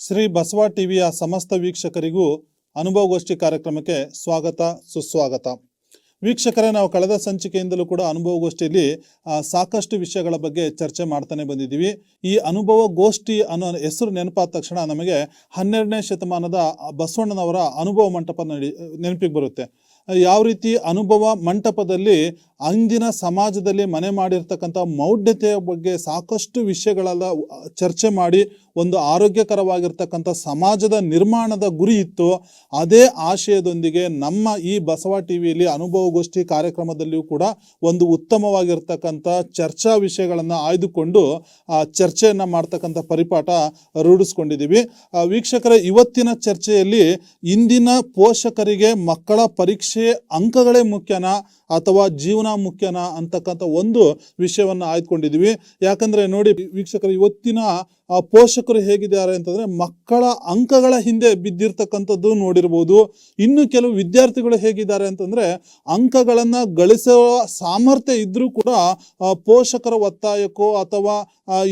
ಶ್ರೀ ಬಸವ ಟಿವಿಯ ಸಮಸ್ತ ವೀಕ್ಷಕರಿಗೂ ಅನುಭವಗೋಷ್ಠಿ ಕಾರ್ಯಕ್ರಮಕ್ಕೆ ಸ್ವಾಗತ ಸುಸ್ವಾಗತ. ವೀಕ್ಷಕರೇ, ನಾವು ಕಳೆದ ಸಂಚಿಕೆಯಿಂದಲೂ ಕೂಡ ಅನುಭವಗೋಷ್ಠಿಯಲ್ಲಿ ಸಾಕಷ್ಟು ವಿಷಯಗಳ ಬಗ್ಗೆ ಚರ್ಚೆ ಮಾಡ್ತಾನೆ ಬಂದಿದ್ದೀವಿ. ಈ ಅನುಭವಗೋಷ್ಠಿ ಅನ್ನೋ ಹೆಸರು ನೆನಪಾದ ತಕ್ಷಣ ನಮಗೆ 12ನೇ ಶತಮಾನದ ಬಸವಣ್ಣನವರ ಅನುಭವ ಮಂಟಪ ನೆನಪಿಗೆ ಬರುತ್ತೆ. ಯಾವ ರೀತಿ ಅನುಭವ ಮಂಟಪದಲ್ಲಿ ಅಂದಿನ ಸಮಾಜದಲ್ಲಿ ಮನೆ ಮಾಡಿರ್ತಕ್ಕಂಥ ಮೌಢ್ಯತೆಯ ಬಗ್ಗೆ ಸಾಕಷ್ಟು ವಿಷಯಗಳೆಲ್ಲ ಚರ್ಚೆ ಮಾಡಿ ಒಂದು ಆರೋಗ್ಯಕರವಾಗಿರ್ತಕ್ಕಂಥ ಸಮಾಜದ ನಿರ್ಮಾಣದ ಗುರಿ ಇತ್ತು. ಅದೇ ಆಶಯದೊಂದಿಗೆ ನಮ್ಮ ಈ ಬಸವ ಟಿವಿಯಲ್ಲಿ ಅನುಭವಗೋಷ್ಠಿ ಕಾರ್ಯಕ್ರಮದಲ್ಲಿಯೂ ಕೂಡ ಒಂದು ಉತ್ತಮವಾಗಿರ್ತಕ್ಕಂಥ ಚರ್ಚಾ ವಿಷಯಗಳನ್ನು ಆಯ್ದುಕೊಂಡು ಚರ್ಚೆಯನ್ನು ಮಾಡ್ತಕ್ಕಂಥ ಪರಿಪಾಠ ರೂಢಿಸ್ಕೊಂಡಿದ್ದೀವಿ. ವೀಕ್ಷಕರ, ಇವತ್ತಿನ ಚರ್ಚೆಯಲ್ಲಿ ಇಂದಿನ ಪೋಷಕರಿಗೆ ಮಕ್ಕಳ ಪರೀಕ್ಷೆ ಅಂಕಗಳೇ ಮುಖ್ಯನಾ ಅಥವಾ ಜೀವನ ಮುಖ್ಯನಾ ಅಂತಕ್ಕಂಥ ಒಂದು ವಿಷಯವನ್ನು ಆಯ್ದುಕೊಂಡಿದ್ದೀವಿ. ಯಾಕಂದ್ರೆ ನೋಡಿ ವೀಕ್ಷಕರು, ಇವತ್ತಿನ ಪೋಷಕರು ಹೇಗಿದ್ದಾರೆ ಅಂತಂದ್ರೆ ಮಕ್ಕಳ ಅಂಕಗಳ ಹಿಂದೆ ಬಿದ್ದಿರ್ತಕ್ಕಂಥದ್ದು ನೋಡಿರ್ಬೋದು. ಇನ್ನು ಕೆಲವು ವಿದ್ಯಾರ್ಥಿಗಳು ಹೇಗಿದ್ದಾರೆ ಅಂತಂದ್ರೆ ಅಂಕಗಳನ್ನ ಗಳಿಸುವ ಸಾಮರ್ಥ್ಯ ಇದ್ರೂ ಕೂಡ ಪೋಷಕರ ಒತ್ತಾಯಕ್ಕೋ ಅಥವಾ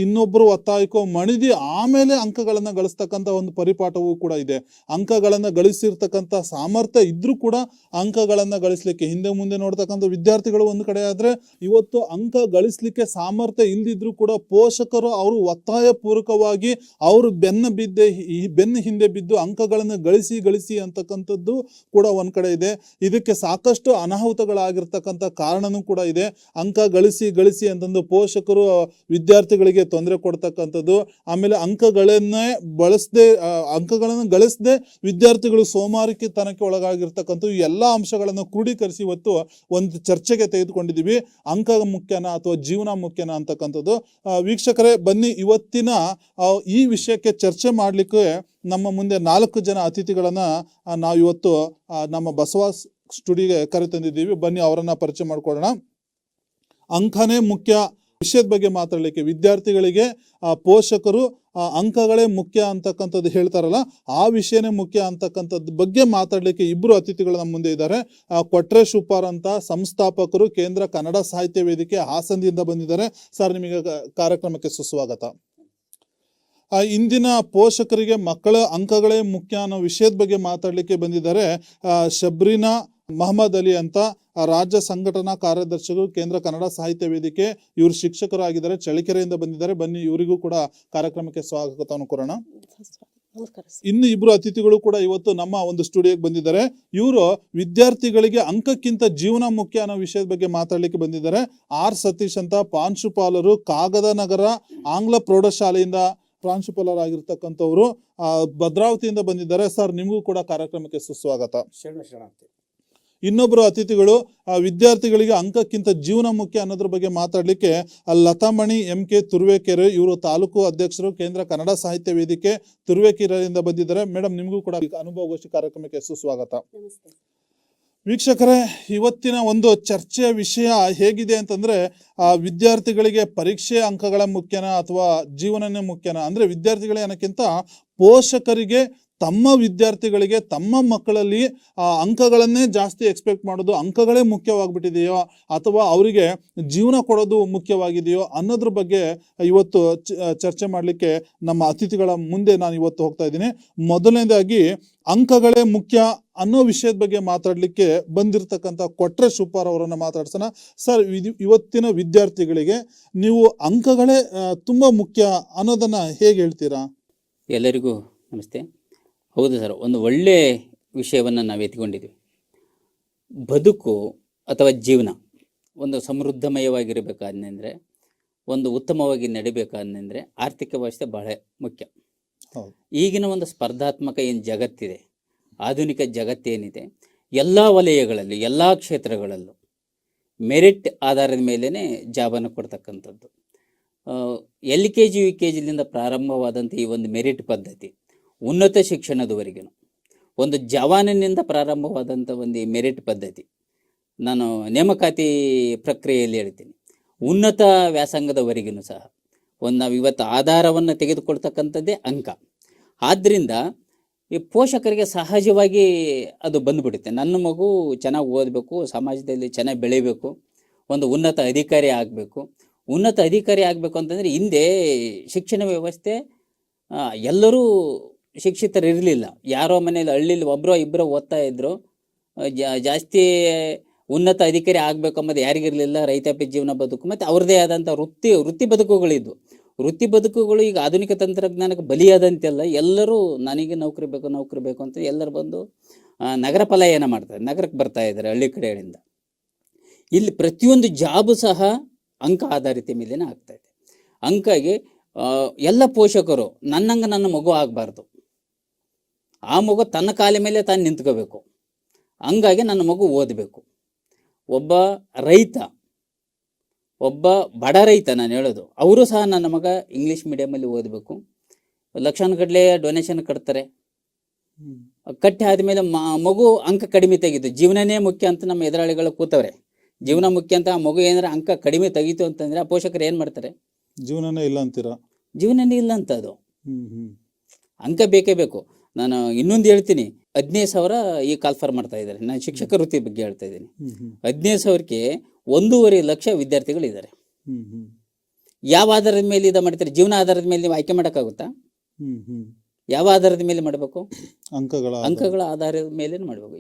ಇನ್ನೊಬ್ಬರು ಒತ್ತಾಯಕ್ಕೋ ಮಣಿದಿ ಆಮೇಲೆ ಅಂಕಗಳನ್ನ ಗಳಿಸ್ತಕ್ಕಂಥ ಒಂದು ಪರಿಪಾಠವೂ ಕೂಡ ಇದೆ. ಅಂಕಗಳನ್ನ ಗಳಿಸಿರ್ತಕ್ಕಂಥ ಸಾಮರ್ಥ್ಯ ಇದ್ರೂ ಕೂಡ ಅಂಕಗಳನ್ನ ಗಳಿಸ್ಲಿಕ್ಕೆ ಹಿಂದೆ ಮುಂದೆ ನೋಡ್ತಕ್ಕಂಥ ವಿದ್ಯಾರ್ಥಿಗಳು ಒಂದು ಕಡೆ ಆದ್ರೆ, ಇವತ್ತು ಅಂಕ ಗಳಿಸ್ಲಿಕ್ಕೆ ಸಾಮರ್ಥ್ಯ ಇಲ್ದಿದ್ರು ಕೂಡ ಪೋಷಕರು ಅವರು ಒತ್ತಾಯ ಪೂರ್ವಕವಾಗಿ ಅವರು ಬೆನ್ನ ಹಿಂದೆ ಬಿದ್ದು ಅಂಕಗಳನ್ನು ಗಳಿಸಿ ಅಂತಕ್ಕಂಥದ್ದು ಕೂಡ ಒಂದ್ ಕಡೆ ಇದೆ. ಇದಕ್ಕೆ ಸಾಕಷ್ಟು ಅನಾಹುತಗಳಾಗಿರ್ತಕ್ಕಂಥ ಕಾರಣನೂ ಕೂಡ ಇದೆ. ಅಂಕ ಗಳಿಸಿ ಅಂತಂದು ಪೋಷಕರು ವಿದ್ಯಾರ್ಥಿಗಳಿಗೆ ತೊಂದರೆ ಕೊಡ್ತಕ್ಕಂಥದ್ದು, ಆಮೇಲೆ ಅಂಕಗಳನ್ನು ಗಳಿಸದೆ ವಿದ್ಯಾರ್ಥಿಗಳು ಸೋಮಾರಿಕೆತನಕ್ಕೆ ಒಳಗಾಗಿರ್ತಕ್ಕಂಥ ಎಲ್ಲ ಅಂಶಗಳನ್ನು ಕ್ರೋಢೀಕರಿಸಿ ಇವತ್ತು ಒಂದು ಚರ್ಚೆಗೆ ತೆಗೆದುಕೊಂಡಿದ್ದೀವಿ. ಅಂಕ ಮುಖ್ಯನಾ ಅಥವಾ ಜೀವನ ಮುಖ್ಯನಾ ಅಂತಕ್ಕಂಥದ್ದು. ವೀಕ್ಷಕರೇ, ಬನ್ನಿ ಇವತ್ತಿನ ಈ ವಿಷಯಕ್ಕೆ ಚರ್ಚೆ ಮಾಡಲಿಕ್ಕೆ ನಮ್ಮ ಮುಂದೆ 4 ಜನ ಅತಿಥಿಗಳನ್ನ ನಾವು ಇವತ್ತು ನಮ್ಮ ಬಸವ ಸ್ಟುಡಿಯೋಗೆ ಕರೆತಂದಿದ್ದೀವಿ. ಬನ್ನಿ ಅವರನ್ನ ಪರಿಚಯ ಮಾಡ್ಕೊಳ್ಳೋಣ. ಅಂಕನೇ ಮುಖ್ಯ ವಿಷಯದ ಬಗ್ಗೆ ಮಾತಾಡಲಿಕ್ಕೆ ವಿದ್ಯಾರ್ಥಿಗಳಿಗೆ ಪೋಷಕರು ಅಂಕಗಳೇ ಮುಖ್ಯ ಅಂತಕ್ಕಂಥದ್ದು ಹೇಳ್ತಾರಲ್ಲ, ಆ ವಿಷಯನೇ ಮುಖ್ಯ ಅಂತಕ್ಕಂಥದ್ದು ಬಗ್ಗೆ ಮಾತಾಡಲಿಕ್ಕೆ ಇಬ್ಬರು ಅತಿಥಿಗಳು ನಮ್ಮ ಮುಂದೆ ಇದ್ದಾರೆ. ಕೊಟ್ರೇಶ್ ಉಪ್ಪಾರ್ ಅಂತ ಸಂಸ್ಥಾಪಕರು, ಕೇಂದ್ರ ಕನ್ನಡ ಸಾಹಿತ್ಯ ವೇದಿಕೆ ಹಾಸನದಿಂದ ಬಂದಿದ್ದಾರೆ. ಸರ್, ನಿಮಗೆ ಕಾರ್ಯಕ್ರಮಕ್ಕೆ ಸುಸ್ವಾಗತ. ಇಂದಿನ ಪೋಷಕರಿಗೆ ಮಕ್ಕಳ ಅಂಕಗಳೇ ಮುಖ್ಯ ಅನ್ನೋ ವಿಷಯದ ಬಗ್ಗೆ ಮಾತಾಡಲಿಕ್ಕೆ ಬಂದಿದ್ದಾರೆ ಶಬ್ರಿನಾ ಮಹಮ್ಮದ್ ಅಲಿ ಅಂತ, ರಾಜ್ಯ ಸಂಘಟನಾ ಕಾರ್ಯದರ್ಶಿಗಳು, ಕೇಂದ್ರ ಕನ್ನಡ ಸಾಹಿತ್ಯ ವೇದಿಕೆ. ಇವರು ಶಿಕ್ಷಕರಾಗಿದ್ದಾರೆ, ಚಳ್ಳಕೆರೆಯಿಂದ ಬಂದಿದ್ದಾರೆ. ಬನ್ನಿ ಇವರಿಗೂ ಕೂಡ ಕಾರ್ಯಕ್ರಮಕ್ಕೆ ಸ್ವಾಗತವನ್ನು ಕೋರೋಣ. ಇನ್ನು ಇಬ್ರು ಅತಿಥಿಗಳು ಕೂಡ ಇವತ್ತು ನಮ್ಮ ಒಂದು ಸ್ಟುಡಿಯೋಗೆ ಬಂದಿದ್ದಾರೆ. ಇವರು ವಿದ್ಯಾರ್ಥಿಗಳಿಗೆ ಅಂಕಕ್ಕಿಂತ ಜೀವನ ಮುಖ್ಯ ಅನ್ನೋ ವಿಷಯದ ಬಗ್ಗೆ ಮಾತಾಡ್ಲಿಕ್ಕೆ ಬಂದಿದ್ದಾರೆ. ಆರ್ ಸತೀಶ್ ಅಂತ, ಪ್ರಾಂಶುಪಾಲರು, ಕಾಗದ ನಗರ ಆಂಗ್ಲ ಪ್ರೌಢಶಾಲೆಯಿಂದ ಪ್ರಾಂಶುಪಾಲರಾಗಿರ್ತಕ್ಕಂಥವ್ರು, ಭದ್ರಾವತಿಯಿಂದ ಬಂದಿದ್ದಾರೆ. ಸರ್, ನಿಮಗೂ ಕೂಡ ಕಾರ್ಯಕ್ರಮಕ್ಕೆ ಸುಸ್ವಾಗತ. ಇನ್ನೊಬ್ಬರು ಅತಿಥಿಗಳು ವಿದ್ಯಾರ್ಥಿಗಳಿಗೆ ಅಂಕಕ್ಕಿಂತ ಜೀವನ ಮುಖ್ಯ ಅನ್ನೋದ್ರ ಬಗ್ಗೆ ಮಾತಾಡ್ಲಿಕ್ಕೆ ಲತಾಮಣಿ MK ತುರುವೇಕೆರೆ, ಇವರು ತಾಲೂಕು ಅಧ್ಯಕ್ಷರು, ಕೇಂದ್ರ ಕನ್ನಡ ಸಾಹಿತ್ಯ ವೇದಿಕೆ ತುರುವೇಕೆರೆಯಿಂದ ಬಂದಿದ್ದಾರೆ. ಮೇಡಮ್, ನಿಮಗೂ ಕೂಡ ಅನುಭವಗೋಷ್ಠಿ ಕಾರ್ಯಕ್ರಮಕ್ಕೆ ಸುಸ್ವಾಗತ. ವೀಕ್ಷಕರೇ, ಇವತ್ತಿನ ಒಂದು ಚರ್ಚೆಯ ವಿಷಯ ಹೇಗಿದೆ ಅಂತಂದ್ರೆ ವಿದ್ಯಾರ್ಥಿಗಳಿಗೆ ಪರೀಕ್ಷೆ ಅಂಕಗಳ ಮುಖ್ಯನಾ ಅಥವಾ ಜೀವನನೇ ಮುಖ್ಯನಾ ಅಂದ್ರೆ, ವಿದ್ಯಾರ್ಥಿಗಳೇ ಅನ್ನೋಕ್ಕಿಂತ ಪೋಷಕರಿಗೆ ತಮ್ಮ ವಿದ್ಯಾರ್ಥಿಗಳಿಗೆ ತಮ್ಮ ಮಕ್ಕಳಲ್ಲಿ ಅಂಕಗಳನ್ನೇ ಜಾಸ್ತಿ ಎಕ್ಸ್ಪೆಕ್ಟ್ ಮಾಡೋದು, ಅಂಕಗಳೇ ಮುಖ್ಯವಾಗ್ಬಿಟ್ಟಿದೆಯೋ ಅಥವಾ ಅವರಿಗೆ ಜೀವನ ಕೊಡೋದು ಮುಖ್ಯವಾಗಿದೆಯೋ ಅನ್ನೋದ್ರ ಬಗ್ಗೆ ಇವತ್ತು ಚರ್ಚೆ ಮಾಡಲಿಕ್ಕೆ ನಮ್ಮ ಅತಿಥಿಗಳ ಮುಂದೆ ನಾನು ಇವತ್ತು ಹೋಗ್ತಾ ಇದ್ದೀನಿ. ಮೊದಲನೇದಾಗಿ ಅಂಕಗಳೇ ಮುಖ್ಯ ಅನ್ನೋ ವಿಷಯದ ಬಗ್ಗೆ ಮಾತಾಡಲಿಕ್ಕೆ ಬಂದಿರತಕ್ಕಂಥ ಕೊಟ್ರೇಶ್ ಉಪ್ಪಾರ್ ಅವರನ್ನು ಮಾತಾಡ್ಸೋಣ. ಸರ್, ಇವತ್ತಿನ ವಿದ್ಯಾರ್ಥಿಗಳಿಗೆ ನೀವು ಅಂಕಗಳೇ ತುಂಬ ಮುಖ್ಯ ಅನ್ನೋದನ್ನ ಹೇಗೆ ಹೇಳ್ತೀರಾ? ಎಲ್ಲರಿಗೂ ನಮಸ್ತೆ. ಹೌದು ಸರ್, ಒಂದು ಒಳ್ಳೆ ವಿಷಯವನ್ನು ನಾವು ಎತ್ಕೊಂಡಿದ್ದೀವಿ. ಬದುಕು ಅಥವಾ ಜೀವನ ಒಂದು ಸಮೃದ್ಧಮಯವಾಗಿರಬೇಕಾದ್ರೆ, ಒಂದು ಉತ್ತಮವಾಗಿ ನಡಿಬೇಕಾದ್ರೆ ಆರ್ಥಿಕ ವ್ಯವಸ್ಥೆ ಬಹಳ ಮುಖ್ಯ. ಈಗಿನ ಒಂದು ಸ್ಪರ್ಧಾತ್ಮಕ ಏನು ಜಗತ್ತಿದೆ, ಆಧುನಿಕ ಜಗತ್ತೇನಿದೆ, ಎಲ್ಲ ವಲಯಗಳಲ್ಲಿ ಎಲ್ಲ ಕ್ಷೇತ್ರಗಳಲ್ಲೂ ಮೆರಿಟ್ ಆಧಾರದ ಮೇಲೇ ಜಾಬನ್ನು ಕೊಡ್ತಕ್ಕಂಥದ್ದು. LKG UKGಲಿಂದ ಪ್ರಾರಂಭವಾದಂಥ ಈ ಒಂದು ಮೆರಿಟ್ ಪದ್ಧತಿ ಉನ್ನತ ಶಿಕ್ಷಣದವರೆಗೂ ಒಂದು ಜವಾನಿನಿಂದ ಪ್ರಾರಂಭವಾದಂಥ ಒಂದು ಮೆರಿಟ್ ಪದ್ಧತಿ, ನಾನು ನೇಮಕಾತಿ ಪ್ರಕ್ರಿಯೆಯಲ್ಲಿ ಹೇಳ್ತೀನಿ, ಉನ್ನತ ವ್ಯಾಸಂಗದವರೆಗೂ ಸಹ ನಾವು ಇವತ್ತು ಆಧಾರವನ್ನು ತೆಗೆದುಕೊಳ್ತಕ್ಕಂಥದ್ದೇ ಅಂಕ. ಆದ್ದರಿಂದ ಈ ಪೋಷಕರಿಗೆ ಸಹಜವಾಗಿ ಅದು ಬಂದುಬಿಡುತ್ತೆ. ನನ್ನ ಮಗು ಚೆನ್ನಾಗಿ ಓದಬೇಕು, ಸಮಾಜದಲ್ಲಿ ಚೆನ್ನಾಗಿ ಬೆಳಿಬೇಕು, ಒಂದು ಉನ್ನತ ಅಧಿಕಾರಿ ಆಗಬೇಕು. ಅಂತಂದರೆ ಹಿಂದೆ ಶಿಕ್ಷಣ ವ್ಯವಸ್ಥೆ ಎಲ್ಲರೂ ಶಿಕ್ಷಿತರು ಇರಲಿಲ್ಲ. ಯಾರೋ ಮನೇಲಿ ಹಳ್ಳಿಲಿ ಒಬ್ಬರೋ ಇಬ್ಬರೋ ಓದ್ತಾ ಇದ್ರು. ಜಾಸ್ತಿ ಉನ್ನತ ಅಧಿಕಾರಿ ಆಗಬೇಕಂಬುದು ಯಾರಿಗಿರಲಿಲ್ಲ. ರೈತಾಪಿ ಜೀವನ ಬದುಕು ಮತ್ತು ಅವ್ರದ್ದೇ ಆದಂಥ ವೃತ್ತಿ ಬದುಕುಗಳಿದ್ವು. ವೃತ್ತಿ ಬದುಕುಗಳು ಈಗ ಆಧುನಿಕ ತಂತ್ರಜ್ಞಾನಕ್ಕೆ ಬಲಿಯಾದಂತೆಲ್ಲ ಎಲ್ಲರೂ ನನಗೆ ನೌಕರಿ ಬೇಕು ಅಂತ ಎಲ್ಲರೂ ಬಂದು ನಗರ ಪಲಾಯನ ಮಾಡ್ತಾರೆ, ನಗರಕ್ಕೆ ಬರ್ತಾ ಇದ್ದಾರೆ ಹಳ್ಳಿ ಕಡೆಗಳಿಂದ. ಇಲ್ಲಿ ಪ್ರತಿಯೊಂದು ಜಾಬು ಸಹ ಅಂಕ ಆಧಾರಿತ ಮೇಲೇನೆ ಆಗ್ತಾ ಇದೆ. ಅಂಕಾಗಿ ಎಲ್ಲ ಪೋಷಕರು ನನ್ನ ಮಗು ಆಗಬಾರ್ದು, ಆ ಮಗು ತನ್ನ ಕಾಲ ಮೇಲೆ ತಾನು ನಿಂತ್ಕೋಬೇಕು, ಹಂಗಾಗಿ ನನ್ನ ಮಗು ಓದಬೇಕು. ಒಬ್ಬ ರೈತ, ಒಬ್ಬ ಬಡ ರೈತ ನಾನು ಹೇಳೋದು, ಅವರು ಸಹ ನನ್ನ ಮಗ ಇಂಗ್ಲೀಷ್ ಮೀಡಿಯಮಲ್ಲಿ ಓದಬೇಕು. ಲಕ್ಷಾನುಗಟ್ಟಲೆ ಡೊನೇಷನ್ ಕಟ್ತಾರೆ. ಕಟ್ಟಿ ಆದಮೇಲೆ ಮಗು ಅಂಕ ಕಡಿಮೆ ತೆಗೀತು, ಜೀವನನೇ ಮುಖ್ಯ ಅಂತ ನಮ್ಮ ಎದುರಾಳಿಗಳು ಕೂತವ್ರೆ. ಜೀವನ ಮುಖ್ಯ ಅಂತ ಆ ಮಗು ಏನಾರ ಅಂಕ ಕಡಿಮೆ ತೆಗೀತು ಅಂತಂದರೆ ಆ ಪೋಷಕರು ಏನು ಮಾಡ್ತಾರೆ? ಜೀವನನೇ ಇಲ್ಲ ಅಂತೀರಾ? ಜೀವನನೇ ಇಲ್ಲ ಅಂತ. ಅದು ಅಂಕ ಬೇಕೇ ಬೇಕು. ನಾನು ಇನ್ನೊಂದು ಹೇಳ್ತೀನಿ, 15,000 ಈ ಕಾಲ್ಫರ್ ಮಾಡ್ತಾ ಇದ್ದಾರೆ. ನಾನು ಶಿಕ್ಷಕ ವೃತ್ತಿ ಬಗ್ಗೆ ಹೇಳ್ತಾ ಇದ್ದೀನಿ. 15,000ಕ್ಕೆ 1.5 ಲಕ್ಷ ವಿದ್ಯಾರ್ಥಿಗಳಿದ್ದಾರೆ. ಯಾವ ಆಧಾರದ ಮೇಲೆ ಇದು ಮಾಡ್ತಾರೆ? ಜೀವನ ಆಧಾರದ ಮೇಲೆ ನೀವು ಆಯ್ಕೆ ಮಾಡೋಕ್ಕಾಗುತ್ತಾ? ಯಾವ ಆಧಾರದ ಮೇಲೆ ಮಾಡಬೇಕು? ಅಂಕಗಳ ಆಧಾರದ ಮೇಲೆ ಮಾಡಬೇಕು.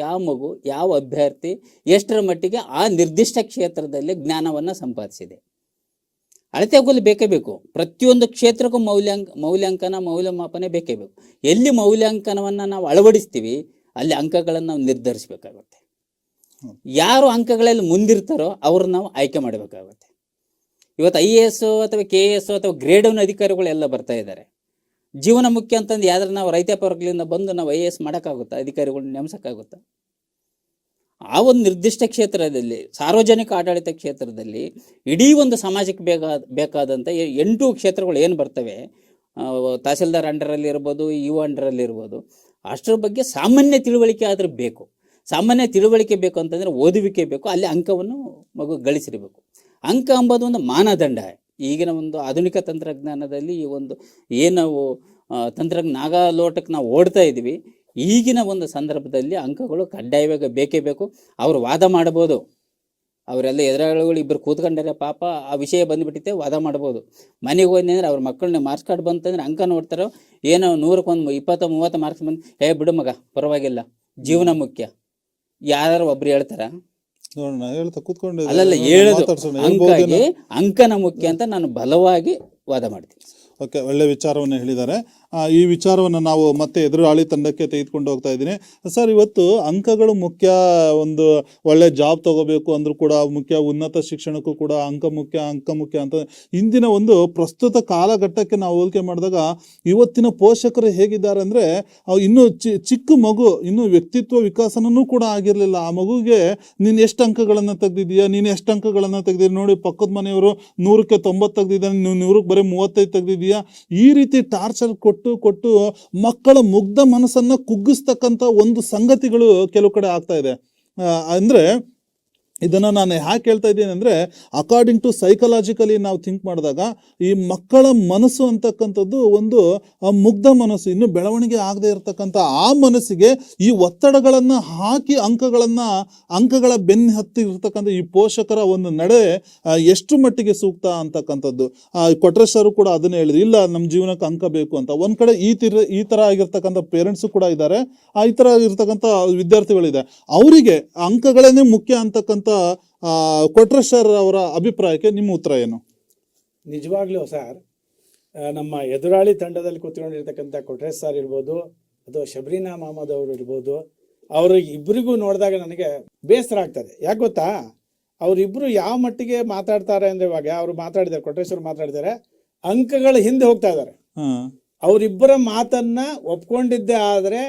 ಯಾವ ಮಗು, ಯಾವ ಅಭ್ಯರ್ಥಿ ಎಷ್ಟರ ಮಟ್ಟಿಗೆ ಆ ನಿರ್ದಿಷ್ಟ ಕ್ಷೇತ್ರದಲ್ಲಿ ಜ್ಞಾನವನ್ನು ಸಂಪಾದಿಸಿದೆ, ಅಳತೆಗೋಲು ಬೇಕೇ ಬೇಕು. ಪ್ರತಿಯೊಂದು ಕ್ಷೇತ್ರಕ್ಕೂ ಮೌಲ್ಯಮಾಪನ ಬೇಕೇ ಬೇಕು. ಎಲ್ಲಿ ಮೌಲ್ಯಾಂಕನವನ್ನು ನಾವು ಅಳವಡಿಸ್ತೀವಿ ಅಲ್ಲಿ ಅಂಕಗಳನ್ನು ನಾವು ನಿರ್ಧರಿಸಬೇಕಾಗುತ್ತೆ. ಯಾರು ಅಂಕಗಳಲ್ಲಿ ಮುಂದಿರ್ತಾರೋ ಅವ್ರನ್ನ ನಾವು ಆಯ್ಕೆ ಮಾಡಬೇಕಾಗುತ್ತೆ. ಇವತ್ತು IAS ಅಥವಾ KAS ಅಥವಾ ಗ್ರೇಡ್ 1 ಅಧಿಕಾರಿಗಳೆಲ್ಲ ಬರ್ತಾ ಇದ್ದಾರೆ. ಜೀವನ ಮುಖ್ಯ ಅಂತಂದು ಯಾವ್ದಾರು ನಾವು ರೈತಾಪಿ ವರ್ಗದಿಂದ ಬಂದು ನಾವು IAS ಮಾಡೋಕ್ಕಾಗುತ್ತಾ? ಅಧಿಕಾರಿಗಳನ್ನ ನೇಮಿಸೋಕ್ಕಾಗುತ್ತಾ? ಆ ಒಂದು ನಿರ್ದಿಷ್ಟ ಕ್ಷೇತ್ರದಲ್ಲಿ, ಸಾರ್ವಜನಿಕ ಆಡಳಿತ ಕ್ಷೇತ್ರದಲ್ಲಿ ಇಡೀ ಒಂದು ಸಮಾಜಕ್ಕೆ ಬೇಕಾದಂಥ 8 ಕ್ಷೇತ್ರಗಳು ಏನು ಬರ್ತವೆ, ತಹಸೀಲ್ದಾರ್ ಅಂಡರಲ್ಲಿ ಇರ್ಬೋದು, UO ಅಂಡರಲ್ಲಿ ಇರ್ಬೋದು, ಅಷ್ಟರ ಬಗ್ಗೆ ಸಾಮಾನ್ಯ ತಿಳುವಳಿಕೆ ಆದರೂ ಬೇಕು. ಸಾಮಾನ್ಯ ತಿಳುವಳಿಕೆ ಬೇಕು ಅಂತಂದರೆ ಓದುವಿಕೆ ಬೇಕು, ಅಲ್ಲಿ ಅಂಕವನ್ನು ಮಗು ಗಳಿಸಿರಬೇಕು. ಅಂಕ ಎಂಬುದು ಒಂದು ಮಾನದಂಡ. ಈಗಿನ ಒಂದು ಆಧುನಿಕ ತಂತ್ರಜ್ಞಾನದಲ್ಲಿ ಈ ಒಂದು ಏನು ನಾಗಾಲೋಟಕ್ಕೆ ನಾವು ಓಡ್ತಾ ಇದ್ದೀವಿ, ಈಗಿನ ಒಂದು ಸಂದರ್ಭದಲ್ಲಿ ಅಂಕಗಳು ಕಡ್ಡಾಯವಾಗಿ ಬೇಕೇ ಬೇಕು. ಅವರು ವಾದ ಮಾಡ್ಬೋದು, ಅವರೆಲ್ಲ ಎದುರಾಳಿಗಳು ಇಬ್ಬರು ಕೂತ್ಕೊಂಡಾರೆ, ಪಾಪ ಆ ವಿಷಯ ಬಂದುಬಿಟ್ಟಿತ್ತೆ, ವಾದ ಮಾಡ್ಬೋದು. ಮನೆಗೆ ಹೋಗಿ ಅಂದರೆ ಅವ್ರ ಮಕ್ಕಳನ್ನ ಮಾರ್ಕ್ಸ್ ಕಾರ್ಡ್ ಬಂತಂದ್ರೆ ಅಂಕ ನೋಡ್ತಾರೋ, ಏನೋ 100ಕ್ಕೆ 20-30 ಮಾರ್ಕ್ಸ್ ಬಂದು ಬಿಡು ಮಗ ಪರವಾಗಿಲ್ಲ, ಜೀವನ ಮುಖ್ಯ, ಯಾರು ಒಬ್ರು ಹೇಳ್ತಾರ? ಅಲ್ಲಲ್ಲ, ಹೇಳೋದು ಅಂಕನ ಮುಖ್ಯ ಅಂತ ನಾನು ಬಲವಾಗಿ ವಾದ ಮಾಡ್ತೀನಿ. ಓಕೆ, ಒಳ್ಳೆ ವಿಚಾರವನ್ನು ಹೇಳಿದ್ದಾರೆ. ಈ ವಿಚಾರವನ್ನು ನಾವು ಮತ್ತೆ ಎದುರಾಳಿ ತಂಡಕ್ಕೆ ತೆಗೆದುಕೊಂಡು ಹೋಗ್ತಾ ಇದ್ದೀನಿ. ಸರ್, ಇವತ್ತು ಅಂಕಗಳು ಮುಖ್ಯ, ಒಂದು ಒಳ್ಳೆ ಜಾಬ್ ತಗೋಬೇಕು ಅಂದರೂ ಕೂಡ ಮುಖ್ಯ, ಉನ್ನತ ಶಿಕ್ಷಣಕ್ಕೂ ಕೂಡ ಅಂಕ ಮುಖ್ಯ ಅಂತ ಇಂದಿನ ಒಂದು ಪ್ರಸ್ತುತ ಕಾಲಘಟ್ಟಕ್ಕೆ ನಾವು ಹೋಲಿಕೆ ಮಾಡಿದಾಗ ಇವತ್ತಿನ ಪೋಷಕರು ಹೇಗಿದ್ದಾರೆ ಅಂದರೆ, ಇನ್ನೂ ಚಿಕ್ಕ ಮಗು, ಇನ್ನೂ ವ್ಯಕ್ತಿತ್ವ ವಿಕಾಸನೂ ಕೂಡ ಆಗಿರಲಿಲ್ಲ. ಆ ಮಗುಗೆ ನೀನು ಎಷ್ಟು ಅಂಕಗಳನ್ನು ತೆಗೆದಿದ್ದೀಯಾ, ನೀನು ಎಷ್ಟು ಅಂಕಗಳನ್ನು ತೆಗೆದಿದ್ದೀಯ ನೋಡಿ, ಪಕ್ಕದ ಮನೆಯವರು 100ಕ್ಕೆ 90 ತೆಗೆದಿದ್ದಾನೆ, ನೀವು 100ಕ್ಕೆ ಬರೀ 35 ತೆಗೆದಿದ್ದೀಯಾ, ಈ ರೀತಿ ಟಾರ್ಚರ್ ಕೊಟ್ಟು ಮಕ್ಕಳ ಮುಗ್ಧ ಮನಸ್ಸನ್ನ ಕುಗ್ಗಿಸ್ತಕ್ಕಂಥ ಒಂದು ಸಂಗತಿಗಳು ಕೆಲವು ಕಡೆ ಆಗ್ತಾ ಇದೆ. ಅಂದ್ರೆ ಇದನ್ನು ನಾನು ಯಾಕೆ ಹೇಳ್ತಾ ಇದ್ದೀನಿ ಅಂದರೆ, ಅಕಾರ್ಡಿಂಗ್ ಟು ಸೈಕಲಾಜಿಕಲಿ ನಾವು ಥಿಂಕ್ ಮಾಡಿದಾಗ ಈ ಮಕ್ಕಳ ಮನಸ್ಸು ಅಂತಕ್ಕಂಥದ್ದು ಒಂದು ಮುಗ್ಧ ಮನಸ್ಸು, ಇನ್ನು ಬೆಳವಣಿಗೆ ಆಗದೆ ಇರತಕ್ಕಂಥ ಆ ಮನಸ್ಸಿಗೆ ಈ ಒತ್ತಡಗಳನ್ನು ಹಾಕಿ ಅಂಕಗಳ ಬೆನ್ನು ಹತ್ತಿ ಇರ್ತಕ್ಕಂಥ ಈ ಪೋಷಕರ ಒಂದು ನಡೆ ಎಷ್ಟು ಮಟ್ಟಿಗೆ ಸೂಕ್ತ ಅಂತಕ್ಕಂಥದ್ದು. ಕೊಟ್ರೇಶರು ಕೂಡ ಅದನ್ನೇ ಹೇಳಿದ್ರು, ಇಲ್ಲ ನಮ್ಮ ಜೀವನಕ್ಕೆ ಅಂಕ ಬೇಕು ಅಂತ. ಒಂದು ಕಡೆ ಈ ಥರ ಆಗಿರ್ತಕ್ಕಂಥ ಪೇರೆಂಟ್ಸು ಕೂಡ ಇದ್ದಾರೆ, ಈ ಥರ ಇರ್ತಕ್ಕಂಥ ವಿದ್ಯಾರ್ಥಿಗಳಿದೆ. ಅವರಿಗೆ ಅಂಕಗಳನ್ನೇ ಮುಖ್ಯ ಅಂತಕ್ಕಂಥ ಕೊಟ್ರೇಶರ್ ಅವರ ಅಭಿಪ್ರಾಯಕ್ಕೆ ನಿಮ್ಮ ಉತ್ತರ ಏನು? ನಿಜವಾಗ್ಲೂ ಸರ್, ನಮ್ಮ ಎದುರಾಳಿ ತಂಡದಲ್ಲಿ ಕೂತ್ಕೊಂಡಿರ್ತಕ್ಕಂಥ ಕೊಟ್ರೇಶ್ ಸರ್ ಇರ್ಬೋದು, ಅಥವಾ ಶಬರೀನಾ ಮಹಮ್ಮದ್ ಅವರು ಇರ್ಬೋದು, ಅವರು ಇಬ್ಬರಿಗೂ ನೋಡಿದಾಗ ನನಗೆ ಬೇಸರ ಆಗ್ತದೆ. ಯಾಕೆ ಗೊತ್ತಾ, ಅವರಿಬ್ಬರು ಯಾವ ಮಟ್ಟಿಗೆ ಮಾತಾಡ್ತಾರೆ ಅಂದರೆ, ಇವಾಗ ಅವರು ಮಾತಾಡಿದ್ದಾರೆ, ಕೊಟ್ರೇಶ್ ಅವರು ಮಾತಾಡಿದ್ದಾರೆ, ಅಂಕಗಳ ಹಿಂದೆ ಹೋಗ್ತಾ ಇದ್ದಾರೆ. ಅವರಿಬ್ಬರ ಮಾತನ್ನ ಒಪ್ಕೊಂಡಿದ್ದೇ ಆದರೆ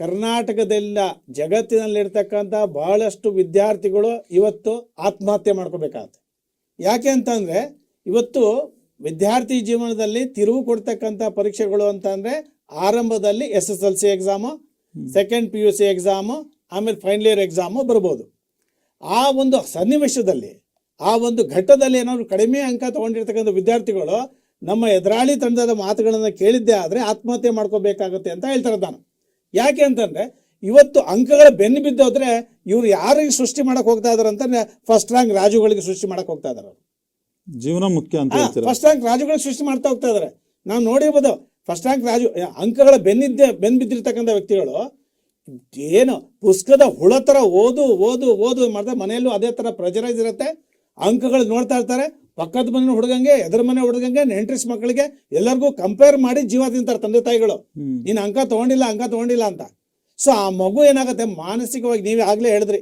ಕರ್ನಾಟಕದೆಲ್ಲ ಜಗತ್ತಿನಲ್ಲಿರ್ತಕ್ಕಂಥ ಬಹಳಷ್ಟು ವಿದ್ಯಾರ್ಥಿಗಳು ಇವತ್ತು ಆತ್ಮಹತ್ಯೆ ಮಾಡ್ಕೋಬೇಕಾಗತ್ತೆ. ಯಾಕೆ ಅಂತಂದರೆ, ಇವತ್ತು ವಿದ್ಯಾರ್ಥಿ ಜೀವನದಲ್ಲಿ ತಿರುವು ಕೊಡ್ತಕ್ಕಂಥ ಪರೀಕ್ಷೆಗಳು ಅಂತಂದರೆ, ಆರಂಭದಲ್ಲಿ SSLC exam, second PUC exam, ಆಮೇಲೆ ಫೈನಲ್ ಇಯರ್ ಎಕ್ಸಾಮು ಬರ್ಬೋದು. ಆ ಒಂದು ಸನ್ನಿವೇಶದಲ್ಲಿ, ಆ ಒಂದು ಘಟ್ಟದಲ್ಲಿ ಏನಾದ್ರು ಕಡಿಮೆ ಅಂಕ ತೊಗೊಂಡಿರ್ತಕ್ಕಂಥ ವಿದ್ಯಾರ್ಥಿಗಳು ನಮ್ಮ ಎದುರಾಳಿ ತಂಡದ ಮಾತುಗಳನ್ನು ಕೇಳಿದ್ದೇ ಆದರೆ ಆತ್ಮಹತ್ಯೆ ಮಾಡ್ಕೋಬೇಕಾಗುತ್ತೆ ಅಂತ ಹೇಳ್ತಾರೆ ನಾನು. ಯಾಕೆ ಅಂತಂದ್ರೆ, ಇವತ್ತು ಅಂಕಗಳ ಬೆನ್ನು ಬಿದ್ದೋದ್ರೆ ಇವ್ರು ಯಾರಿಗೆ ಸೃಷ್ಟಿ ಮಾಡಕ್ ಹೋಗ್ತಾ ಇದಾರೆ ಅಂತಂದ್ರೆ, ಫಸ್ಟ್ ರ್ಯಾಂಕ್ ರಾಜುಗಳಿಗೆ ಸೃಷ್ಟಿ ಮಾಡಕ್ ಹೋಗ್ತಾ ಇದಾರೆ. ಜೀವನ ಮುಖ್ಯ ಅಂತ ಫಸ್ಟ್ ರ್ಯಾಂಕ್ ರಾಜುಗಳಿಗೆ ಸೃಷ್ಟಿ ಮಾಡ್ತಾ ಹೋಗ್ತಾ ಇದಾರೆ. ನಾವು ನೋಡಿರ್ಬೋದು, ಫಸ್ಟ್ ರ್ಯಾಂಕ್ ರಾಜು ಅಂಕಗಳ ಬೆನ್ ಬಿದ್ದಿರ್ತಕ್ಕಂಥ ವ್ಯಕ್ತಿಗಳು ಏನು ಪುಸ್ತಕದ ಹುಳ ತರ ಓದು ಮಾಡ್ತಾರೆ. ಮನೆಯಲ್ಲೂ ಅದೇ ತರ ಪ್ರೆಜರೈಸ್ ಇರುತ್ತೆ, ಅಂಕಗಳು ನೋಡ್ತಾ ಇರ್ತಾರೆ. ಪಕ್ಕದ ಮನೆ ಹುಡುಗಂಗೆ, ಎದುರು ಮನೆ ಹುಡುಗಂಗೆ, ನೆಂಟ್ರಿಸ್ ಮಕ್ಕಳಿಗೆ ಎಲ್ಲರಿಗೂ ಕಂಪೇರ್ ಮಾಡಿ ಜೀವ ತಿಂತಾರೆ ತಂದೆ ತಾಯಿಗಳು. ನೀನ್ ಅಂಕ ತಗೊಂಡಿಲ್ಲ ಅಂತ. ಸೊ ಆ ಮಗು ಏನಾಗುತ್ತೆ ಮಾನಸಿಕವಾಗಿ, ನೀವೇ ಆಗ್ಲೇ ಹೇಳಿದ್ರಿ,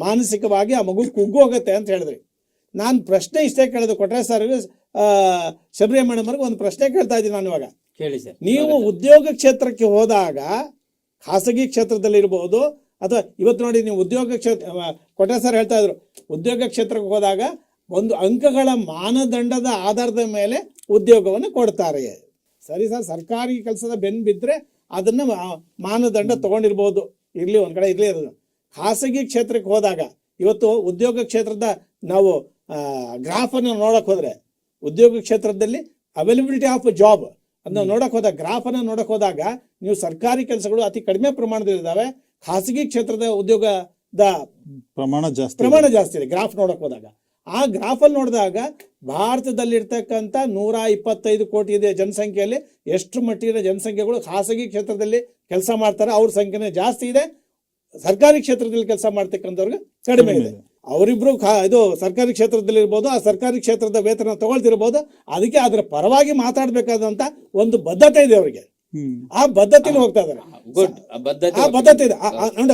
ಮಾನಸಿಕವಾಗಿ ಆ ಮಗು ಕುಗ್ಗು ಹೋಗುತ್ತೆ ಅಂತ ಹೇಳಿದ್ರಿ. ನಾನು ಪ್ರಶ್ನೆ ಇಷ್ಟೇ ಕೇಳಿದೆ ಕೊಟ್ರೆ ಸರ್, ಶಬರಿ ಮೇಡಮ್ ಅವ್ರಿಗೆ ಒಂದು ಪ್ರಶ್ನೆ ಕೇಳ್ತಾ ಇದ್ದೀನಿ ನಾನು ಇವಾಗ. ಹೇಳಿ ಸರ್. ನೀವು ಉದ್ಯೋಗ ಕ್ಷೇತ್ರಕ್ಕೆ ಹೋದಾಗ, ಖಾಸಗಿ ಕ್ಷೇತ್ರದಲ್ಲಿ ಇರಬಹುದು ಅಥವಾ ಇವತ್ತು ನೋಡಿ ನೀವು ಉದ್ಯೋಗ ಕ್ಷೇತ್ರ, ಕೊಟ್ರೆ ಸರ್ ಹೇಳ್ತಾ ಇದ್ರು, ಉದ್ಯೋಗ ಕ್ಷೇತ್ರಕ್ಕೆ ಹೋದಾಗ ಒಂದು ಅಂಕಗಳ ಮಾನದಂಡದ ಆಧಾರದ ಮೇಲೆ ಉದ್ಯೋಗವನ್ನು ಕೊಡ್ತಾರೆ. ಸರಿ ಸರ್, ಸರ್ಕಾರಿ ಕೆಲಸದ ಬೆನ್ ಬಿದ್ದರೆ ಅದನ್ನ ಮಾನದಂಡ ತಗೊಂಡಿರ್ಬೋದು, ಇರ್ಲಿ ಒಂದ್ ಕಡೆ ಇರ್ಲಿ. ಅದನ್ನು ಖಾಸಗಿ ಕ್ಷೇತ್ರಕ್ಕೆ ಹೋದಾಗ, ಇವತ್ತು ಉದ್ಯೋಗ ಕ್ಷೇತ್ರದ ನಾವು ಗ್ರಾಫ್ ಅನ್ನು ನೋಡಕ್ ಹೋದ್ರೆ, ಉದ್ಯೋಗ ಕ್ಷೇತ್ರದಲ್ಲಿ ಅವೈಲಬಿಲಿಟಿ ಆಫ್ ಜಾಬ್ ಅದನ್ನ ನೋಡಕ್ ಹೋದಾಗ, ಗ್ರಾಫ್ ಅನ್ನ ನೋಡಕ್ ಹೋದಾಗ ನೀವು ಸರ್ಕಾರಿ ಕೆಲಸಗಳು ಅತಿ ಕಡಿಮೆ ಪ್ರಮಾಣದಲ್ಲಿದ್ದಾವೆ, ಖಾಸಗಿ ಕ್ಷೇತ್ರದ ಉದ್ಯೋಗದ ಪ್ರಮಾಣ ಜಾಸ್ತಿ ಇದೆ ಗ್ರಾಫ್ ನೋಡಕ್ ಹೋದಾಗ. ಆ ಗ್ರಾಫ್ ಅಲ್ಲಿ ನೋಡಿದಾಗ ಭಾರತದಲ್ಲಿರ್ತಕ್ಕಂಥ 125 ಕೋಟಿ ಇದೆ ಜನಸಂಖ್ಯೆಯಲ್ಲಿ ಎಷ್ಟು ಮಟ್ಟಿನ ಜನಸಂಖ್ಯೆಗಳು ಖಾಸಗಿ ಕ್ಷೇತ್ರದಲ್ಲಿ ಕೆಲಸ ಮಾಡ್ತಾರೆ, ಅವ್ರ ಸಂಖ್ಯೆನೇ ಜಾಸ್ತಿ ಇದೆ. ಸರ್ಕಾರಿ ಕ್ಷೇತ್ರದಲ್ಲಿ ಕೆಲಸ ಮಾಡ್ತಕ್ಕಂಥವ್ರಿಗೆ ಕಡಿಮೆ ಇದೆ. ಅವರಿಬ್ರು ಇದು ಸರ್ಕಾರಿ ಕ್ಷೇತ್ರದಲ್ಲಿ ಇರ್ಬೋದು, ಆ ಸರ್ಕಾರಿ ಕ್ಷೇತ್ರದ ವೇತನ ತಗೊಳ್ತಿರ್ಬೋದು. ಅದಕ್ಕೆ ಅದರ ಪರವಾಗಿ ಮಾತಾಡ್ಬೇಕಾದಂತ ಒಂದು ಬದ್ಧತೆ ಇದೆ ಅವರಿಗೆ. ಆ ಬದ್ಧತೆಯಲ್ಲಿ ಹೋಗ್ತಾ ಇದಾರೆ. ಆ ಬದ್ಧತೆ ಇದೆ,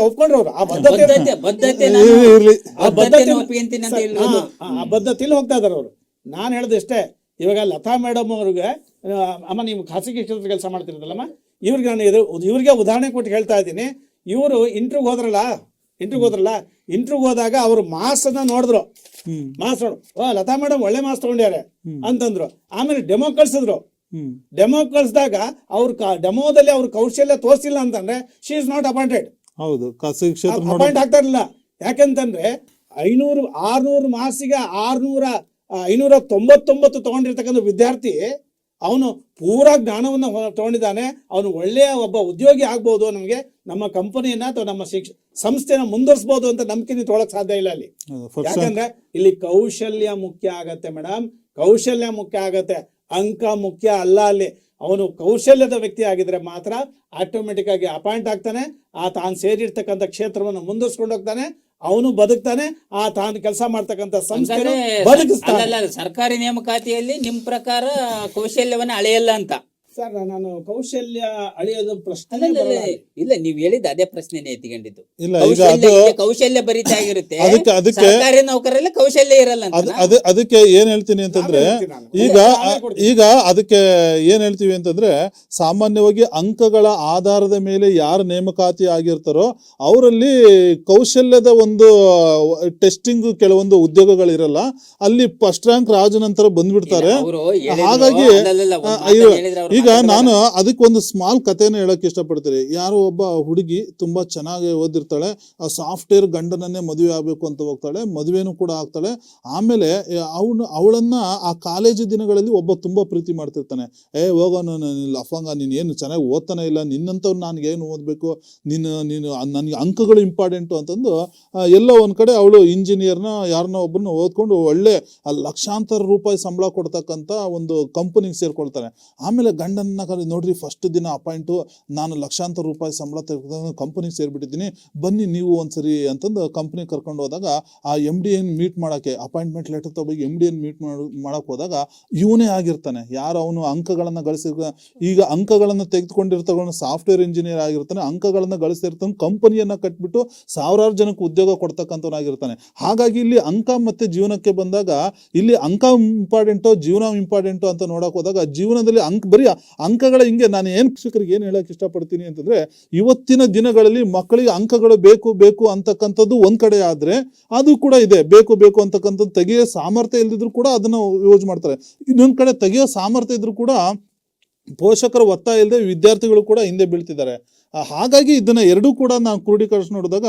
ಒಪ್ಕೊಂಡ್ರೆ ಅವರು ಆ ಬದ್ಧತೆಯಲ್ಲಿ ಹೋಗ್ತಾ ಇದಾರೆ ಅವರು. ನಾನು ಹೇಳ್ದಷ್ಟೇ, ಇವಾಗ ಲತಾ ಮೇಡಮ್ ಅವ್ರಿಗೆ, ಅಮ್ಮ ನೀವು ಖಾಸಗಿ ಕ್ಷೇತ್ರದ ಕೆಲಸ ಮಾಡ್ತಿರೋದಲ್ಲಮ್ಮ, ಇವ್ರಿಗೆ ನಾನು ಇವ್ರಿಗೆ ಉದಾಹರಣೆ ಕೊಟ್ಟು ಹೇಳ್ತಾ ಇದ್ದೀನಿ. ಇವರು ಇಂಟ್ರ್ಯೂಗೆ ಹೋದಾಗ ಅವರು ಮಾಸ್ ಅನ್ನ ನೋಡಿದ್ರು, ಮಾಸ್ ಲತಾ ಮೇಡಮ್ ಒಳ್ಳೆ ಮಾಸ್ ತಗೊಂಡ್ಯಾರೆ ಅಂತಂದ್ರು. ಆಮೇಲೆ ಡೆಮೋ ಕಳ್ಸಿದಾಗ ಅವ್ರ ಡೆಮೋದಲ್ಲಿ ಅವ್ರ ಕೌಶಲ್ಯ ತೋರಿಸಿಲ್ಲ ಅಂತಂದ್ರೆ ಶಿ ಇಸ್ ನಾಟ್ ಅಪಾಯಿಂಟೆಡ್. ಹೌದು, ಖಾಸಗಿ ಕ್ಷೇತ್ರ ಅಪಾಯಿಂಟ್ ಆಗ್ತಾ ಇರಲಿಲ್ಲ. ಯಾಕಂತಂದ್ರೆ 600 ಮಾರ್ಕ್ಸಿಗೆ 599 ತಗೊಂಡಿರ್ತಕ್ಕಂಥ ವಿದ್ಯಾರ್ಥಿ ಅವನು ಪೂರಾ ಜ್ಞಾನವನ್ನ ತಗೊಂಡಿದ್ದಾನೆ, ಅವನು ಒಳ್ಳೆಯ ಒಬ್ಬ ಉದ್ಯೋಗಿ ಆಗ್ಬಹುದು, ನಮಗೆ ನಮ್ಮ ಕಂಪನಿಯನ್ನ ಅಥವಾ ನಮ್ಮ ಸಂಸ್ಥೆನ ಮುಂದುವರಿಸಬಹುದು ಅಂತ ನಂಬಿಕೆ ನೀವು ತೊಗೊಳಕ್ ಸಾಧ್ಯ ಇಲ್ಲ ಅಲ್ಲಿ. ಯಾಕಂದ್ರೆ ಇಲ್ಲಿ ಕೌಶಲ್ಯ ಮುಖ್ಯ ಆಗತ್ತೆ ಮೇಡಮ್, ಕೌಶಲ್ಯ ಮುಖ್ಯ ಆಗತ್ತೆ, ಅಂಕ ಮುಖ್ಯ ಅಲ್ಲ. ಅಲ್ಲಿ ಅವನು ಕೌಶಲ್ಯದ ವ್ಯಕ್ತಿ ಆಗಿದ್ರೆ ಮಾತ್ರ ಆಟೋಮೆಟಿಕ್ ಆಗಿ ಅಪಾಯಿಂಟ್ ಆಗ್ತಾನೆ, ತಾನು ಸೇರಿರ್ತಕ್ಕಂಥ ಕ್ಷೇತ್ರವನ್ನು ಮುಂದುವರ್ಸ್ಕೊಂಡು ಹೋಗ್ತಾನೆ, ಅವನು ಬದುಕ್ತಾನೆ, ತಾನು ಕೆಲಸ ಮಾಡ್ತಕ್ಕಂಥ ಸಂಸ್ಥೆ ಬದುಕಿಸ್ತಾನೆ. ಸರ್ಕಾರಿ ನೇಮಕಾತಿಯಲ್ಲಿ ನಿಮ್ ಪ್ರಕಾರ ಕೌಶಲ್ಯವನ್ನ ಅಳೆಯಲ್ಲ ಅಂತ ಸರ್, ನಾನು ಕೌಶಲ್ಯ ಅಳಿಯೋದು ಪ್ರಶ್ನೆ ಇಲ್ಲ, ನೀವ್ ಹೇಳಿದ ಅದೇ ಪ್ರಶ್ನೆನೇ ಎತ್ತಿಕೊಂಡಿದ್ದು. ಇಲ್ಲ, ಈಗ ಅದು ಕೌಶಲ್ಯ ಭರಿತ ಆಗಿರುತ್ತೆ, ಅದಕ್ಕೆ ಸರ್ಕಾರಿ ನೌಕರಲ್ಲಿ ಕೌಶಲ್ಯ ಇರಲ್ಲ ಅಂತ. ಅದಕ್ಕೆ ಏನ್ ಹೇಳ್ತೀನಿ ಅಂತಂದ್ರೆ, ಈಗ ಅದಕ್ಕೆ ಏನ್ ಹೇಳ್ತೀವಿ ಅಂತಂದ್ರೆ, ಸಾಮಾನ್ಯವಾಗಿ ಅಂಕಗಳ ಆಧಾರದ ಮೇಲೆ ಯಾರು ನೇಮಕಾತಿ ಆಗಿರ್ತಾರೋ ಅವರಲ್ಲಿ ಕೌಶಲ್ಯದ ಒಂದು ಟೆಸ್ಟಿಂಗ್ ಕೆಲವೊಂದು ಉದ್ಯೋಗಗಳಿರಲ್ಲ, ಅಲ್ಲಿ ಫಸ್ಟ್ ರ್ಯಾಂಕ್ ರಾಜು ನಂತರ ಬಂದ್ಬಿಡ್ತಾರೆ. ಹಾಗಾಗಿ ಈಗ ನಾನು ಅದಕ್ಕೆ ಒಂದು ಸ್ಮಾಲ್ ಕಥೆನ ಹೇಳಕ್ ಇಷ್ಟಪಡ್ತೀನಿ. ಯಾರೋ ಒಬ್ಬ ಹುಡುಗಿ ತುಂಬಾ ಚೆನ್ನಾಗಿ ಓದಿರ್ತಾಳೆ, ಸಾಫ್ಟ್ವೇರ್ ಗಂಡನನ್ನೇ ಮದುವೆ ಆಗ್ಬೇಕು ಅಂತ ಹೋಗ್ತಾಳೆ, ಮದುವೆನೂ ಕೂಡ ಆಗ್ತಾಳೆ. ಆಮೇಲೆ ಅವಳನ್ನ ಆ ಕಾಲೇಜು ದಿನಗಳಲ್ಲಿ ಒಬ್ಬ ತುಂಬಾ ಪ್ರೀತಿ ಮಾಡ್ತಿರ್ತಾನೆ. ಹೋಗೋಣ ಲಫಂಗ, ನೀನ್ ಏನು ಚೆನ್ನಾಗಿ ಓದ್ತಾನೆ ಇಲ್ಲ, ನಿನ್ನಂತವ್ರು ನನ್ಗೆ ಏನು ಓದ್ಬೇಕು, ನೀನು ನನ್ಗೆ ಅಂಕಗಳು ಇಂಪಾರ್ಟೆಂಟು ಅಂತಂದು ಎಲ್ಲೋ ಒಂದ್ ಕಡೆ ಅವಳು ಇಂಜಿನಿಯರ್ನ ಯಾರನ್ನ ಒಬ್ಬರನ್ನ ಓದ್ಕೊಂಡು ಒಳ್ಳೆ ಲಕ್ಷಾಂತರ ರೂಪಾಯಿ ಸಂಬಳ ಕೊಡ್ತಕ್ಕಂಥ ಒಂದು ಕಂಪನಿಗೆ ಸೇರ್ಕೊಳ್ತಾನೆ. ಆಮೇಲೆ ಗಂಡನ್ನ ನೋಡ್ರಿ, ಫಸ್ಟ್ ದಿನ ಅಪಾಯಿಂಟು, ನಾನು ಲಕ್ಷಾಂತರ ರೂಪಾಯಿ ಸಂಬಳ ತೆಗೆದು ಕಂಪನಿಗೆ ಸೇರ್ಬಿಟ್ಟಿದ್ದೀನಿ, ಬನ್ನಿ ನೀವು ಒಂದ್ಸರಿ ಅಂತಂದು ಕಂಪನಿ ಕರ್ಕೊಂಡು ಹೋದಾಗ ಆ MD ಮೀಟ್ ಮಾಡಕ್ಕೆ ಅಪಾಯಿಂಟ್ಮೆಂಟ್ ಲೆಟರ್ ತಗೋಗಿ MD ಮೀಟ್ ಮಾಡಕ್ ಹೋದಾಗ ಇವನೇ ಆಗಿರ್ತಾನೆ. ಯಾರು ಅವನು ಅಂಕಗಳನ್ನ ಈಗ ಅಂಕಗಳನ್ನ ತೆಗೆದುಕೊಂಡಿರ್ತಾನೆ, ಸಾಫ್ಟ್ವೇರ್ ಇಂಜಿನಿಯರ್ ಆಗಿರ್ತಾನೆ, ಅಂಕಗಳನ್ನ ಗಳಿಸಿರ್ತಾನೆ, ಕಂಪನಿಯನ್ನ ಕಟ್ಬಿಟ್ಟು ಸಾವಿರಾರು ಜನಕ್ಕೆ ಉದ್ಯೋಗ ಕೊಡ್ತಕ್ಕಂಥವನಾಗಿರ್ತಾನೆ. ಹಾಗಾಗಿ ಇಲ್ಲಿ ಅಂಕ ಮತ್ತೆ ಜೀವನಕ್ಕೆ ಬಂದಾಗ, ಇಲ್ಲಿ ಅಂಕ ಇಂಪಾರ್ಟೆಂಟು ಜೀವನ ಇಂಪಾರ್ಟೆಂಟು ಅಂತ ನೋಡಕ್ ಹೋದಾಗ, ಜೀವನದಲ್ಲಿ ಬರೀ ಅಂಕಗಳ ಹಿಂಗೆ ನಾನು ಶಿಕ್ಷಕರಿಗೆ ಏನು ಹೇಳಕ್ ಇಷ್ಟಪಡ್ತೀನಿ ಅಂತಂದ್ರೆ, ಇವತ್ತಿನ ದಿನಗಳಲ್ಲಿ ಮಕ್ಕಳಿಗೆ ಅಂಕಗಳು ಬೇಕು ಅಂತಕ್ಕಂಥದ್ದು ಒಂದ್ ಕಡೆ ಆದ್ರೆ, ಅದು ಕೂಡ ಇದೆ, ಬೇಕು ಅಂತಕ್ಕಂಥದ್ದು ತೆಗೆಯೋ ಸಾಮರ್ಥ್ಯ ಇಲ್ದಿದ್ರು ಕೂಡ ಅದನ್ನ ಯೂಸ್ ಮಾಡ್ತಾರೆ. ಇನ್ನೊಂದ್ ಕಡೆ ತೆಗೆಯೋ ಸಾಮರ್ಥ್ಯ ಇದ್ರು ಕೂಡ ಪೋಷಕರ ಒತ್ತಾಯ ಇಲ್ಲದೆ ವಿದ್ಯಾರ್ಥಿಗಳು ಕೂಡ ಹಿಂದೆ ಬೀಳ್ತಿದ್ದಾರೆ. ಹಾಗಾಗಿ ಇದನ್ನ ಎರಡೂ ಕೂಡ ನಾವು ಕ್ರೋಢೀಕರಿಸಿ ನೋಡಿದಾಗ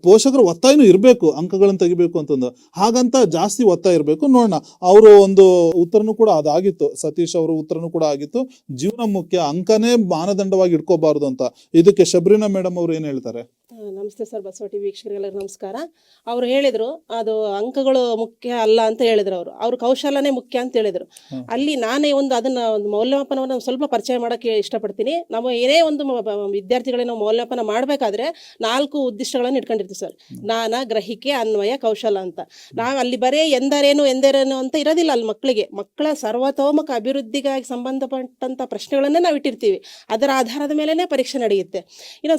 ಪೋಷಕರ ಒತ್ತಾಯನೂ ಇರಬೇಕು, ಅಂಕಗಳನ್ನು ತೆಗಿಬೇಕು ಅಂತಂದು, ಹಾಗಂತ ಜಾಸ್ತಿ ಒತ್ತಾಯ ಇರಬೇಕು. ನೋಡೋಣ, ಅವರು ಒಂದು ಉತ್ತರನೂ ಕೂಡ ಅದಾಗಿತ್ತು, ಸತೀಶ್ ಅವರ ಉತ್ತರನೂ ಕೂಡ ಆಗಿತ್ತು, ಜೀವನ ಮುಖ್ಯ, ಅಂಕನೇ ಮಾನದಂಡವಾಗಿ ಇಟ್ಕೋಬಾರ್ದು ಅಂತ. ಇದಕ್ಕೆ ಶಬರಿನಾ ಮೇಡಮ್ ಅವ್ರು ಏನ್ ಹೇಳ್ತಾರೆ? ನಮಸ್ತೆ ಸರ್, ಬಸವ ಟಿ ವೀಕ್ಷಕರಿಗೆಲ್ಲರಿಗೂ ನಮಸ್ಕಾರ. ಅವರು ಹೇಳಿದರು ಅದು ಅಂಕಗಳು ಮುಖ್ಯ ಅಲ್ಲ ಅಂತ ಹೇಳಿದ್ರು. ಅವ್ರ ಕೌಶಲ್ಯನೇ ಮುಖ್ಯ ಅಂತ ಹೇಳಿದರು. ಅಲ್ಲಿ ನಾನೇ ಅದನ್ನು ಒಂದು ಮೌಲ್ಯಮಾಪನವನ್ನು ಸ್ವಲ್ಪ ಪರಿಚಯ ಮಾಡೋಕ್ಕೆ ಇಷ್ಟಪಡ್ತೀನಿ. ನಾವು ಏನೇ ಒಂದು ವಿದ್ಯಾರ್ಥಿಗಳಿಗೆ ನಾವು ಮೌಲ್ಯಮಾಪನ ಮಾಡಬೇಕಾದ್ರೆ 4 ಉದ್ದೇಶಗಳನ್ನು ಇಟ್ಕೊಂಡಿರ್ತೀವಿ ಸರ್. ಜ್ಞಾನ, ಗ್ರಹಿಕೆ, ಅನ್ವಯ, ಕೌಶಲ ಅಂತ. ನಾವು ಅಲ್ಲಿ ಬರೀ ಎಂದರೇನು ಅಂತ ಇರೋದಿಲ್ಲ. ಅಲ್ಲಿ ಮಕ್ಕಳ ಸರ್ವತೋಮುಖ ಅಭಿವೃದ್ಧಿಗಾಗಿ ಸಂಬಂಧಪಟ್ಟಂಥ ಪ್ರಶ್ನೆಗಳನ್ನೇ ನಾವು ಇಟ್ಟಿರ್ತೀವಿ. ಅದರ ಆಧಾರದ ಮೇಲೇ ಪರೀಕ್ಷೆ ನಡೆಯುತ್ತೆ. ಇನ್ನು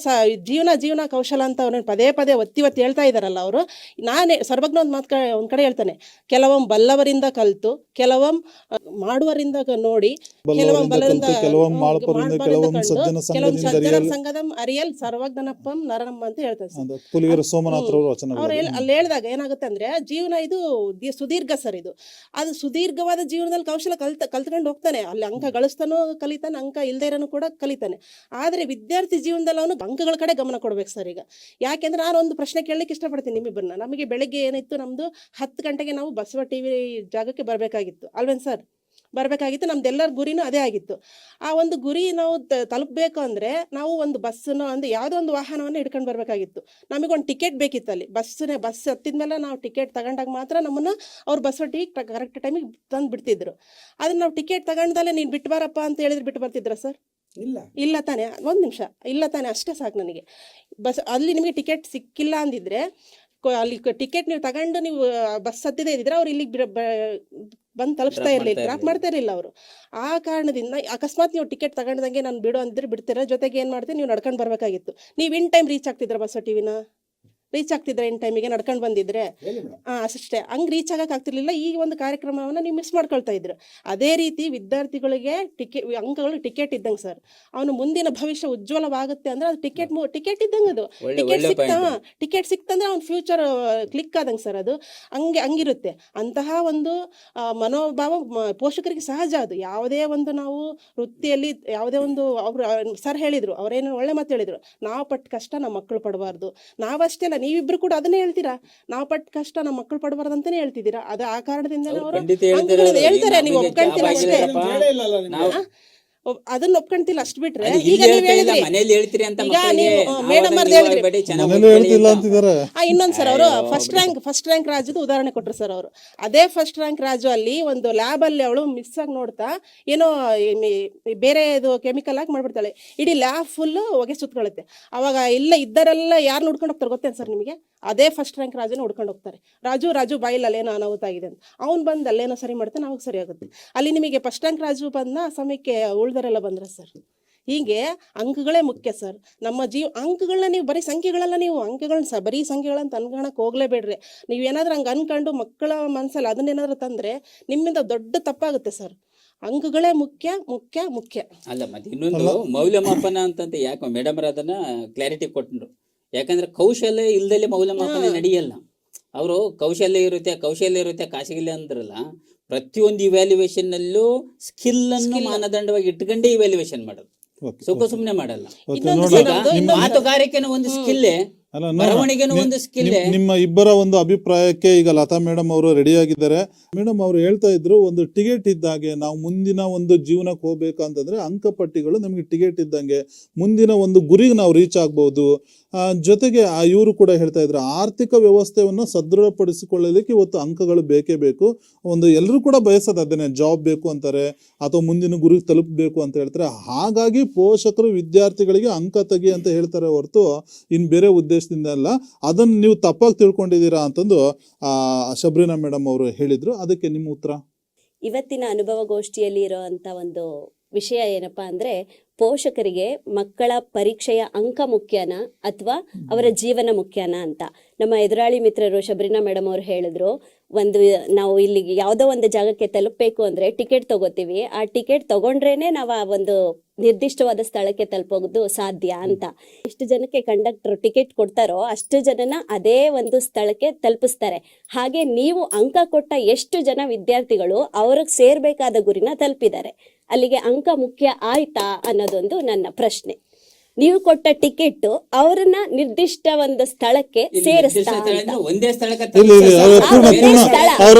ಜೀವನ ಕೌಶಲ ಅಂತ ಅವ್ರನ್ನ ಪದೇ ಒತ್ತಿ ಹೇಳ್ತಾ ಇದ್ದಾರಲ್ಲ ಅವರು. ನಾನೇ ಸರ್ವಜ್ಞ ಒಂದು ಕಡೆ ಹೇಳ್ತಾನೆ, ಕೆಲವೊಮ್ಮೆ ಬಲ್ಲವರಿಂದ ಕಲಿತು, ಕೆಲವೊಮ್ಮೆ ಮಾಡುವರಿಂದ ನೋಡಿ, ಕೆಲವೊಮ್ಮೆ ಸಜ್ಜನ ಸಂಗದಂ ಅರಿಯಲ್ ಸರ್ವಜ್ಞನಪ್ಪಂ ನರನಮ್ಮ ಅಂತ ಹೇಳ್ತಾರೆ ಅವ್ರು. ಅಲ್ಲಿ ಹೇಳಿದಾಗ ಏನಾಗುತ್ತೆ ಅಂದ್ರೆ, ಜೀವನ ಇದು ಸುದೀರ್ಘ ಸರ್. ಅದು ಸುದೀರ್ಘವಾದ ಜೀವನದಲ್ಲಿ ಕೌಶಲ ಕಲ್ತ್ಕೊಂಡು ಹೋಗ್ತಾನೆ. ಅಲ್ಲಿ ಅಂಕ ಗಳಿಸ್ತಾನೋ ಕಲಿತಾನೆ, ಅಂಕ ಇಲ್ದೇ ಇರೋನು ಕೂಡ ಕಲಿತಾನೆ. ಆದರೆ ವಿದ್ಯಾರ್ಥಿ ಜೀವನದಲ್ಲಿ ಅವನು ಅಂಕಗಳ ಕಡೆ ಗಮನ ಕೊಡ್ಬೇಕು ಸರ್. ಈಗ ಯಾಕೆಂದ್ರೆ ನಾನು ಒಂದು ಪ್ರಶ್ನೆ ಕೇಳಲಿಕ್ಕೆ ಇಷ್ಟಪಡ್ತೀನಿ ನಿಮ್ಮಿಬ್ಬರನ್ನ. ನಮಗೆ ಬೆಳಗ್ಗೆ ಏನಿತ್ತು, ನಮ್ದು 10 ಗಂಟೆಗೆ ನಾವು ಬಸವ ಟಿವಿ ಜಾಗಕ್ಕೆ ಬರಬೇಕಾಗಿತ್ತು ಅಲ್ವೇನು ಸರ್? ಬರಬೇಕಾಗಿತ್ತು. ನಮ್ದೆಲ್ಲರ ಗುರಿನೂ ಅದೇ ಆಗಿತ್ತು. ಆ ಒಂದು ಗುರಿ ನಾವು ತಲುಪಬೇಕು ಅಂದರೆ ನಾವು ಒಂದು ಬಸ್ಸನ್ನು ಅಂದರೆ ಯಾವುದೋ ಒಂದು ವಾಹನವನ್ನು ಹಿಡ್ಕೊಂಡು ಬರಬೇಕಾಗಿತ್ತು. ನಮಗೊಂದು ಟಿಕೆಟ್ ಬೇಕಿತ್ತು. ಅಲ್ಲಿ ಬಸ್ ಹತ್ತಿದ ಮೇಲೆ ನಾವು ಟಿಕೆಟ್ ತಗೊಂಡಾಗ ಮಾತ್ರ ನಮ್ಮನ್ನು ಅವ್ರು ಬಸವ ಟಿವಿ ಕರೆಕ್ಟ್ ಟೈಮಿಗೆ ತಂದು ಬಿಡ್ತಿದ್ರು. ಅದನ್ನು ನಾವು ಟಿಕೆಟ್ ತಗೊಂಡಲ್ಲೇ ನೀನು ಬಿಟ್ಟು ಬಾರಪ್ಪ ಅಂತ ಹೇಳಿದ್ರೆ ಬಿಟ್ಟು ಬರ್ತಿದ್ರಾ ಸರ್? ಇಲ್ಲ ತಾನೆ. ಒಂದು ನಿಮಿಷ, ಇಲ್ಲ ತಾನೆ, ಅಷ್ಟೇ ಸಾಕು ನನಗೆ. ಅಲ್ಲಿ ನಿಮಗೆ ಟಿಕೆಟ್ ಸಿಕ್ಕಿಲ್ಲ ಅಂದಿದ್ರೆ, ಅಲ್ಲಿ ಟಿಕೆಟ್ ನೀವು ತಗೊಂಡು ನೀವು ಬಸ್ ಹತ್ತಿದೆ ಇದ್ದಿದ್ರೆ ಅವ್ರು ಇಲ್ಲಿಗೆ ಬಂದು ತಲುಪಿಸ್ತಾ ಇರಲಿಲ್ಲ, ಡ್ರಾಪ್ ಮಾಡ್ತಾ ಇರಲಿಲ್ಲ ಅವರು. ಆ ಕಾರಣದಿಂದ ಅಕಸ್ಮಾತ್ ನೀವು ಟಿಕೆಟ್ ತಗೊಂಡಂಗೆ ನಾನು ಬಿಡು ಅಂದಿದ್ರೆ ಬಿಡ್ತೀರ, ಜೊತೆಗೆ ಏನು ಮಾಡ್ತೀವಿ, ನೀವು ನಡ್ಕೊಂಡು ಬರಬೇಕಾಗಿತ್ತು. ನೀವು ಇನ್ ಟೈಮ್ ರೀಚ್ ಆಗ್ತಿದ್ರ ಬಸ್ ಟಿವಿನ? ರೀಚ್ ಆಗ್ತಿದ್ರೆ ಇನ್ ಟೈಮಿಗೆ ನಡ್ಕೊಂಡು ಬಂದಿದ್ರೆ? ಅಷ್ಟೇ. ಹಂಗೆ ರೀಚ್ ಆಗ್ತಿರ್ಲಿಲ್ಲ. ಈ ಒಂದು ಕಾರ್ಯಕ್ರಮವನ್ನು ನೀವು ಮಿಸ್ ಮಾಡ್ಕೊಳ್ತಾ ಇದ್ರು. ಅದೇ ರೀತಿ ವಿದ್ಯಾರ್ಥಿಗಳಿಗೆ ಅಂಕಗಳು ಟಿಕೆಟ್ ಇದ್ದಂಗೆ ಸರ್. ಅವನು ಮುಂದಿನ ಭವಿಷ್ಯ ಉಜ್ವಲವಾಗುತ್ತೆ ಅಂದ್ರೆ ಅದು ಟಿಕೆಟ್ ಇದ್ದಂಗೆ. ಅದು ಟಿಕೆಟ್ ಸಿಕ್ತಂದ್ರೆ ಅವ್ನ ಫ್ಯೂಚರ್ ಕ್ಲಿಕ್ ಆದಂಗೆ ಸರ್. ಅದು ಹಂಗಿರುತ್ತೆ. ಅಂತಹ ಒಂದು ಮನೋಭಾವ ಪೋಷಕರಿಗೆ ಸಹಜ. ಅದು ಯಾವುದೇ ಒಂದು ನಾವು ವೃತ್ತಿಯಲ್ಲಿ ಯಾವುದೇ ಒಂದು ಅವರು ಸರ್ ಹೇಳಿದ್ರು, ಅವರೇನು ಒಳ್ಳೆ ಮಾತು ಹೇಳಿದ್ರು, ನಾವು ಪಟ್ಟ ಕಷ್ಟ ನಮ್ಮ ಮಕ್ಕಳು ಪಡಬಾರ್ದು. ನಾವಷ್ಟೇ ಅಲ್ಲ, ನೀವಿಬ್ರು ಕೂಡ ಅದನ್ನೇ ಹೇಳ್ತೀರಾ. ನಾವು ಪಟ್ಟ ಕಷ್ಟ ನಮ್ಮ ಮಕ್ಕಳು ಪಡಬಾರ್ದು ಅಂತಾನೆ ಹೇಳ್ತಿದ್ದೀರಾ. ಅದು ಆ ಕಾರಣದಿಂದ ಅವರು ಹೇಳ್ತಾರೆ. ನೀವು ಒಪ್ಕೊಂತಿಲ್ಲ ಅಷ್ಟೇ, ಅದನ್ನ ಒಪ್ಕೊಂತಿಲ್ಲ ಅಷ್ಟು ಬಿಟ್ರೆ. ಈಗ ನೀವು ಹೇಳಿದ್ರಿ, ಈಗ ನೀವು ಮೇಡಮ್ ಇನ್ನೊಂದ್ ಸರ್, ಅವರು ಫಸ್ಟ್ ರ್ಯಾಂಕ್ ರಾಜುದು ಉದಾಹರಣೆ ಕೊಟ್ರು ಸರ್. ಅವರು ಅದೇ ಫಸ್ಟ್ ರ್ಯಾಂಕ್ ರಾಜು ಅಲ್ಲಿ ಒಂದು ಲ್ಯಾಬ್ ಅಲ್ಲಿ ಅವಳು ಮಿಸ್ ಆಗಿ ನೋಡ್ತಾ ಏನೋ ಬೇರೆ ಇದು ಕೆಮಿಕಲ್ ಆಗಿ ಮಾಡ್ಬಿಡ್ತಾಳೆ. ಇಡೀ ಲ್ಯಾಬ್ ಫುಲ್ ಹೊಗೆ ಸುತ್ಕೊಳ್ಳುತ್ತೆ. ಅವಾಗ ಇದ್ದರೆಲ್ಲ ಯಾರು ಹುಡ್ಕೊಂಡು ಹೋಗ್ತಾರೆ ಗೊತ್ತೇನು ಸರ್ ನಿಮಗೆ? ಅದೇ ಫಸ್ಟ್ ರ್ಯಾಂಕ್ ರಾಜುನ ಹುಡ್ಕೊಂಡು ಹೋಗ್ತಾರೆ. ರಾಜು ಬಾಯಲ್ಲಿ ಅಲ್ಲೇನೋ ಅನಾಹುತ ಆಗಿದೆ ಅಂತ ಅವ್ನು ಬಂದು ಅಲ್ಲೇನೋ ಸರಿ ಮಾಡ್ತಾನೆ, ಅವಾಗ ಸರಿ ಆಗುತ್ತೆ. ಅಲ್ಲಿ ನಿಮಗೆ ಫಸ್ಟ್ ರ್ಯಾಂಕ್ ರಾಜು ಬಂದ ಸಮಯಕ್ಕೆ ಉಳ್ದರೆಲ್ಲ ಬಂದ್ರೆ ಸರ್. ಹೀಗೆ ಅಂಕಗಳೇ ಮುಖ್ಯ ಸರ್. ನಮ್ಮ ಅಂಕಗಳನ್ನ ನೀವು ಬರೀ ಸಂಖ್ಯೆಗಳೆಲ್ಲ, ನೀವು ಅಂಕಗಳನ್ನ ಬರೀ ಸಂಖ್ಯೆಗಳಂತ ಅನ್ಕೊಳಕ್ಕೆ ಹೋಗ್ಲೇಬೇಡ್ರಿ. ನೀವು ಏನಾದ್ರೂ ಹಂಗೆ ಅನ್ಕೊಂಡು ಮಕ್ಕಳ ಮನಸ್ಸಲ್ಲಿ ಅದನ್ನೇನಾದ್ರೂ ತಂದ್ರೆ ನಿಮ್ಮಿಂದ ದೊಡ್ಡ ತಪ್ಪಾಗುತ್ತೆ ಸರ್. ಅಂಕಗಳೇ ಮುಖ್ಯ ಮುಖ್ಯ ಮುಖ್ಯ ಅಲ್ಲ. ಮತ್ತೆ ಇನ್ನೊಂದು ಮೌಲ್ಯಮಾಪನ ಅಂತಂತ ಯಾಕೆ ಮೇಡಮ್ ಅದನ್ನ ಕ್ಲಾರಿಟಿ ಕೊಟ್ಟರು. ಯಾಕಂದ್ರೆ ಕೌಶಲ್ಯ ಇಲ್ದಲೆ ಮೌಲ್ಯಮಾಪನ ನಡೆಯಲ್ಲ. ಅವರು ಕೌಶಲ್ಯ ಇರುತ್ತೆ ಖಾಸಗಿಲ್ಲ ಅಂದ್ರಲ್ಲ. ಪ್ರತಿಯೊಂದು ಇವ್ಯಾಲ್ಯೂಯೇಷನ್ ನಲ್ಲೂ ಸ್ಕಿಲ್ ಅನ್ನು ಮಾನದಂಡವಾಗಿ ಇಟ್ಕೊಂಡೇ ಇವ್ಯಾಲ್ಯೂಯೇಷನ್ ಮಾಡೋದು, ಸುಮ್ಮನೆ ಮಾಡಲ್ಲ. ಮಾತುಗಾರಿಕೆನ ಒಂದು ಸ್ಕಿಲ್, ಬರವಣಿಗೆನೂ ಒಂದು ಸ್ಕಿಲ್. ನಿಮ್ಮ ಇಬ್ಬರ ಒಂದು ಅಭಿಪ್ರಾಯಕ್ಕೆ ಈಗ ಲತಾ ಮೇಡಮ್ ಅವರು ರೆಡಿ ಆಗಿದ್ದಾರೆ. ಮೇಡಮ್ ಅವರು ಹೇಳ್ತಾ ಇದ್ರು, ಒಂದು ಟಿಕೆಟ್ ಇದ್ದಾಗೆ ನಾವು ಮುಂದಿನ ಒಂದು ಜೀವನಕ್ಕೆ ಹೋಗ್ಬೇಕಂತಂದ್ರೆ ಅಂಕಪಟ್ಟಿಗಳು ನಮಗೆ ಟಿಕೆಟ್ ಇದ್ದಂಗೆ, ಮುಂದಿನ ಒಂದು ಗುರಿಗೆ ನಾವು ರೀಚ್ ಆಗ್ಬಹುದು. ಜೊತೆಗೆ ಇವರು ಕೂಡ ಹೇಳ್ತಾ ಇದ್ರು, ಆರ್ಥಿಕ ವ್ಯವಸ್ಥೆಯನ್ನು ಸದೃಢಪಡಿಸಿಕೊಳ್ಳಲಿಕ್ಕೆ ಇವತ್ತು ಅಂಕಗಳು ಬೇಕೇ ಬೇಕು. ಒಂದು ಎಲ್ಲರೂ ಕೂಡ ಬಯಸೋದು ಅದನ್ನೇ, ಜಾಬ್ ಬೇಕು ಅಂತಾರೆ ಅಥವಾ ಮುಂದಿನ ಗುರಿಗೆ ತಲುಪಬೇಕು ಅಂತ ಹೇಳ್ತಾರೆ. ಹಾಗಾಗಿ ಪೋಷಕರು ವಿದ್ಯಾರ್ಥಿಗಳಿಗೆ ಅಂಕ ತೆಗಿ ಅಂತ ಹೇಳ್ತಾರೆ ಹೊರತು ಇನ್ನು ಬೇರೆ ಉದ್ದೇಶದಿಂದ ಅಲ್ಲ. ಅದನ್ನು ನೀವು ತಪ್ಪಾಗಿ ತಿಳ್ಕೊಂಡಿದ್ದೀರಾ ಅಂತಂದು ಶಬ್ರಿನಾ ಮೇಡಮ್ ಅವರು ಹೇಳಿದ್ರು. ಅದಕ್ಕೆ ನಿಮ್ಮ ಉತ್ತರ? ಇವತ್ತಿನ ಅನುಭವಗೋಷ್ಠಿಯಲ್ಲಿ ಇರುವಂತ ಒಂದು ವಿಷಯ ಏನಪ್ಪಾ ಅಂದ್ರೆ, ಪೋಷಕರಿಗೆ ಮಕ್ಕಳ ಪರೀಕ್ಷೆಯ ಅಂಕ ಮುಖ್ಯನಾ ಅಥವಾ ಅವರ ಜೀವನ ಮುಖ್ಯನಾ ಅಂತ. ನಮ್ಮ ಎದುರಾಳಿ ಮಿತ್ರರು ಶಬ್ರಿನಾ ಮೇಡಮ್ ಅವರು ಹೇಳಿದ್ರು, ನಾವು ಇಲ್ಲಿಗೆ ಯಾವುದೋ ಒಂದು ಜಾಗಕ್ಕೆ ತಲುಪಬೇಕು ಅಂದ್ರೆ ಟಿಕೆಟ್ ತಗೋತೀವಿ. ಆ ಟಿಕೆಟ್ ತಗೊಂಡ್ರೇನೆ ನಾವು ಆ ಒಂದು ನಿರ್ದಿಷ್ಟವಾದ ಸ್ಥಳಕ್ಕೆ ತಲುಪೋದು ಸಾಧ್ಯ ಅಂತ. ಎಷ್ಟು ಜನಕ್ಕೆ ಕಂಡಕ್ಟರ್ ಟಿಕೆಟ್ ಕೊಡ್ತಾರೋ ಅಷ್ಟು ಜನನ ಅದೇ ಒಂದು ಸ್ಥಳಕ್ಕೆ ತಲುಪಿಸ್ತಾರೆ. ಹಾಗೆ ನೀವು ಅಂಕ ಕೊಟ್ಟ ಎಷ್ಟು ಜನ ವಿದ್ಯಾರ್ಥಿಗಳು ಅವ್ರಿಗೆ ಸೇರ್ಬೇಕಾದ ಗುರಿನ ತಲುಪಿದ್ದಾರೆ, ಅಲ್ಲಿಗೆ ಅಂಕ ಮುಖ್ಯ ಆಯ್ತಾ ಅನ್ನೋದೊಂದು ನನ್ನ ಪ್ರಶ್ನೆ. ನೀವು ಕೊಟ್ಟ ಟಿಕೆಟ್ ಅವರನ್ನ ನಿರ್ದಿಷ್ಟ ಒಂದು ಸ್ಥಳಕ್ಕೆ ಸೇರಿಸ್ತಾ ಅಂತ. ಒಂದೇ ಸ್ಥಳಕ್ಕೆ ಇಲ್ಲ ಇಲ್ಲ ಅವ್ರು ಪೂರ್ಣ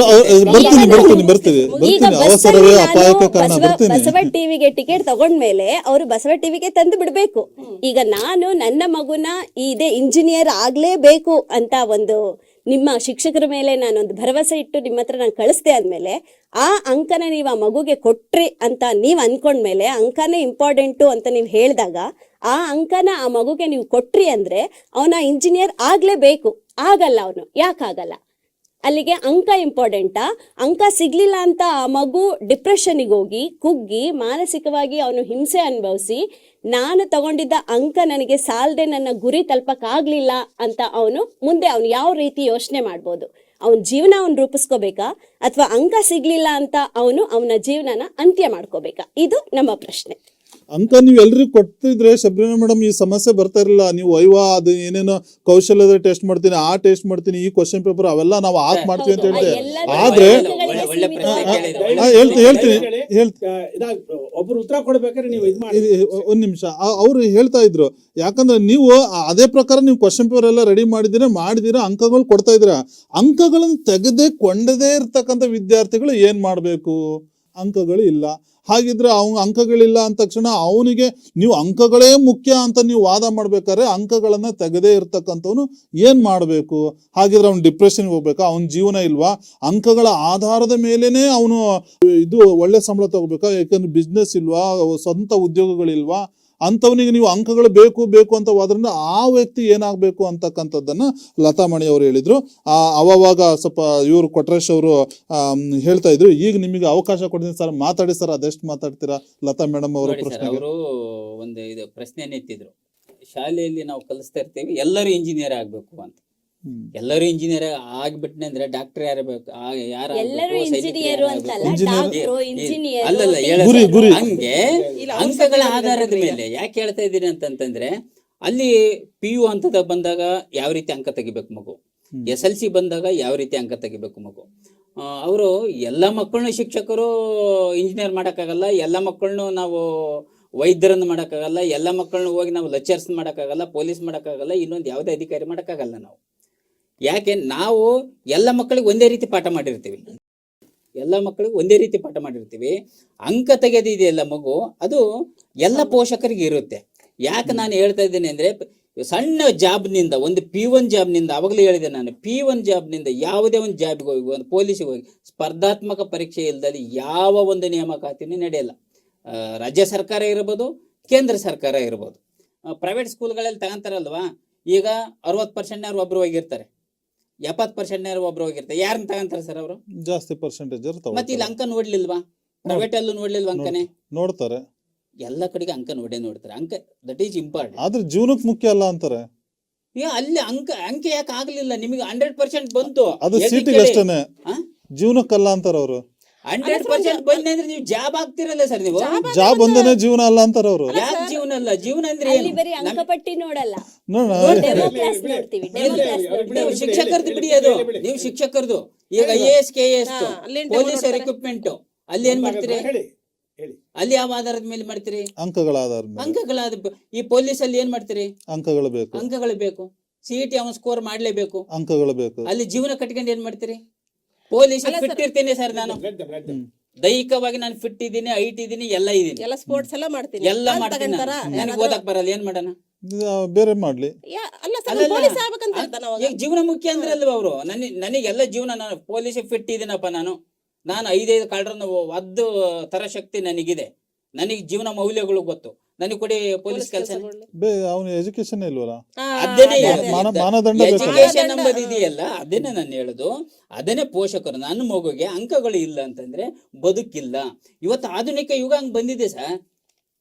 ಪೂರ್ಣ ಬರ್ತೀವಿ ಈಗ ಅವಸರವೇ ಅಪಾಯಕ ಕಾರಣ ಬರ್ತೀನಿ. ಬಸವ ಟಿವಿಗೆ ಟಿಕೆಟ್ ತಗೊಂಡ್ಮೇಲೆ ಅವರು ಬಸವ ಟಿವಿಗೆ ತಂದು ಬಿಡ್ಬೇಕು. ಈಗ ನಾನು ನನ್ನ ಮಗುನ ಇದೇ ಇಂಜಿನಿಯರ್ ಆಗ್ಲೇಬೇಕು ಅಂತ ಒಂದು ನಿಮ್ಮ ಶಿಕ್ಷಕರ ಮೇಲೆ ನಾನೊಂದು ಭರವಸೆ ಇಟ್ಟು ನಿಮ್ಮ ಹತ್ರ ನಾನು ಕಳಿಸ್ದೆ ಆದ್ಮೇಲೆ ಆ ಅಂಕನ ನೀವು ಆ ಮಗುಗೆ ಕೊಟ್ರಿ ಅಂತ ನೀವು ಅನ್ಕೊಂಡ್ಮೇಲೆ ಅಂಕನೇ ಇಂಪಾರ್ಟೆಂಟು ಅಂತ ನೀವು ಹೇಳಿದಾಗ ಆ ಅಂಕನ ಆ ಮಗುಗೆ ನೀವು ಕೊಟ್ರಿ ಅಂದ್ರೆ ಅವನ ಇಂಜಿನಿಯರ್ ಆಗ್ಲೇಬೇಕು. ಆಗಲ್ಲ ಅವನು, ಯಾಕಾಗಲ್ಲ? ಅಲ್ಲಿಗೆ ಅಂಕ ಇಂಪಾರ್ಟೆಂಟಾ? ಅಂಕ ಸಿಗ್ಲಿಲ್ಲ ಅಂತ ಆ ಮಗು ಡಿಪ್ರೆಷನ್ಗೆ ಹೋಗಿ ಕುಗ್ಗಿ ಮಾನಸಿಕವಾಗಿ ಅವನು ಹಿಂಸೆ ಅನುಭವಿಸಿ ನಾನು ತಗೊಂಡಿದ್ದ ಅಂಕ ನನಗೆ ಸಾಲದೆ ನನ್ನ ಗುರಿ ತಲುಪಕ್ಕಾಗ್ಲಿಲ್ಲ ಅಂತ ಅವನು ಮುಂದೆ ಅವನು ಯಾವ ರೀತಿ ಯೋಚನೆ ಮಾಡ್ಬೋದು? ಅವನ ಜೀವನ ಅವನು ರೂಪಿಸ್ಕೋಬೇಕಾ ಅಥವಾ ಅಂಕ ಸಿಗ್ಲಿಲ್ಲ ಅಂತ ಅವನ ಜೀವನನ ಅಂತ್ಯ ಮಾಡ್ಕೋಬೇಕಾ? ಇದು ನಮ್ಮ ಪ್ರಶ್ನೆ. ಅಂಕ ನೀವು ಎಲ್ರಿಗೂ ಕೊಡ್ತಿದ್ರೆ ಶಬ್ರಿನಾ ಮೇಡಮ್ ಈ ಸಮಸ್ಯೆ ಬರ್ತಾ ಇರಲಿಲ್ಲ. ನೀವು ವೈವಾ ಅದು ಏನೇನೋ ಕೌಶಲ್ಯದ ಟೆಸ್ಟ್ ಮಾಡ್ತೀನಿ, ಆ ಟೆಸ್ಟ್ ಮಾಡ್ತೀನಿ, ಈ ಕ್ವಶನ್ ಪೇಪರ್ ಅವೆಲ್ಲ ನಾವು ಹಾಕ್ ಮಾಡ್ತೀವಿ ಅಂತ ಹೇಳ್ತೇವೆ. ಆದ್ರೆ ಒಬ್ರು ಉತ್ತರ ಕೊಡ್ಬೇಕಾದ್ರೆ ನೀವು ಇದು ಮಾಡಿ ಒಂದ್ ನಿಮಿಷ ಅವ್ರು ಹೇಳ್ತಾ ಇದ್ರು, ಯಾಕಂದ್ರೆ ನೀವು ಅದೇ ಪ್ರಕಾರ ನೀವು ಕ್ವಶನ್ ಪೇಪರ್ ಎಲ್ಲ ರೆಡಿ ಮಾಡಿದಿರಾ ಅಂಕಗಳು ಕೊಡ್ತಾ ಇದ್ದೀರಾ. ಅಂಕಗಳನ್ನು ಕೊಂಡದೇ ಇರ್ತಕ್ಕಂಥ ವಿದ್ಯಾರ್ಥಿಗಳು ಏನ್ ಮಾಡ್ಬೇಕು? ಅಂಕಗಳು ಇಲ್ಲ. ಹಾಗಿದ್ರೆ ಅಂಕಗಳಿಲ್ಲ ಅಂದ ತಕ್ಷಣ ಅವನಿಗೆ ನೀವು ಅಂಕಗಳೇ ಮುಖ್ಯ ಅಂತ ನೀವು ವಾದ ಮಾಡ್ಬೇಕಾದ್ರೆ ಅಂಕಗಳನ್ನ ತೆಗೆದೇ ಇರ್ತಕ್ಕಂಥವನು ಏನ್ ಮಾಡ್ಬೇಕು? ಹಾಗಿದ್ರೆ ಅವ್ನು ಡಿಪ್ರೆಷನ್ಗೆ ಹೋಗ್ಬೇಕಾ? ಅವನ ಜೀವನ ಇಲ್ವಾ? ಅಂಕಗಳ ಆಧಾರದ ಮೇಲೇನೆ ಅವನು ಇದು ಒಳ್ಳೆ ಸಂಬಳ ತಗೋಬೇಕಾ? ಯಾಕಂದ್ರೆ ಬಿಸ್ನೆಸ್ ಇಲ್ವಾ? ಸ್ವಂತ ಉದ್ಯೋಗಗಳಿಲ್ವಾ? ಅಂಥವನಿಗೆ ನೀವು ಅಂಕಗಳು ಬೇಕು ಅಂತ ಹೋದ್ರಿಂದ ಆ ವ್ಯಕ್ತಿ ಏನಾಗಬೇಕು ಅಂತಕ್ಕಂಥದ್ದನ್ನ ಲತಾಮಣಿ ಅವರು ಹೇಳಿದ್ರು. ಅವಾಗ ಸ್ವಲ್ಪ ಇವರು ಕೊಟ್ರೇಶ್ ಅವರು ಹೇಳ್ತಾ ಇದ್ರು, ಈಗ ನಿಮಗೆ ಅವಕಾಶ ಕೊಡ್ತೀನಿ ಸರ್, ಮಾತಾಡಿ ಸರ್. ಅದೆಷ್ಟು ಮಾತಾಡ್ತೀರಾ? ಲತಾ ಮೇಡಮ್ ಅವರ ಪ್ರಶ್ನೆ. ಅವರು ಒಂದು ಇದು ಪ್ರಶ್ನೆಯನ್ನು ಎತ್ತಿದ್ರು, ಶಾಲೆಯಲ್ಲಿ ನಾವು ಕಲಿಸ್ತಾ ಇರ್ತೀವಿ ಎಲ್ಲರೂ ಇಂಜಿನಿಯರ್ ಆಗ್ಬೇಕು ಅಂತ. ಎಲ್ಲರೂ ಇಂಜಿನಿಯರ್ ಆಗ್ಬಿಟ್ನೆ ಅಂದ್ರೆ ಡಾಕ್ಟರ್ ಯಾರಬೇಕು? ಎಲ್ಲರೂ ಇಂಜಿನಿಯರ್ ಅಂತಲ್ಲ, ಡಾಕ್ಟ್ರು, ಇಂಜಿನಿಯರ್, ಅಲ್ಲಲ್ಲ ಹೇಳೋದು ಹಂಗೆ ಅಂಕಗಳ ಆಧಾರದ ಮೇಲೆ ಯಾಕೆ ಹೇಳ್ತಾ ಇದ್ದೀನಿ ಅಂತಂದ್ರೆ, ಅಲ್ಲಿ PU ಹಂತದ ಬಂದಾಗ ಯಾವ ರೀತಿ ಅಂಕ ತೆಗಿಬೇಕು ಮಗು, SLC ಬಂದಾಗ ಯಾವ ರೀತಿ ಅಂಕ ತೆಗಿಬೇಕು ಮಗು. ಅವರು ಎಲ್ಲ ಮಕ್ಕಳನ್ನು ಶಿಕ್ಷಕರು ಇಂಜಿನಿಯರ್ ಮಾಡೋಕ್ಕಾಗಲ್ಲ, ಎಲ್ಲ ಮಕ್ಕಳನ್ನು ನಾವು ವೈದ್ಯರನ್ನು ಮಾಡೋಕ್ಕಾಗಲ್ಲ, ಎಲ್ಲ ಮಕ್ಕಳನ್ನು ಹೋಗಿ ನಾವು ಲೆಕ್ಚರ್ಸ್ ಮಾಡೋಕ್ಕಾಗಲ್ಲ, ಪೊಲೀಸ್ ಮಾಡೋಕ್ಕಾಗಲ್ಲ, ಇನ್ನೊಂದು ಯಾವುದೇ ಅಧಿಕಾರಿ ಮಾಡೋಕ್ಕಾಗಲ್ಲ ನಾವು. ಯಾಕೆ? ನಾವು ಎಲ್ಲ ಮಕ್ಕಳಿಗೆ ಒಂದೇ ರೀತಿ ಪಾಠ ಮಾಡಿರ್ತೀವಿ, ಎಲ್ಲ ಮಕ್ಕಳಿಗೆ ಒಂದೇ ರೀತಿ ಪಾಠ ಮಾಡಿರ್ತೀವಿ. ಅಂಕ ತೆಗೆದಿದೆಯಲ್ಲ ಮಗು, ಅದು ಎಲ್ಲ ಪೋಷಕರಿಗೆ ಇರುತ್ತೆ. ಯಾಕೆ ನಾನು ಹೇಳ್ತಾ ಇದ್ದೇನೆ ಅಂದರೆ, ಸಣ್ಣ ಜಾಬ್ನಿಂದ ಒಂದು P1 ಜಾಬ್ನಿಂದ, ಅವಾಗಲೇ ಹೇಳಿದೆ ನಾನು, P1 ಜಾಬ್ನಿಂದ ಯಾವುದೇ ಒಂದು ಜಾಬ್ಗೆ ಹೋಗಿ, ಒಂದು ಪೊಲೀಸಿಗೆ ಹೋಗಿ ಸ್ಪರ್ಧಾತ್ಮಕ ಪರೀಕ್ಷೆ ಇಲ್ಲದಲ್ಲಿ ಯಾವ ಒಂದು ನೇಮಕಾತಿನೂ ನಡೆಯಲ್ಲ. ರಾಜ್ಯ ಸರ್ಕಾರ ಇರ್ಬೋದು, ಕೇಂದ್ರ ಸರ್ಕಾರ ಇರ್ಬೋದು. ಪ್ರೈವೇಟ್ ಸ್ಕೂಲ್ಗಳಲ್ಲಿ ತಗೊಂತಾರಲ್ವಾ, ಈಗ 60% ಒಬ್ರು ಹೋಗಿರ್ತಾರೆ, 70% ಒಬ್ರು ಹೋಗಿರ್ತಾರೆ. ಯಾರನ್ನ ತಗೊಂತಾರೆ ಸರ್ ಅವರು? ಜಾಸ್ತಿ ಪರ್ಸೆಂಟೇಜ್. ಮತ್ತೆ ಇಲ್ಲಿ ಅಂಕ ನೋಡ್ಲಿಲ್ವಾ? ಪ್ರೈವೇಟ್ ಅಲ್ಲೂ ನೋಡ್ಲಿಲ್ವಾ ಅಂಕನೇ? ನೋಡ್ತಾರೆ, ಎಲ್ಲ ಕಡೆಗೆ ಅಂಕ ನೋಡ್ತಾರೆ. ಅಂಕ ದಟ್ ಈಸ್ ಇಂಪಾರ್ಟೆಂಟ್. ಆದ್ರೆ ಜೀವನಕ್ಕೆ ಮುಖ್ಯ ಅಲ್ಲ ಅಂತಾರೆ. ಅಲ್ಲಿ ಅಂಕೆ ಯಾಕೆ ಆಗ್ಲಿಲ್ಲ? ನಿಮಗೆ 100% ಬಂತು, ಅದು ಸೀಟಿಗೆ ಅಷ್ಟೇನೆ, ಜೀವನಕ್ಕಲ್ಲ ಅಂತಾರ ಅವರು. 100% ಬಂದ್ರೆ ಅಂದ್ರೆ ನೀವು ಜಾಬ್ ಆಗ್ತಿರಲ್ಲ ಸರ್. ನೀವು ಜಾಬ್ ಒಂದನೇ ಜೀವನ ಅಲ್ಲ ಅಂತಾರ ಅವರು. ಯಾಕೆ ಜೀವನ ಅಲ್ಲ? ಜೀವನ ಅಂದ್ರೆ ಅಲ್ಲಿ ಬರೀ ಅಂಕಪಟ್ಟಿ ನೋಡಲ್ಲ, ಡೆಮೋಕ್ರಾಸ್ ನೋಡ್ತೀವಿ. ನೀವು ಶಿಕ್ಷಕರದ್ದು ಬಿಡಿ, ಅದು ನೀವು ಶಿಕ್ಷಕರದು. ಈಗ IAS KAS ಪೊಲೀಸರ ರಿಕ್ರೂಟ್ಮೆಂಟ್ ಅಲ್ಲಿ ಏನ್ ಮಾಡ್ತೀರಿ? ಅಲ್ಲಿ ಯಾವ ಆಧಾರದ ಮೇಲೆ ಮಾಡ್ತೀರಿ? ಅಂಕಗಳ ಆಧಾರದ ಮೇಲೆ. ಅಂಕಗಳ ಈ ಪೊಲೀಸ್ ಅಲ್ಲಿ ಏನ್ ಮಾಡ್ತೀರಿ? ಅಂಕಗಳು ಬೇಕು, ಅಂಕಗಳು ಬೇಕು. CET ಅವನು ಸ್ಕೋರ್ ಮಾಡ್ಲೇಬೇಕು, ಅಂಕಗಳು ಬೇಕು. ಅಲ್ಲಿ ಜೀವನ ಕಟ್ಕೊಂಡು ಏನ್ ಮಾಡ್ತೀರಿ? ಪೊಲೀಸ್ ಫಿಟ್ ಇರ್ತೀನಿ ಸರ್, ನಾನು ದೈಹಿಕವಾಗಿ ನಾನು ಫಿಟ್ ಇದ್ದೀನಿ, ಹೈಟ್ ಇದ್ದೀನಿ, ಎಲ್ಲ ಇದೀನಿ, ಎಲ್ಲ ಸ್ಪೋರ್ಟ್ಸ್ ಎಲ್ಲ ಮಾಡ್ತೀನಿ, ಎಲ್ಲ ಮಾಡ್ತೀನಿ. ನನಗೆ ಓದಕ್ ಬರಲ್ಲ, ಏನ್ ಮಾಡೋಣ? ಬೇರೆ ಮಾಡ್ಲಿ. ಈಗ ಜೀವನ ಮುಖ್ಯ ಅಂದ್ರೆ ಅಲ್ವಾ ಅವರು? ನನಗೆಲ್ಲ ಜೀವನ, ನಾನು ಪೊಲೀಸ್ ಫಿಟ್ ಇದೀನಪ್ಪ, ನಾನು 5 ಕಳ್ಳರನ್ನು ಒದ್ದು ತರ ಶಕ್ತಿ ನನಗಿದೆ, ನನಗೆ ಜೀವನ ಮೌಲ್ಯಗಳು ಗೊತ್ತು, ನನಗೆ ಕೊಡಿ ಪೊಲೀಸ್ ಕೆಲಸ. ಅವನು ಎಜುಕೇಶನ್ ಇಲ್ವಲ್ಲ, ಮಾನದಂಡ ಎಜುಕೇಶನ್ ನಂಬರ್ ಇದೆಯಲ್ಲ, ಅದನ್ನೇ ನಾನು ಹೇಳುದು. ಅದನ್ನೇ ಪೋಷಕರು, ನನ್ನ ಮಗುಗೆ ಅಂಕಗಳು ಇಲ್ಲ ಅಂತಂದ್ರೆ ಬದುಕಿಲ್ಲ. ಇವತ್ತು ಆಧುನಿಕ ಯುಗ ಹಂಗ್ ಬಂದಿದೆ ಸರ್.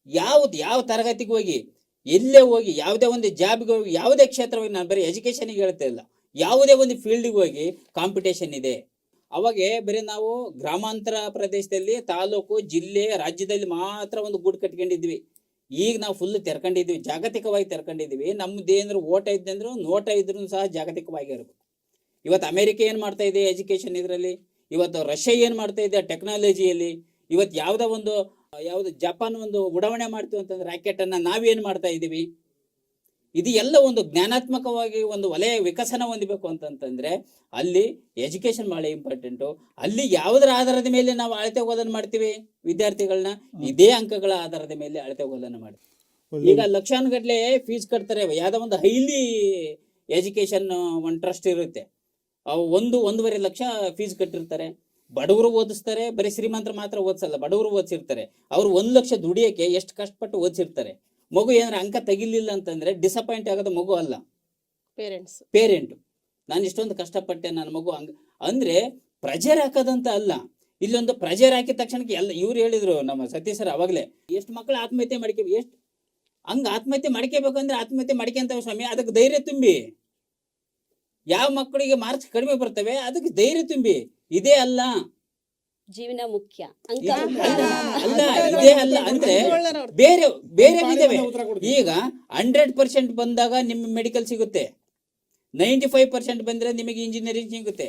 ಯಾವ ತರಗತಿಗೆ ಹೋಗಿ, ಎಲ್ಲೇ ಹೋಗಿ, ಯಾವುದೇ ಒಂದು ಜಾಬ್ಗೆ ಹೋಗಿ, ಯಾವುದೇ ಕ್ಷೇತ್ರವಾಗಿ, ನಾನು ಬರೀ ಎಜುಕೇಶನ್ಗೆ ಹೇಳ್ತಾ ಇಲ್ಲ, ಯಾವುದೇ ಒಂದು ಫೀಲ್ಡ್ಗೆ ಹೋಗಿ ಕಾಂಪಿಟೇಷನ್ ಇದೆ. ಅವಾಗ ಬರೀ ನಾವು ಗ್ರಾಮಾಂತರ ಪ್ರದೇಶದಲ್ಲಿ, ತಾಲೂಕು, ಜಿಲ್ಲೆ, ರಾಜ್ಯದಲ್ಲಿ ಮಾತ್ರ ಒಂದು ಗೂಡು ಕಟ್ಕೊಂಡಿದ್ವಿ. ಈಗ ನಾವು ಫುಲ್ ತೆರ್ಕೊಂಡಿದ್ವಿ, ಜಾಗತಿಕವಾಗಿ ತೆರ್ಕೊಂಡಿದ್ವಿ. ನಮ್ದೇನಾದ್ರು ಓಟ ಇದ್ದಂದ್ರು ನೋಟ ಇದ್ರು ಸಹ ಜಾಗತಿಕವಾಗಿ ಇರಬೇಕು. ಇವತ್ತು ಅಮೆರಿಕ ಏನ್ ಮಾಡ್ತಾ ಇದೆ ಎಜುಕೇಶನ್ ಇದರಲ್ಲಿ, ಇವತ್ತು ರಷ್ಯಾ ಏನ್ ಮಾಡ್ತಾ ಇದೆ ಟೆಕ್ನಾಲಜಿಯಲ್ಲಿ, ಇವತ್ತು ಯಾವ್ದು ಜಪಾನ್ ಒಂದು ಉಡಾವಣೆ ಮಾಡ್ತೀವಿ ಅಂತಂದ್ರೆ ರಾಕೆಟ್ ಅನ್ನ ನಾವೇನ್ ಮಾಡ್ತಾ ಇದೀವಿ? ಇದು ಎಲ್ಲ ಒಂದು ಜ್ಞಾನಾತ್ಮಕವಾಗಿ ಒಂದು ವಲಯ ವಿಕಸನ ಹೊಂದಬೇಕು ಅಂತಂತಂದ್ರೆ ಅಲ್ಲಿ ಎಜುಕೇಶನ್ ಬಹಳ ಇಂಪಾರ್ಟೆಂಟು. ಅಲ್ಲಿ ಯಾವುದರ ಆಧಾರದ ಮೇಲೆ ನಾವು ಅಳತೆ ಹೋಗೋದನ್ನ ಮಾಡ್ತೀವಿ, ವಿದ್ಯಾರ್ಥಿಗಳನ್ನ ಇದೇ ಅಂಕಗಳ ಆಧಾರದ ಮೇಲೆ ಅಳತೆ ಹೋಗೋದನ್ನ ಮಾಡ್ತೀವಿ. ಈಗ ಲಕ್ಷಾನುಗಟ್ಲೆ ಫೀಸ್ ಕಟ್ತಾರೆ. ಯಾವ್ದೋ ಒಂದು ಹೈಲಿ ಎಜುಕೇಶನ್ ಒಂದು ಟ್ರಸ್ಟ್ ಇರುತ್ತೆ, ಅವು 1.5 ಲಕ್ಷ ಫೀಸ್ ಕಟ್ಟಿರ್ತಾರೆ. ಬಡವರು ಓದಿಸ್ತಾರೆ, ಬರೀ ಶ್ರೀಮಂತರು ಮಾತ್ರ ಓದಿಸಲ್ಲ, ಬಡವರು ಓದಿಸಿರ್ತಾರೆ. ಅವ್ರು 1 ಲಕ್ಷ ದುಡಿಯೋಕೆ ಎಷ್ಟು ಕಷ್ಟಪಟ್ಟು ಓದಿಸಿರ್ತಾರೆ. ಮಗು ಏನಾರ ಅಂಕ ತೆಗಿಲಿಲ್ಲ ಅಂತಂದ್ರೆ ಡಿಸಪಾಯಿಂಟ್ ಆಗೋದು ಮಗು ಅಲ್ಲ, ಪೇರೆಂಟ್. ನಾನು ಇಷ್ಟೊಂದು ಕಷ್ಟಪಟ್ಟೆ, ನನ್ನ ಮಗು ಅಂದ್ರೆ ಪ್ರೆಜರ್ ಹಾಕೋದಂತ ಅಲ್ಲ. ಇಲ್ಲೊಂದು ಪ್ರೆಜರ್ ಹಾಕಿದ ತಕ್ಷಣಕ್ಕೆ ಎಲ್ಲ ಇವ್ರು ಹೇಳಿದ್ರು ನಮ್ಮ ಸತೀಶ್ ಸರ್ ಅವಾಗಲೇ, ಎಷ್ಟು ಮಕ್ಕಳು ಆತ್ಮಹತ್ಯೆ ಮಾಡ್ಕೇಬೇಕು, ಎಷ್ಟು ಹಂಗ ಆತ್ಮಹತ್ಯೆ ಮಾಡ್ಕೋಬೇಕಂದ್ರೆ ಆತ್ಮಹತ್ಯೆ ಮಾಡ್ಕೊಂತವ ಸ್ವಾಮಿ, ಅದಕ್ಕೆ ಧೈರ್ಯ ತುಂಬಿ. ಯಾವ ಮಕ್ಕಳಿಗೆ ಮಾರ್ಕ್ಸ್ ಕಡಿಮೆ ಬರ್ತವೆ ಅದಕ್ಕೆ ಧೈರ್ಯ ತುಂಬಿ. ಇದೇ ಅಲ್ಲ ಜೀವನ ಮುಖ್ಯ, ಅಲ್ಲ ಇದೇ ಅಲ್ಲ ಅಂದ್ರೆ ಬೇರೆ ಬೇರೆ ಇದಾವೆ. ಈಗ 100% ಬಂದಾಗ ನಿಮ್ಗೆ ಮೆಡಿಕಲ್ ಸಿಗುತ್ತೆ, 95% ಬಂದ್ರೆ ನಿಮಗೆ ಇಂಜಿನಿಯರಿಂಗ್ ಸಿಗುತ್ತೆ,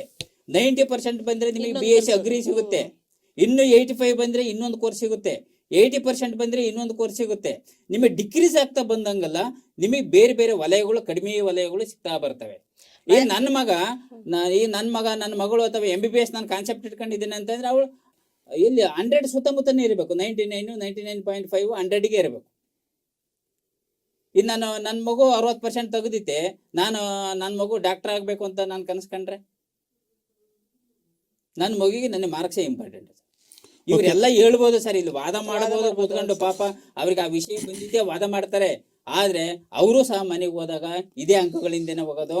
90% ಬಂದ್ರೆ ನಿಮಗೆ BSc ಅಗ್ರಿ ಸಿಗುತ್ತೆ, ಇನ್ನು 85 ಬಂದ್ರೆ ಇನ್ನೊಂದು ಕೋರ್ಸ್ ಸಿಗುತ್ತೆ, 80% ಬಂದ್ರೆ ಇನ್ನೊಂದು ಕೋರ್ಸ್ ಸಿಗುತ್ತೆ. ನಿಮಗೆ ಡಿಕ್ರೀಸ್ ಆಗ್ತಾ ಬಂದಂಗಲ್ಲ ನಿಮಗೆ ಬೇರೆ ಬೇರೆ ವಲಯಗಳು, ಕಡಿಮೆ ವಲಯಗಳು ಸಿಗ್ತಾ ಬರ್ತವೆ. ಈಗ ನನ್ನ ಮಗಳು ಅಥವಾ MBBS ನಾನು ಕಾನ್ಸೆಪ್ಟ್ ಇಟ್ಕೊಂಡಿದ್ದೀನಿ ಅಂತಂದ್ರೆ ಅವಳು ಇಲ್ಲಿ 100 ಸುತ್ತಮುತ್ತನೇ ಇರಬೇಕು, 99, 99.5, 100ಗೆ ಇರಬೇಕು. ಇನ್ನು ನನ್ನ ಮಗು 60% ತೆಗೆದಿತ್ತೆ, ನನ್ನ ಮಗು ಡಾಕ್ಟರ್ ಆಗ್ಬೇಕು ಅಂತ ನಾನು ಕನಸ್ಕೊಂಡ್ರೆ ನನ್ನ ಮಗುವಿಗೆ ನನ್ನ ಮಾರ್ಕ್ಸೇ ಇಂಪಾರ್ಟೆಂಟ್. ಇವರೆಲ್ಲ ಹೇಳ್ಬೋದು ಸರ್, ಇಲ್ಲಿ ವಾದ ಮಾಡಬಹುದು ಕೂತ್ಕೊಂಡು, ಪಾಪ ಅವ್ರಿಗೆ ಆ ವಿಷಯ ಬಂದಿದ್ದೆ ವಾದ ಮಾಡ್ತಾರೆ. ಆದ್ರೆ ಅವರು ಸಹ ಮನೆಗೆ ಹೋದಾಗ ಇದೇ ಅಂಕಗಳಿಂದನೇ ಹೋಗೋದು.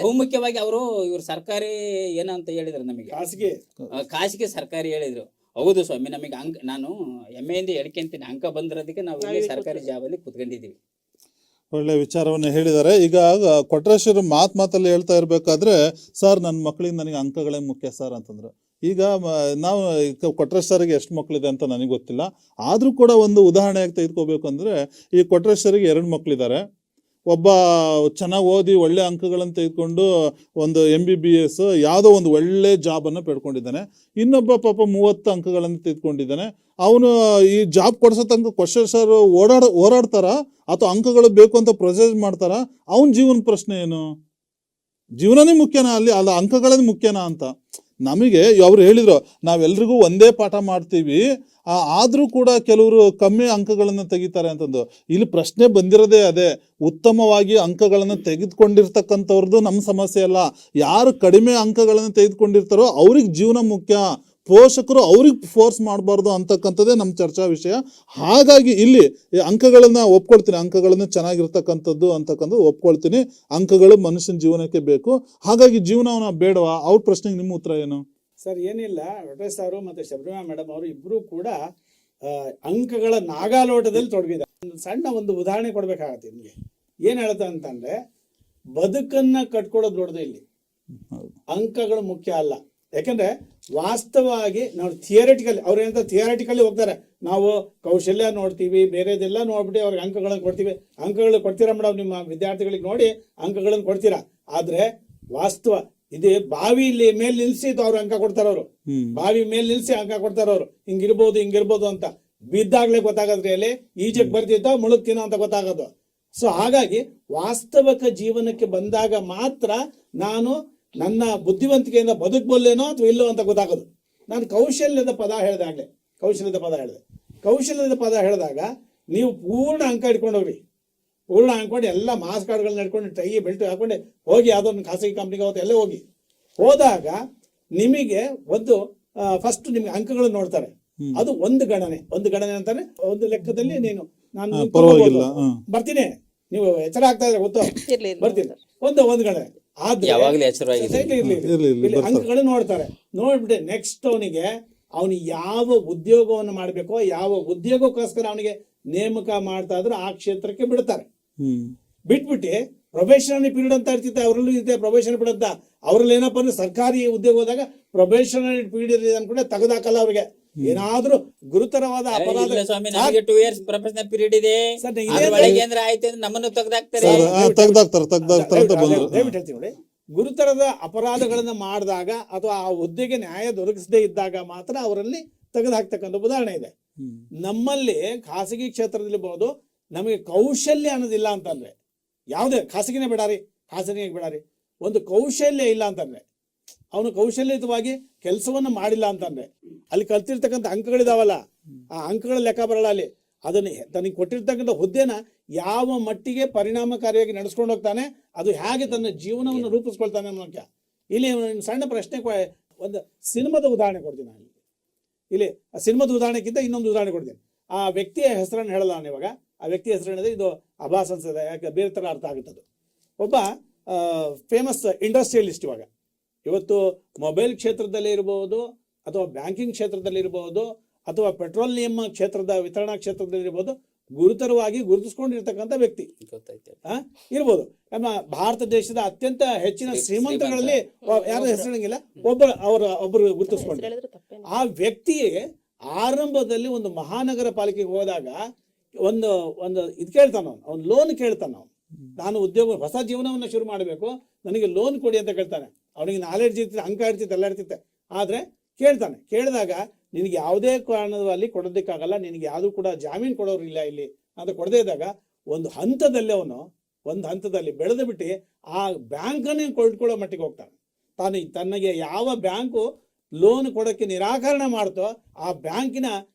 ಬಹುಮುಖ್ಯವಾಗಿ ಇವ್ರು ಸರ್ಕಾರಿ ಏನಂತ ಹೇಳಿದ್ರು, ನಮಗೆ ಖಾಸಗಿ ಸರ್ಕಾರಿ ಹೇಳಿದ್ರು. ಹೌದು ಸ್ವಾಮಿ, ನಮಗೆ ನಾನು ಹೆಮ್ಮೆಯಿಂದ ಹೇಳ್ಕೊಂತೀನಿ, ಅಂಕ ಬಂದಿರೋದಕ್ಕೆ ನಾವು ಇಲ್ಲಿ ಸರ್ಕಾರಿ ಜಾಬಲ್ಲಿ ಕುತ್ಕೊಂಡಿದ್ದೀವಿ. ಒಳ್ಳೆ ವಿಚಾರವನ್ನು ಹೇಳಿದ್ದಾರೆ. ಈಗ ಕೊಟ್ರೇಶ್ವರ ಮಾತಲ್ಲಿ ಹೇಳ್ತಾ ಇರ್ಬೇಕಾದ್ರೆ, ಸರ್ ನನ್ನ ಮಕ್ಕಳಿಗೆ ನನಗೆ ಅಂಕಗಳೇ ಮುಖ್ಯ ಸರ್ ಅಂತಂದ್ರು. ಈಗ ನಾವು ಕೊಟ್ರೇಶ್ವರಿಗೆ ಎಷ್ಟು ಮಕ್ಕಳಿದೆ ಅಂತ ನನಗೆ ಗೊತ್ತಿಲ್ಲ, ಆದರೂ ಕೂಡ ಒಂದು ಉದಾಹರಣೆಯಾಗಿ ತೆಗೆದುಕೋಬೇಕು ಅಂದರೆ, ಈ ಕೊಟ್ರೇಶ್ವರಿಗೆ 2 ಮಕ್ಕಳಿದ್ದಾರೆ. ಒಬ್ಬ ಚೆನ್ನಾಗಿ ಓದಿ ಒಳ್ಳೆ ಅಂಕಗಳನ್ನು ತೆಗೆದುಕೊಂಡು ಒಂದು MBBS ಯಾವುದೋ ಒಂದು ಒಳ್ಳೆ ಜಾಬನ್ನು ಪಡ್ಕೊಂಡಿದ್ದಾನೆ. ಇನ್ನೊಬ್ಬ ಪಾಪ 30 ಅಂಕಗಳನ್ನು ತೆಗೆದುಕೊಂಡಿದ್ದಾನೆ. ಅವನು ಈ ಜಾಬ್ ಕೊಡಿಸೋ ತನಕ ಕೊಟ್ರೇಶ್ವರ್ ಓಡಾಡ್ತಾರ ಅಥವಾ ಅಂಕಗಳು ಬೇಕು ಅಂತ ಪ್ರೊಸೆಸ್ ಮಾಡ್ತಾರ? ಅವನ ಜೀವನ ಪ್ರಶ್ನೆ ಏನು? ಜೀವನನೇ ಮುಖ್ಯನಾ ಅಲ್ಲಿ, ಅಲ್ಲ ಅಂಕಗಳೇ ಮುಖ್ಯನಾ ಅಂತ? ನಮಗೆ ಅವ್ರು ಹೇಳಿದ್ರು ನಾವೆಲ್ರಿಗೂ ಒಂದೇ ಪಾಠ ಮಾಡ್ತೀವಿ, ಆದರೂ ಕೂಡ ಕೆಲವರು ಕಮ್ಮಿ ಅಂಕಗಳನ್ನು ತೆಗಿತಾರೆ ಅಂತಂದು. ಇಲ್ಲಿ ಪ್ರಶ್ನೆ ಬಂದಿರೋದೇ ಅದೇ, ಉತ್ತಮವಾಗಿ ಅಂಕಗಳನ್ನು ತೆಗೆದುಕೊಂಡಿರ್ತಕ್ಕಂಥವ್ರದ್ದು ನಮ್ಮ ಸಮಸ್ಯೆ ಅಲ್ಲ. ಯಾರು ಕಡಿಮೆ ಅಂಕಗಳನ್ನು ತೆಗೆದುಕೊಂಡಿರ್ತಾರೋ ಅವ್ರಿಗೆ ಜೀವನ ಮುಖ್ಯ, ಪೋಷಕರು ಅವ್ರಿಗೆ ಫೋರ್ಸ್ ಮಾಡಬಾರ್ದು ಅಂತಕ್ಕಂಥದ್ದೇ ನಮ್ಮ ಚರ್ಚಾ ವಿಷಯ. ಹಾಗಾಗಿ ಇಲ್ಲಿ ಅಂಕಗಳನ್ನ ಒಪ್ಕೊಳ್ತೀನಿ, ಅಂಕಗಳನ್ನು ಚೆನ್ನಾಗಿರ್ತಕ್ಕಂಥದ್ದು ಅಂತಕ್ಕಂಥದ್ದು ಒಪ್ಕೊಳ್ತೀನಿ. ಅಂಕಗಳು ಮನುಷ್ಯನ ಜೀವನಕ್ಕೆ ಬೇಕು. ಹಾಗಾಗಿ ಜೀವನವನ್ನ ಬೇಡವಾ? ಅವ್ರ ಪ್ರಶ್ನೆಗೆ ನಿಮ್ಮ ಉತ್ತರ ಏನು? ಸರ್ ಏನಿಲ್ಲ, ವೆಂಕಟೇಶ್ ಸಾರು ಮತ್ತೆ ಶಬರಿಮಾ ಮೇಡಮ್ ಅವರು ಇಬ್ರು ಕೂಡ ಅಂಕಗಳ ನಾಗಾಲೋಟದಲ್ಲಿ ತೊಡಗಿದ್ದಾರೆ. ಸಣ್ಣ ಒಂದು ಉದಾಹರಣೆ ಕೊಡ್ಬೇಕಾಗತ್ತೆ ನಿಮಗೆ. ಏನ್ ಹೇಳ್ತಾ ಅಂತಂದ್ರೆ, ಬದುಕನ್ನ ಕಟ್ಕೊಳ್ಳೋದು ದೊಡ್ಡದು, ಇಲ್ಲಿ ಅಂಕಗಳು ಮುಖ್ಯ ಅಲ್ಲ. ಯಾಕಂದ್ರೆ ವಾಸ್ತವವಾಗಿ ನಾವು ಥಿಯರಿಟಿಕಲಿ ಹೋಗ್ತಾರೆ. ನಾವು ಕೌಶಲ್ಯ ನೋಡ್ತೀವಿ, ಬೇರೆದೆಲ್ಲ ನೋಡ್ಬಿಟ್ಟು ಅವ್ರಿಗೆ ಅಂಕಗಳನ್ನು ಕೊಡ್ತೀವಿ. ಅಂಕಗಳು ಕೊಡ್ತೀರಾ ಮೇಡಮ್, ನಿಮ್ಮ ವಿದ್ಯಾರ್ಥಿಗಳಿಗೆ ನೋಡಿ ಅಂಕಗಳನ್ನು ಕೊಡ್ತೀರಾ. ಆದ್ರೆ ವಾಸ್ತವ ಇದು ಬಾವಿಲಿ ಮೇಲ್ ನಿಲ್ಸಿ ಅವ್ರು ಅಂಕ ಕೊಡ್ತಾರ, ಅವರು ಬಾವಿ ಮೇಲ್ ನಿಲ್ಸಿ ಅಂಕ ಕೊಡ್ತಾರ. ಅವರು ಹಿಂಗಿರ್ಬೋದು ಅಂತ ಬಿದ್ದಾಗ್ಲೇ ಗೊತ್ತಾಗದ್ರಿ, ಅಲ್ಲಿ ಈಜಕ್ ಬರ್ತಿದ್ದ ಮುಳುಗ್ತೀನೋ ಅಂತ ಗೊತ್ತಾಗೋದು. ಸೊ ಹಾಗಾಗಿ ವಾಸ್ತವಿಕ ಜೀವನಕ್ಕೆ ಬಂದಾಗ ಮಾತ್ರ ನಾನು ನನ್ನ ಬುದ್ಧಿವಂತಿಕೆಯಿಂದ ಬದುಕಬಲ್ಲೇನೋ ಅಥವಾ ಇಲ್ಲೋ ಅಂತ ಗೊತ್ತಾಗೋದು. ನಾನು ಕೌಶಲ್ಯದ ಪದ ಹೇಳಿದಾಗ ನೀವು ಪೂರ್ಣ ಅಂಕ ಇಟ್ಕೊಂಡೋಗ್ರಿ, ಪೂರ್ಣ ಅಂದ್ಕೊಂಡು ಎಲ್ಲ ಮಾಸ್ ಕಾರ್ಡ್ಗಳನ್ನ ಇಟ್ಕೊಂಡು ಟೈ ಬೆಲ್ಟ್ ಹಾಕೊಂಡು ಹೋಗಿ ಯಾವುದೋ ಒಂದು ಖಾಸಗಿ ಕಂಪ್ನಿಗೆ ಹೋಗುತ್ತೆ, ಎಲ್ಲೇ ಹೋದಾಗ ನಿಮಗೆ ಒಂದು ಫಸ್ಟ್ ನಿಮ್ಗೆ ಅಂಕಗಳು ನೋಡ್ತಾರೆ. ಅದು ಒಂದು ಗಣನೆ ಅಂತಾನೆ, ಒಂದು ಲೆಕ್ಕದಲ್ಲಿ ನಾನು ಬರ್ತೀನಿ, ನೀವು ಎಚ್ಚರ ಆಗ್ತಾ ಇದ್ರೆ ಗೊತ್ತೋ, ಬರ್ತೀನಿ, ಒಂದು ಗಣನೆ. ಅಂಕಗಳು ನೋಡ್ತಾರೆ. ನೋಡ್ಬಿಟ್ಟೆ ನೆಕ್ಸ್ಟ್ ಅವನಿಗೆ ಯಾವ ಉದ್ಯೋಗವನ್ನು ಮಾಡ್ಬೇಕೋ, ಯಾವ ಉದ್ಯೋಗಕ್ಕೋಸ್ಕರ ಅವನಿಗೆ ನೇಮಕ ಮಾಡ್ತಾ ಇದ್ರು ಆ ಕ್ಷೇತ್ರಕ್ಕೆ ಬಿಡ್ತಾರೆ. ಬಿಟ್ಬಿಟ್ಟು ಪ್ರೊಬೇಷನರಿ ಪೀರಿಯಡ್ ಅಂತ ಇರ್ತಿತ್ತು, ಅವರಲ್ಲೂ ಇದೆ ಪ್ರೊಬೇಷನರಿ ಪೀರಿಯಡ್ ಅಂತ. ಅವ್ರಲ್ಲಿ ಏನಪ್ಪ ಅಂದ್ರೆ ಸರ್ಕಾರಿ ಉದ್ಯೋಗ ಹೋದಾಗ ಪ್ರೊಬೇಷನರಿ ಪೀರಿಯಡ್ ಇದೆ ಅನ್ಕೊಂಡೆ ತೆಗೆದಾಕಲ್ಲ ಅವ್ರಿಗೆ. ಏನಾದ್ರೂ ಗುರುತರವಾದ ಅಪರಾಧ, 2 years ಪ್ರೊಫೆಷನಲ್ ಪೀರಿಯಡ್ ಇದೆ, ನಮ್ಮನ್ನು ತೆಗೆದಾಕ್ತಾರೆ. ದಯವಿಟ್ಟು ಹೇಳ್ತೀನಿ ನೋಡಿ, ಗುರುತರದ ಅಪರಾಧಗಳನ್ನ ಮಾಡಿದಾಗ ಅಥವಾ ಆ ಹುದ್ದೆಗೆ ನ್ಯಾಯ ದೊರಕಿಸದೇ ಇದ್ದಾಗ ಮಾತ್ರ ಅವರಲ್ಲಿ ತೆಗೆದು ಹಾಕ್ತಕ್ಕಂಥ ಉದಾಹರಣೆ ಇದೆ. ನಮ್ಮಲ್ಲಿ ಖಾಸಗಿ ಕ್ಷೇತ್ರದಲ್ಲಿ ಬಹುದು ನಮಗೆ ಕೌಶಲ್ಯ ಅನ್ನೋದಿಲ್ಲ ಅಂತಂದ್ರೆ, ಯಾವುದೇ ಖಾಸಗಿನೇ ಬೇಡಾರಿ, ಖಾಸಗಿಗೆ ಬೇಡಾರಿ, ಒಂದು ಕೌಶಲ್ಯ ಇಲ್ಲ ಅಂತಂದ್ರೆ, ಅವನು ಕೌಶಲ್ಯಯುತವಾಗಿ ಕೆಲಸವನ್ನು ಮಾಡಿಲ್ಲ ಅಂತಂದ್ರೆ, ಅಲ್ಲಿ ಕಲ್ತಿರ್ತಕ್ಕಂಥ ಅಂಕಗಳಿದಾವಲ್ಲ, ಆ ಅಂಕಗಳ ಲೆಕ್ಕ ಬರಲ್ಲ ಅಲ್ಲಿ. ಅದನ್ನು ತನಗೆ ಕೊಟ್ಟಿರ್ತಕ್ಕಂಥ ಹುದ್ದೆನ ಯಾವ ಮಟ್ಟಿಗೆ ಪರಿಣಾಮಕಾರಿಯಾಗಿ ನಡೆಸ್ಕೊಂಡು ಹೋಗ್ತಾನೆ, ಅದು ಹೇಗೆ ತನ್ನ ಜೀವನವನ್ನು ರೂಪಿಸ್ಕೊಳ್ತಾನೆ ಅನ್ನೋಕೆ. ಇಲ್ಲಿ ಸಣ್ಣ ಪ್ರಶ್ನೆ, ಒಂದು ಸಿನಿಮಾದ ಉದಾಹರಣೆ ಕೊಡ್ತೀನಿ ನಾನು. ಇಲ್ಲಿ ಸಿನಿಮಾದ ಉದಾಹರಣೆಗಿಂತ ಇನ್ನೊಂದು ಉದಾಹರಣೆ ಕೊಡ್ತೀನಿ. ಆ ವ್ಯಕ್ತಿಯ ಹೆಸರನ್ನು ಹೇಳಲ್ಲ ನಾನು ಇವಾಗ. ಆ ವ್ಯಕ್ತಿಯ ಹೆಸರು ಹೇಳಿದ್ರೆ ಇದು ಅಭಾಸ್ ಅನ್ಸದೆ, ಯಾಕೆ ಬೇರೆ ಥರ ಅರ್ಥ ಆಗುತ್ತದು. ಒಬ್ಬ ಫೇಮಸ್ ಇಂಡಸ್ಟ್ರಿಯಲಿಸ್ಟ್ ಇವಾಗ ಇವತ್ತು ಮೊಬೈಲ್ ಕ್ಷೇತ್ರದಲ್ಲಿ ಇರಬಹುದು, ಅಥವಾ ಬ್ಯಾಂಕಿಂಗ್ ಕ್ಷೇತ್ರದಲ್ಲಿ ಇರಬಹುದು, ಅಥವಾ ಪೆಟ್ರೋಲಿಯಂ ಕ್ಷೇತ್ರದ ವಿತರಣಾ ಕ್ಷೇತ್ರದಲ್ಲಿ ಇರಬಹುದು, ಗುರುತರವಾಗಿ ಗುರುತಿಸ್ಕೊಂಡಿರ್ತಕ್ಕಂಥ ವ್ಯಕ್ತಿ ಇರ್ಬೋದು. ನಮ್ಮ ಭಾರತ ದೇಶದ ಅತ್ಯಂತ ಹೆಚ್ಚಿನ ಶ್ರೀಮಂತಗಳಲ್ಲಿ ಯಾರು ಹೆಸರಿನಂಗಿಲ್ಲ, ಒಬ್ಬರು ಗುರುತಿಸ್ಕೊಂಡು. ಆ ವ್ಯಕ್ತಿಯೇ ಆರಂಭದಲ್ಲಿ ಒಂದು ಮಹಾನಗರ ಪಾಲಿಕೆಗೆ ಹೋದಾಗ ಒಂದು ಇದು ಕೇಳ್ತಾನ, ಅವ್ನು ಲೋನ್ ಕೇಳ್ತಾನ. ನಾನು ಉದ್ಯೋಗ ಹೊಸ ಜೀವನವನ್ನು ಶುರು ಮಾಡಬೇಕು, ನನಗೆ ಲೋನ್ ಕೊಡಿ ಅಂತ ಕೇಳ್ತಾನೆ. ಅವನಿಗೆ ನಾಲೆಡ್ಜ್ ಇರ್ತಿತ್ತು, ಅಂಕ ಇರ್ತಿತ್ತು, ಎಲ್ಲ ಇರ್ತಿತ್ತೆ. ಆದ್ರೆ ಕೇಳ್ತಾನೆ. ಕೇಳಿದಾಗ ನಿನಗೆ ಯಾವುದೇ ಕಾರಣದಲ್ಲಿ ಕೊಡೋದಕ್ಕಾಗಲ್ಲ, ನಿನಗೆ ಯಾವುದು ಕೂಡ ಜಾಮೀನು ಕೊಡೋರು ಇಲ್ಲ ಇಲ್ಲಿ ಅಂತ ಕೊಡದೇ ಇದ್ದಾಗ ಒಂದು ಹಂತದಲ್ಲಿ ಬೆಳೆದು ಬಿಟ್ಟು ಆ ಬ್ಯಾಂಕನ್ನೇ ಕೊಳ್ಳೋ ಮಟ್ಟಿಗೆ ಹೋಗ್ತಾನೆ. ತನಗೆ ಯಾವ ಬ್ಯಾಂಕು ಲೋನ್ ಕೊಡೋಕ್ಕೆ ನಿರಾಕರಣೆ ಮಾಡ್ತೋ ಆ ಬ್ಯಾಂಕಿನ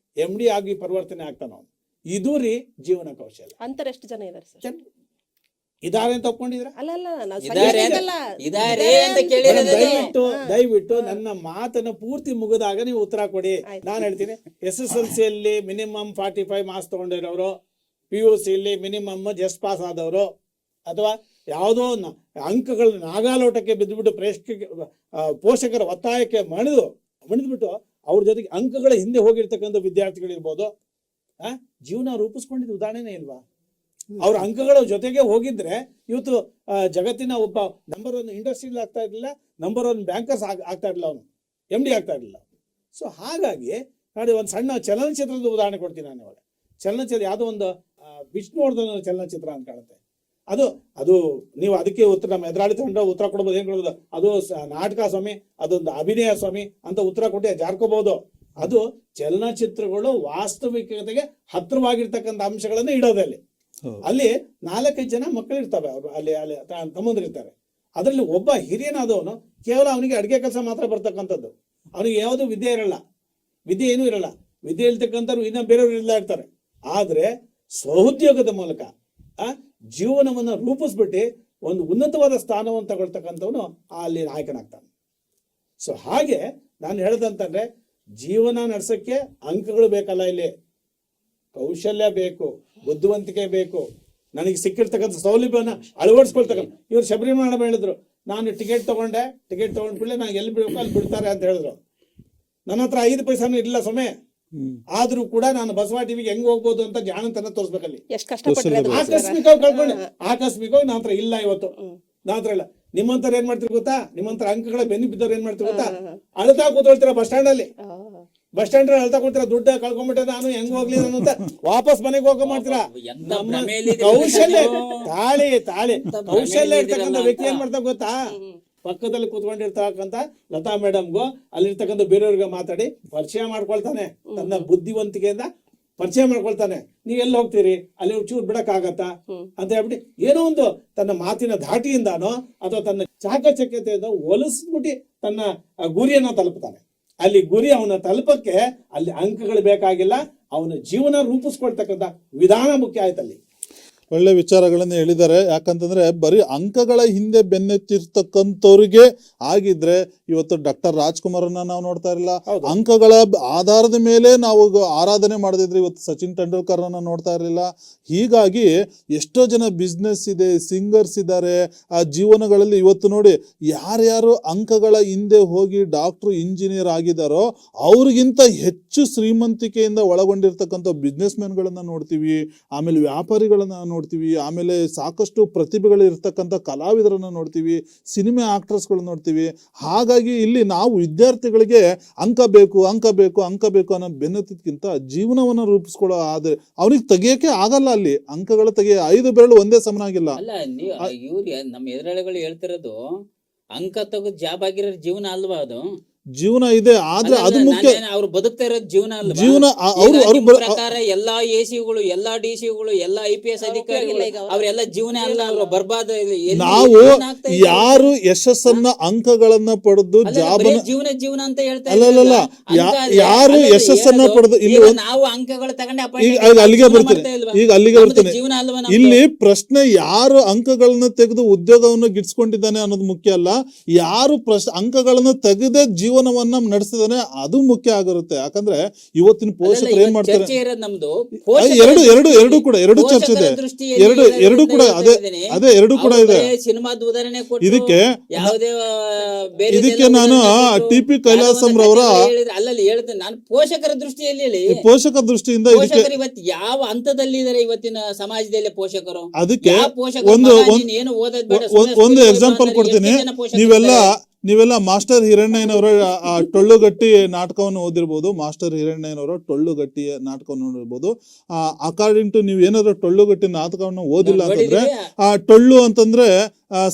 MD ಆಗಿ ಪರಿವರ್ತನೆ ಆಗ್ತಾನ ಅವನು. ಇದು ರೀ ಜೀವನ ಕೌಶಲ್ಯ. ಅಂತರ ಎಷ್ಟು ಜನ ಇದಾರೆ ಸರ್? ಇದಾರೆ ಅಂತ ಒಪ್ಕೊಂಡಿದ್ರ? ದಯವಿಟ್ಟು ನನ್ನ ಮಾತನ್ನ ಪೂರ್ತಿ ಮುಗಿದಾಗ ನೀವು ಉತ್ತರ ಕೊಡಿ. ನಾನು ಹೇಳ್ತೀನಿ, SSLC ಅಲ್ಲಿ ಮಿನಿಮಮ್ 45 ಮಾರ್ಕ್ಸ್ ತಗೊಂಡಿರೋರು, PUC ಇಲ್ಲಿ ಮಿನಿಮಮ್ ಜಸ್ಟ್ ಪಾಸ್ ಆದವರು, ಅಥವಾ ಯಾವುದೋ ಅಂಕಗಳು ನಾಗಾಲೋಟಕ್ಕೆ ಬಿದ್ದುಬಿಟ್ಟು ಪೋಷಕರ ಒತ್ತಾಯಕ್ಕೆ ಮಣಿದ್ಬಿಟ್ಟು ಅವ್ರ ಜೊತೆಗೆ ಅಂಕಗಳ ಹಿಂದೆ ಹೋಗಿರ್ತಕ್ಕಂಥ ವಿದ್ಯಾರ್ಥಿಗಳಿರ್ಬೋದು. ಜೀವನ ರೂಪಿಸ್ಕೊಂಡಿದ್ದು ಉದಾಹರಣೆನೇ ಇಲ್ವಾ? ಅವ್ರ ಅಂಕಗಳ ಜೊತೆಗೆ ಹೋಗಿದ್ರೆ ಇವತ್ತು ಜಗತ್ತಿನ ಒಬ್ಬ ನಂಬರ್ 1 ಇಂಡಸ್ಟ್ರಿಯಲ್ಲಿ ಆಗ್ತಾ ಇರಲಿಲ್ಲ, ನಂಬರ್ 1 ಬ್ಯಾಂಕರ್ಸ್ ಆಗ್ತಾ ಇರಲಿಲ್ಲ, ಅವನು MD ಆಗ್ತಾ ಇರಲಿಲ್ಲ. ಸೊ ಹಾಗಾಗಿ ನೋಡಿ, ಒಂದು ಸಣ್ಣ ಚಲನಚಿತ್ರದ ಉದಾಹರಣೆ ಕೊಡ್ತೀನಿ ನಾನು ಇವಾಗ. ಚಲನಚಿತ್ರ ಯಾವುದೋ ಒಂದು ವಿಷ್ಣುವರ್ಧನ್ ಚಲನಚಿತ್ರ ಅಂತ ಕಾಣುತ್ತೆ. ಅದು ನೀವು ಅದಕ್ಕೆ ಉತ್ತರ, ನಮ್ಮ ಎದುರಾಳಿ ತಂಡ ಉತ್ತರ ಕೊಡ್ಬೋದು. ಏನ್ ಕೊಡ್ಬೋದು? ಅದು ನಾಟಕ ಸ್ವಾಮಿ, ಅದೊಂದು ಅಭಿನಯ ಸ್ವಾಮಿ ಅಂತ ಉತ್ತರ ಕೊಟ್ಟು ಜಾರ್ಕೋಬಹುದು. ಅದು ಚಲನಚಿತ್ರಗಳು ವಾಸ್ತವಿಕತೆಗೆ ಹತ್ತಿರವಾಗಿರ್ತಕ್ಕಂಥ ಅಂಶಗಳನ್ನ ಇಡೋದಲ್ಲಿ. ಅಲ್ಲಿ 4-5 ಜನ ಮಕ್ಕಳು ಇರ್ತವೆ, ಅವರು ಅಲ್ಲಿ ತಮ್ಮಂದಿರ್ತಾರೆ. ಅದರಲ್ಲಿ ಒಬ್ಬ ಹಿರಿಯನಾದವನು ಕೇವಲ ಅವನಿಗೆ ಅಡಿಗೆ ಕೆಲಸ ಮಾತ್ರ ಬರ್ತಕ್ಕಂಥದ್ದು, ಅವನಿಗೆ ಯಾವುದು ವಿದ್ಯೆ ಇರಲ್ಲ, ವಿದ್ಯೆ ಏನೂ ಇರಲ್ಲ. ವಿದ್ಯೆ ಇರ್ತಕ್ಕಂಥವ್ರು ಇನ್ನ ಬೇರೆಯವರು ಇಲ್ಲ ಇರ್ತಾರೆ. ಆದ್ರೆ ಸ್ವಉದ್ಯೋಗದ ಮೂಲಕ ಜೀವನವನ್ನ ರೂಪಿಸ್ಬಿಟ್ಟು ಒಂದು ಉನ್ನತವಾದ ಸ್ಥಾನವನ್ನು ತಗೊಳ್ತಕ್ಕಂಥವನು ಅಲ್ಲಿ ನಾಯಕನಾಗ್ತಾನೆ. ಸೊ ಹಾಗೆ ನಾನು ಹೇಳ್ದಂತಂದ್ರೆ, ಜೀವನ ನಡೆಸಕ್ಕೆ ಅಂಕಗಳು ಬೇಕಲ್ಲ, ಇಲ್ಲಿ ಕೌಶಲ್ಯ ಬೇಕು, ಬುದ್ಧಿವಂತಿಕೆ ಬೇಕು. ನನಗೆ ಸಿಕ್ಕಿರ್ತಕ್ಕಂಥ ಸೌಲಭ್ಯವನ್ನ ಅಳವಡಿಸ್ಕೊಳ್ತಕ್ಕಂಥ. ಇವ್ರು ಶಬರಿಮಲ ಹೇಳಿದ್ರು, ನಾನು ಟಿಕೆಟ್ ತಗೊಂಡ್ ಕೂಡಲೇ ನಾನು ಎಲ್ಲಿ ಬಿಡಬೇಕು ಅಲ್ಲಿ ಬಿಡ್ತಾರೆ ಅಂತ ಹೇಳಿದ್ರು. ನನ್ನ ಹತ್ರ 5 ಪೈಸಾನು ಇಲ್ಲ ಸಮಯ, ಆದ್ರೂ ಕೂಡ ನಾನು ಬಸವ ಟಿವಿಗೆ ಹೆಂಗ್ ಹೋಗ್ಬೋದು ಅಂತ ಜಾಣತನ ತೋರಿಸ್ಬೇಕಲ್ಲಿ. ಆಕಸ್ಮಿಕವಾಗಿ ನನ್ನ ಹತ್ರ ಇಲ್ಲ, ಇವತ್ತು ನನ್ನ ಹತ್ರ ಇಲ್ಲ. ನಿಮ್ಮಂತರ ಏನ್ ಮಾಡ್ತೀರಿ ಗೊತ್ತಾ? ನಿಮ್ಮಂತರ ಅಂಕಗಳ ಬೆನ್ನಿ ಬಿದ್ದವ್ರು ಏನ್ ಮಾಡ್ತೀರಿ ಗೊತ್ತಾ? ಅಳ್ತಾ ಕೂತ್ಕೊಳ್ತೀರಾ ಬಸ್ ಸ್ಟ್ಯಾಂಡ್ ಅಲ್ಲಿ ಅಳ್ತಾ ಕೊಡ್ತೀರಾ, ದುಡ್ಡ ಕಳ್ಕೊಂಡ್ಬಿಟ್ಟೆ, ನಾನು ಹೆಂಗ್ ಹೋಗ್ಲಿ ಅಂತ ವಾಪಸ್ ಮನೆಗೆ ಹೋಗೋ ಮಾಡ್ತೀರಾ. ನಮ್ಮ ಕೌಶಲ್ಯ ಕೌಶಲ್ಯ ಇರ್ತಕ್ಕಂಥ ವ್ಯಕ್ತಿ ಏನ್ ಮಾಡ್ತಾ ಗೊತ್ತಾ? ಪಕ್ಕದಲ್ಲಿ ಕೂತ್ಕೊಂಡಿರ್ತಕ್ಕಂಥ ಲತಾ ಮೇಡಮ್ಗೂ ಅಲ್ಲಿರ್ತಕ್ಕಂಥ ಬೇರೆಯವ್ರಿಗೆ ಮಾತಾಡಿ ಪರಿಚಯ ಮಾಡ್ಕೊಳ್ತಾನೆ, ತನ್ನ ಬುದ್ಧಿವಂತಿಕೆಯಿಂದ ಪರಿಚಯ ಮಾಡ್ಕೊಳ್ತಾನೆ. ನೀವ್ ಎಲ್ಲಿ ಹೋಗ್ತೀರಿ, ಅಲ್ಲಿ ಚೂರು ಬಿಡಕ್ಕಾಗತ್ತಾ ಅಂತ ಹೇಳ್ಬಿಟ್ಟು ಏನೋ ಒಂದು ತನ್ನ ಮಾತಿನ ಧಾಟಿಯಿಂದಾನೋ ಅಥವಾ ತನ್ನ ಚಾಕಚಕ್ಯತೆಯಿಂದ ಒಲಿಸ್ಬಿಟ್ಟು ತನ್ನ ಗುರಿಯನ್ನ ತಲುಪ್ತಾನೆ. ಅಲ್ಲಿ ಗುರಿ ಅವನ ತಲುಪಕ್ಕೆ ಅಲ್ಲಿ ಅಂಕಗಳು ಬೇಕಾಗಿಲ್ಲ, ಅವನ ಜೀವನ ರೂಪಿಸ್ಕೊಳ್ತಕ್ಕಂಥ ವಿಧಾನ ಮುಖ್ಯ ಆಯ್ತಲ್ಲಿ. ಒಳ್ಳೆ ವಿಚಾರಗಳನ್ನು ಹೇಳಿದ್ದಾರೆ. ಯಾಕಂತಂದ್ರೆ ಬರೀ ಅಂಕಗಳ ಹಿಂದೆ ಬೆನ್ನೆತ್ತಿರ್ತಕ್ಕಂಥವ್ರಿಗೆ ಆಗಿದ್ರೆ ಇವತ್ತು ಡಾಕ್ಟರ್ ರಾಜ್ಕುಮಾರನ್ನ ನಾವು ನೋಡ್ತಾ ಇರಲಿಲ್ಲ. ಅಂಕಗಳ ಆಧಾರದ ಮೇಲೆ ನಾವು ಆರಾಧನೆ ಮಾಡದಿದ್ರೆ ಇವತ್ತು ಸಚಿನ್ ತೆಂಡೂಲ್ಕರ್ನ ನೋಡ್ತಾ ಇರಲಿಲ್ಲ. ಹೀಗಾಗಿ ಎಷ್ಟೋ ಜನ ಬಿಸ್ನೆಸ್ ಇದೆ, ಸಿಂಗರ್ಸ್ ಇದ್ದಾರೆ, ಆ ಜೀವನಗಳಲ್ಲಿ ಇವತ್ತು ನೋಡಿ ಯಾರ್ಯಾರು ಅಂಕಗಳ ಹಿಂದೆ ಹೋಗಿ ಡಾಕ್ಟ್ರು, ಇಂಜಿನಿಯರ್ ಆಗಿದ್ದಾರೋ ಅವ್ರಿಗಿಂತ ಹೆಚ್ಚು ಶ್ರೀಮಂತಿಕೆಯಿಂದ ಒಳಗೊಂಡಿರ್ತಕ್ಕಂಥ ಬಿಸ್ನೆಸ್ ಮ್ಯಾನ್ಗಳನ್ನ ನೋಡ್ತೀವಿ, ಆಮೇಲೆ ವ್ಯಾಪಾರಿಗಳನ್ನ ನೋಡ್ತೀವಿ, ಆಮೇಲೆ ಸಾಕಷ್ಟು ಪ್ರತಿಭೆಗಳು ಇರ್ತಕ್ಕಂಥ ಕಲಾವಿದರನ್ನ ನೋಡ್ತೀವಿ, ಸಿನಿಮಾ ಆಕ್ಟರ್ಸ್ಗಳು ನೋಡ್ತೀವಿ. ಹಾಗಾಗಿ ಇಲ್ಲಿ ನಾವು ವಿದ್ಯಾರ್ಥಿಗಳಿಗೆ ಅಂಕ ಬೇಕು ಅನ್ನೋ ಬೆನ್ನತ್ತಿದ್ಕಿಂತ ಜೀವನವನ್ನ ರೂಪಿಸ್ಕೊಳ್ಳೋ ಆದ್ರೆ ಅವ್ರಿಗೆ ತೆಗಿಯಕ್ಕೆ ಆಗಲ್ಲ. ಅಲ್ಲಿ ಅಂಕಗಳು 5 ಬೆರಳು ಒಂದೇ ಸಮನಾಗಿಲ್ಲ. ಅಲ್ಲ, ಇವ್ರು ನಮ್ಮ ಎದುರಾಳಿಗಳು ಹೇಳ್ತಿರೋದು ಅಂಕ ತಗೋ ಜಾಬ್ ಆಗಿರೋ ಜೀವನ ಅಲ್ವಾ ಅದು? ಜೀವನ ಇದೆ, ಆದ್ರೆ ಅದು ಮುಖ್ಯ. ಅವ್ರು ಬದುಕ್ತಾ ಇರೋದು ಜೀವನ ಅಲ್ಲ. ಜೀವನ ಅವ್ರು ಪ್ರಕಾರ ಎಲ್ಲಾ ಎಸಿಗಳು, ಎಲ್ಲಾ ಡಿಸಿಗಳು, ಎಲ್ಲಾ IPS ಅಧಿಕಾರಿಗಳು ಅವರೆಲ್ಲ ಜೀವನ ಅಲ್ಲ, ಅವರು ಬರ್ಬಾದ. ನಾವು ಯಾರು ಯಶಸ್ಸನ್ನ ಅಂಕಗಳನ್ನ ಪಡೆದು ಜಾಬನ್ನ ಜೀವನ ಅಂತ ಹೇಳ್ತಾ ಅಲ್ಲ ಯಾರು ಯಶಸ್ಸನ್ನ ಪಡೆದು ಇಲ್ಲಿ ನಾವು ಅಂಕಗಳು ತಗೊಂಡೆ ಈಗ ಅಲ್ಲಿಗೆ ಬರ್ತೇನೆ. ಜೀವನ ಅಲ್ವಾ? ಇಲ್ಲಿ ಪ್ರಶ್ನೆ ಯಾರು ಅಂಕಗಳನ್ನ ತೆಗೆದು ಉದ್ಯೋಗವನ್ನು ಗಿಟ್ಸ್ಕೊಂಡಿದ್ದಾನೆ ಅನ್ನೋದು ಮುಖ್ಯ ಅಲ್ಲ, ಯಾರು ಅಂಕಗಳನ್ನ ತೆಗೆದೇ ಜೀವನವನ್ನ ನಡೆಸಿದಾನೆ ಅದು ಮುಖ್ಯ ಆಗಿರುತ್ತೆ. ಯಾಕಂದ್ರೆ ಇವತ್ತಿನ ಪೋಷಕರು ಏನ್ ಮಾಡ್ತಾರೆ, ಎರಡು ಕೂಡ ಚರ್ಚೆ ಇದೆ, ಎರಡು ಕೂಡ ಅದೇ ಎರಡು ಕೂಡ ಇದೆ. ಸಿನಿಮಾದ ಉದಾಹರಣೆ ಇದಕ್ಕೆ ನಾನು TP ಕೈಲಾಸಂ ರವರ ಅಲ್ಲಲ್ಲಿ ಹೇಳ್ತೇನೆ, ನಾನು ಪೋಷಕರ ದೃಷ್ಟಿಯಲ್ಲಿ ಹೇಳಿ, ಪೋಷಕ ದೃಷ್ಟಿಯಿಂದ ಪೋಷಕರು ಇವತ್ತು ಯಾವ ಹಂತದಲ್ಲಿ ಇದಾರೆ ಇವತ್ತಿನ ಸಮಾಜದಲ್ಲಿ ಪೋಷಕರು? ಅದಕ್ಕೆ ಏನು ಓದೋದ್ ಬೇಡ, ಒಂದು ಎಕ್ಸಾಂಪಲ್ ಕೊಡ್ತೀನಿ. ನೀವೆಲ್ಲ ಮಾಸ್ಟರ್ ಹಿರಣ್ಣಯ್ಯನವರ ಟೊಳ್ಳುಗಟ್ಟಿ ನಾಟಕವನ್ನು ಓದಿರ್ಬೋದು. ಮಾಸ್ಟರ್ ಹಿರಣ್ಣಯ್ಯನವರ ಟೊಳ್ಳುಗಟ್ಟಿ ನಾಟಕವನ್ನು ನೋಡಿರ್ಬೋದು. ಅಕಾರ್ಡಿಂಗ್ ಟು ನೀವು ಏನಾದ್ರು ಟೊಳ್ಳುಗಟ್ಟಿ ನಾಟಕವನ್ನು ಓದಿಲ್ಲ ಅಂತಂದ್ರೆ, ಟೊಳ್ಳು ಅಂತಂದ್ರೆ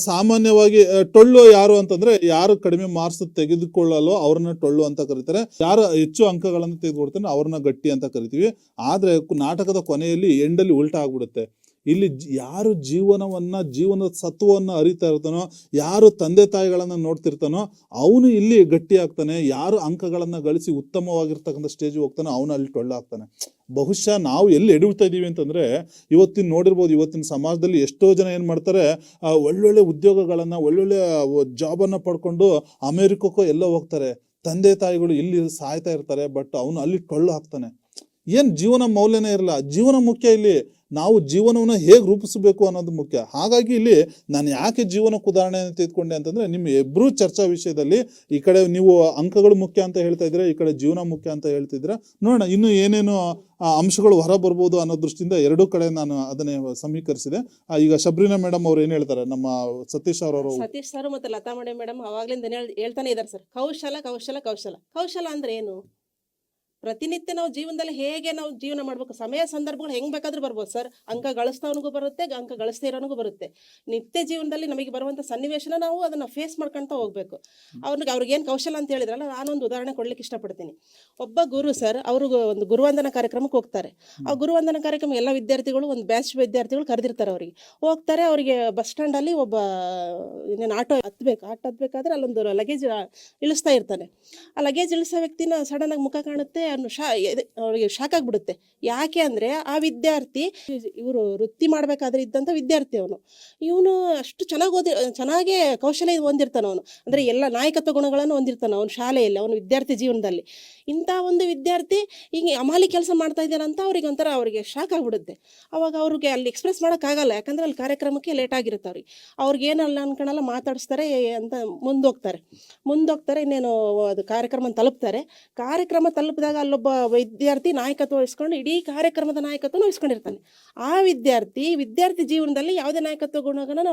ಸಾಮಾನ್ಯವಾಗಿ ಟೊಳ್ಳು ಯಾರು ಅಂತಂದ್ರೆ ಯಾರು ಕಡಿಮೆ ಮಾರ್ಕ್ಸ್ ತೆಗೆದುಕೊಳ್ಳಲು ಅವ್ರನ್ನ ಟೊಳ್ಳು ಅಂತ ಕರೀತಾರೆ. ಯಾರು ಹೆಚ್ಚು ಅಂಕಗಳನ್ನು ತೆಗೆದುಕೊಡ್ತಾನೆ ಅವ್ರನ್ನ ಗಟ್ಟಿ ಅಂತ ಕರಿತೀವಿ. ಆದ್ರೆ ನಾಟಕದ ಕೊನೆಯಲ್ಲಿ ಎಂಡಲ್ಲಿ ಉಲ್ಟಾ ಆಗ್ಬಿಡುತ್ತೆ. ಇಲ್ಲಿ ಯಾರು ಜೀವನದ ಸತ್ವವನ್ನು ಅರಿತಾ ಇರ್ತಾನೋ, ಯಾರು ತಂದೆ ತಾಯಿಗಳನ್ನ ನೋಡ್ತಿರ್ತಾನೋ ಅವನು ಇಲ್ಲಿ ಗಟ್ಟಿ ಆಗ್ತಾನೆ. ಯಾರು ಅಂಕಗಳನ್ನ ಗಳಿಸಿ ಉತ್ತಮವಾಗಿರ್ತಕ್ಕಂಥ ಸ್ಟೇಜ್ ಹೋಗ್ತಾನೋ ಅವನು ಅಲ್ಲಿ ಟೊಳ್ಳಾಗ್ತಾನೆ. ಬಹುಶಃ ನಾವು ಎಲ್ಲಿ ಎಡುತ್ತಾ ಇದೀವಿ ಅಂತಂದ್ರೆ, ಇವತ್ತಿನ ನೋಡಿರ್ಬೋದು, ಇವತ್ತಿನ ಸಮಾಜದಲ್ಲಿ ಎಷ್ಟೋ ಜನ ಏನ್ ಮಾಡ್ತಾರೆ, ಒಳ್ಳೊಳ್ಳೆ ಉದ್ಯೋಗಗಳನ್ನ ಒಳ್ಳೊಳ್ಳೆ ಜಾಬನ್ನು ಪಡ್ಕೊಂಡು ಅಮೆರಿಕಕ್ಕೋ ಎಲ್ಲೋ ಹೋಗ್ತಾರೆ. ತಂದೆ ತಾಯಿಗಳು ಇಲ್ಲಿ ಸಾಯ್ತಾ ಇರ್ತಾರೆ, ಬಟ್ ಅವನು ಅಲ್ಲಿ ಟೊಳ್ಳು ಹಾಕ್ತಾನೆ. ಏನ್ ಜೀವನ ಮೌಲ್ಯನೇ ಇರಲ್ಲ. ಜೀವನ ಮುಖ್ಯ. ಇಲ್ಲಿ ನಾವು ಜೀವನವನ್ನು ಹೇಗೆ ರೂಪಿಸಬೇಕು ಅನ್ನೋದು ಮುಖ್ಯ. ಹಾಗಾಗಿ ಇಲ್ಲಿ ನಾನು ಯಾಕೆ ಜೀವನಕ್ಕೆ ಉದಾಹರಣೆಯನ್ನು ತೆಗೆದುಕೊಂಡೆ ಅಂತಂದ್ರೆ, ನಿಮ್ಮ ಇಬ್ಬರೂ ಚರ್ಚಾ ವಿಷಯದಲ್ಲಿ ಈ ಕಡೆ ನೀವು ಅಂಕಗಳು ಮುಖ್ಯ ಅಂತ ಹೇಳ್ತಾ ಇದ್ರೆ, ಈ ಕಡೆ ಜೀವನ ಮುಖ್ಯ ಅಂತ ಹೇಳ್ತಿದ್ರೆ, ನೋಡೋಣ ಇನ್ನು ಏನೇನು ಅಂಶಗಳು ಹೊರ ಬರ್ಬೋದು ಅನ್ನೋ ದೃಷ್ಟಿಯಿಂದ ಎರಡೂ ಕಡೆ ನಾನು ಅದನ್ನೇ ಸಮೀಕರಿಸಿದೆ. ಈಗ ಶಬ್ರಿನಾ ಮೇಡಮ್ ಅವ್ರು ಏನ್ ಹೇಳ್ತಾರೆ, ನಮ್ಮ ಸತೀಶ್ ಸರ್ ಮತ್ತೆ ಲತಾ ಮೇಡಮ್ ಅವಾಗ್ಲಿಂದ ಹೇಳ್ತಾನೆ ಇದಾರೆ ಸರ್, ಕೌಶಲ ಕೌಶಲ ಕೌಶಲ ಕೌಶಲ ಅಂದ್ರೆ ಏನು? ಪ್ರತಿನಿತ್ಯ ನಾವು ಜೀವನದಲ್ಲಿ ಹೇಗೆ ನಾವು ಜೀವನ ಮಾಡ್ಬೇಕು, ಸಮಯ ಸಂದರ್ಭಗಳು ಹೆಂಗ್ ಬೇಕಾದ್ರೂ ಬರ್ಬೋದು ಸರ್. ಅಂಕ ಗಳಿಸ್ತವನಿಗೂ ಬರುತ್ತೆ, ಅಂಕ ಗಳಿಸ್ತಾ ಇರೋನಿಗೂ ಬರುತ್ತೆ. ನಿತ್ಯ ಜೀವನದಲ್ಲಿ ನಮಗೆ ಬರುವಂಥ ಸನ್ನಿವೇಶನ ನಾವು ಅದನ್ನ ಫೇಸ್ ಮಾಡ್ಕೊಂತ ಹೋಗ್ಬೇಕು. ಅವ್ರಿಗೇನು ಕೌಶಲ ಅಂತ ಹೇಳಿದ್ರಲ್ಲ, ನಾನೊಂದು ಉದಾಹರಣೆ ಕೊಡ್ಲಿಕ್ಕೆ ಇಷ್ಟಪಡ್ತೀನಿ. ಒಬ್ಬ ಗುರು ಸರ್, ಅವರು ಒಂದು ಗುರುವಂದನ ಕಾರ್ಯಕ್ರಮಕ್ಕೆ ಹೋಗ್ತಾರೆ. ಆ ಗುರುವಂದನ ಕಾರ್ಯಕ್ರಮ ಎಲ್ಲ ವಿದ್ಯಾರ್ಥಿಗಳು, ಒಂದು ಬ್ಯಾಚ್ ವಿದ್ಯಾರ್ಥಿಗಳು ಕರೆದಿರ್ತಾರೆ. ಅವರಿಗೆ ಹೋಗ್ತಾರೆ. ಅವರಿಗೆ ಬಸ್ ಸ್ಟ್ಯಾಂಡಲ್ಲಿ ಒಬ್ಬ ಆಟೋ ಹತ್ಬೇಕಾದ್ರೆ ಅಲ್ಲೊಂದು ಲಗೇಜ್ ಇಳಿಸ್ತಾ ಇರ್ತಾನೆ. ಆ ಲಗೇಜ್ ಇಳಿಸೋ ವ್ಯಕ್ತಿನ ಸಡನ್ ಆಗಿ ಮುಖ ಕಾಣುತ್ತೆ, ಅವರಿಗೆ ಶಾಕ್ ಆಗ್ಬಿಡುತ್ತೆ. ಯಾಕೆ ಅಂದ್ರೆ ಆ ವಿದ್ಯಾರ್ಥಿ, ಇವರು ವೃತ್ತಿ ಮಾಡ್ಬೇಕಾದ್ರೆ ಇದ್ದಂತ ವಿದ್ಯಾರ್ಥಿ ಇವನು ಅಷ್ಟು ಚೆನ್ನಾಗೇ ಕೌಶಲ್ಯ ಹೊಂದಿರ್ತಾನ. ಅವನು ಅಂದ್ರೆ ಎಲ್ಲ ನಾಯಕತ್ವ ಗುಣಗಳನ್ನು ಹೊಂದಿರ್ತಾನ ಅವನು ಶಾಲೆಯಲ್ಲಿ, ಅವನ ವಿದ್ಯಾರ್ಥಿ ಜೀವನದಲ್ಲಿ. ಇಂಥ ಒಂದು ವಿದ್ಯಾರ್ಥಿ ಹಿಂಗೆ ಅಮಾಲಿ ಕೆಲಸ ಮಾಡ್ತಾ ಇದ್ದಾನೆ ಅಂತ ಅವ್ರಿಗೆ ಶಾಕ್ ಆಗ್ಬಿಡುತ್ತೆ. ಅವಾಗ ಅವ್ರಿಗೆ ಅಲ್ಲಿ ಎಕ್ಸ್ಪ್ರೆಸ್ ಮಾಡೋಕ್ಕಾಗಲ್ಲ, ಯಾಕಂದ್ರೆ ಅಲ್ಲಿ ಕಾರ್ಯಕ್ರಮಕ್ಕೆ ಲೇಟ್ ಆಗಿರುತ್ತೆ. ಅವ್ರಿಗೆ ಏನಲ್ಲ ಅನ್ಕೊಳಲ್ಲ, ಮಾತಾಡಿಸ್ತಾರೆ ಅಂತ ಮುಂದೋಗ್ತಾರೆ. ಇನ್ನೇನು ಅದು ಕಾರ್ಯಕ್ರಮ ತಲುಪ್ತಾರೆ. ಕಾರ್ಯಕ್ರಮ ತಲುಪಿದಾಗ ಅಲ್ಲೊಬ್ಬ ವಿದ್ಯಾರ್ಥಿ ನಾಯಕತ್ವ ವಹಿಸ್ಕೊಂಡು ಇಡೀ ಕಾರ್ಯಕ್ರಮದ ನಾಯಕತ್ವನ ವಹಿಸ್ಕೊಂಡಿರ್ತಾನೆ. ಆ ವಿದ್ಯಾರ್ಥಿ ಜೀವನದಲ್ಲಿ ಯಾವುದೇ ನಾಯಕತ್ವ ಗುಣಗಳನ್ನ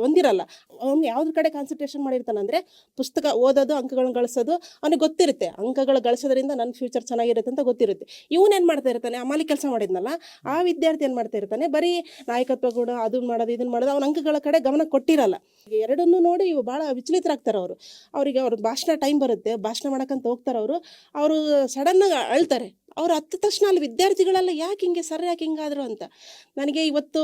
ಹೊಂದಿರಲ್ಲ. ಅವ್ನು ಯಾವ್ದ್ರ ಕಡೆ ಕಾನ್ಸಂಟ್ರೇಷನ್ ಮಾಡಿರ್ತಾನೆ ಅಂದ್ರೆ, ಪುಸ್ತಕ ಓದೋದು, ಅಂಕಗಳನ್ನ ಗಳಿಸೋದು ಅವನಿಗೆ ಗೊತ್ತಿರುತ್ತೆ. ಅಂಕಗಳು ಗಳಿಸೋದ್ರಿಂದ ನನ್ನ ಫ್ಯೂಚರ್ ಚೆನ್ನಾಗಿರುತ್ತೆ ಅಂತ ಗೊತ್ತಿರುತ್ತೆ. ಇವನೇನ್ ಮಾಡ್ತಾ ಇರ್ತಾನೆ, ಅಮಾಲಿ ಕೆಲಸ ಮಾಡಿದ್ನಲ್ಲ ಆ ವಿದ್ಯಾರ್ಥಿ ಏನ್ ಮಾಡ್ತಾ ಇರ್ತಾನೆ, ಬರೀ ನಾಯಕತ್ವ ಗುಣ ಅದನ್ನ ಮಾಡೋದು ಇದನ್ನ ಮಾಡೋದು, ಅವನ ಅಂಕಗಳ ಕಡೆ ಗಮನ ಕೊಟ್ಟಿರಲ್ಲ. ಎರಡನ್ನೂ ನೋಡಿ ಇವು ಬಹಳ ವಿಚಲಿತರಾಗ್ತಾರೆ. ಅವ್ರಿಗೆ ಅವ್ರ ಭಾಷಣ ಟೈಮ್ ಬರುತ್ತೆ, ಭಾಷಣ ಮಾಡಕ್ಕಂತ ಹೋಗ್ತಾರೆ. ಅವರು ಸಡನ್ ಆಗಿ ಅಳ್ತಾರೆ. ಅವ್ರು ಹತ್ತ ತಕ್ಷಣ ಅಲ್ಲಿ ವಿದ್ಯಾರ್ಥಿಗಳೆಲ್ಲ ಯಾಕೆ ಹಿಂಗೆ ಸರ್, ಯಾಕೆ ಹಿಂಗಾದ್ರು ಅಂತ. ನನಗೆ ಇವತ್ತು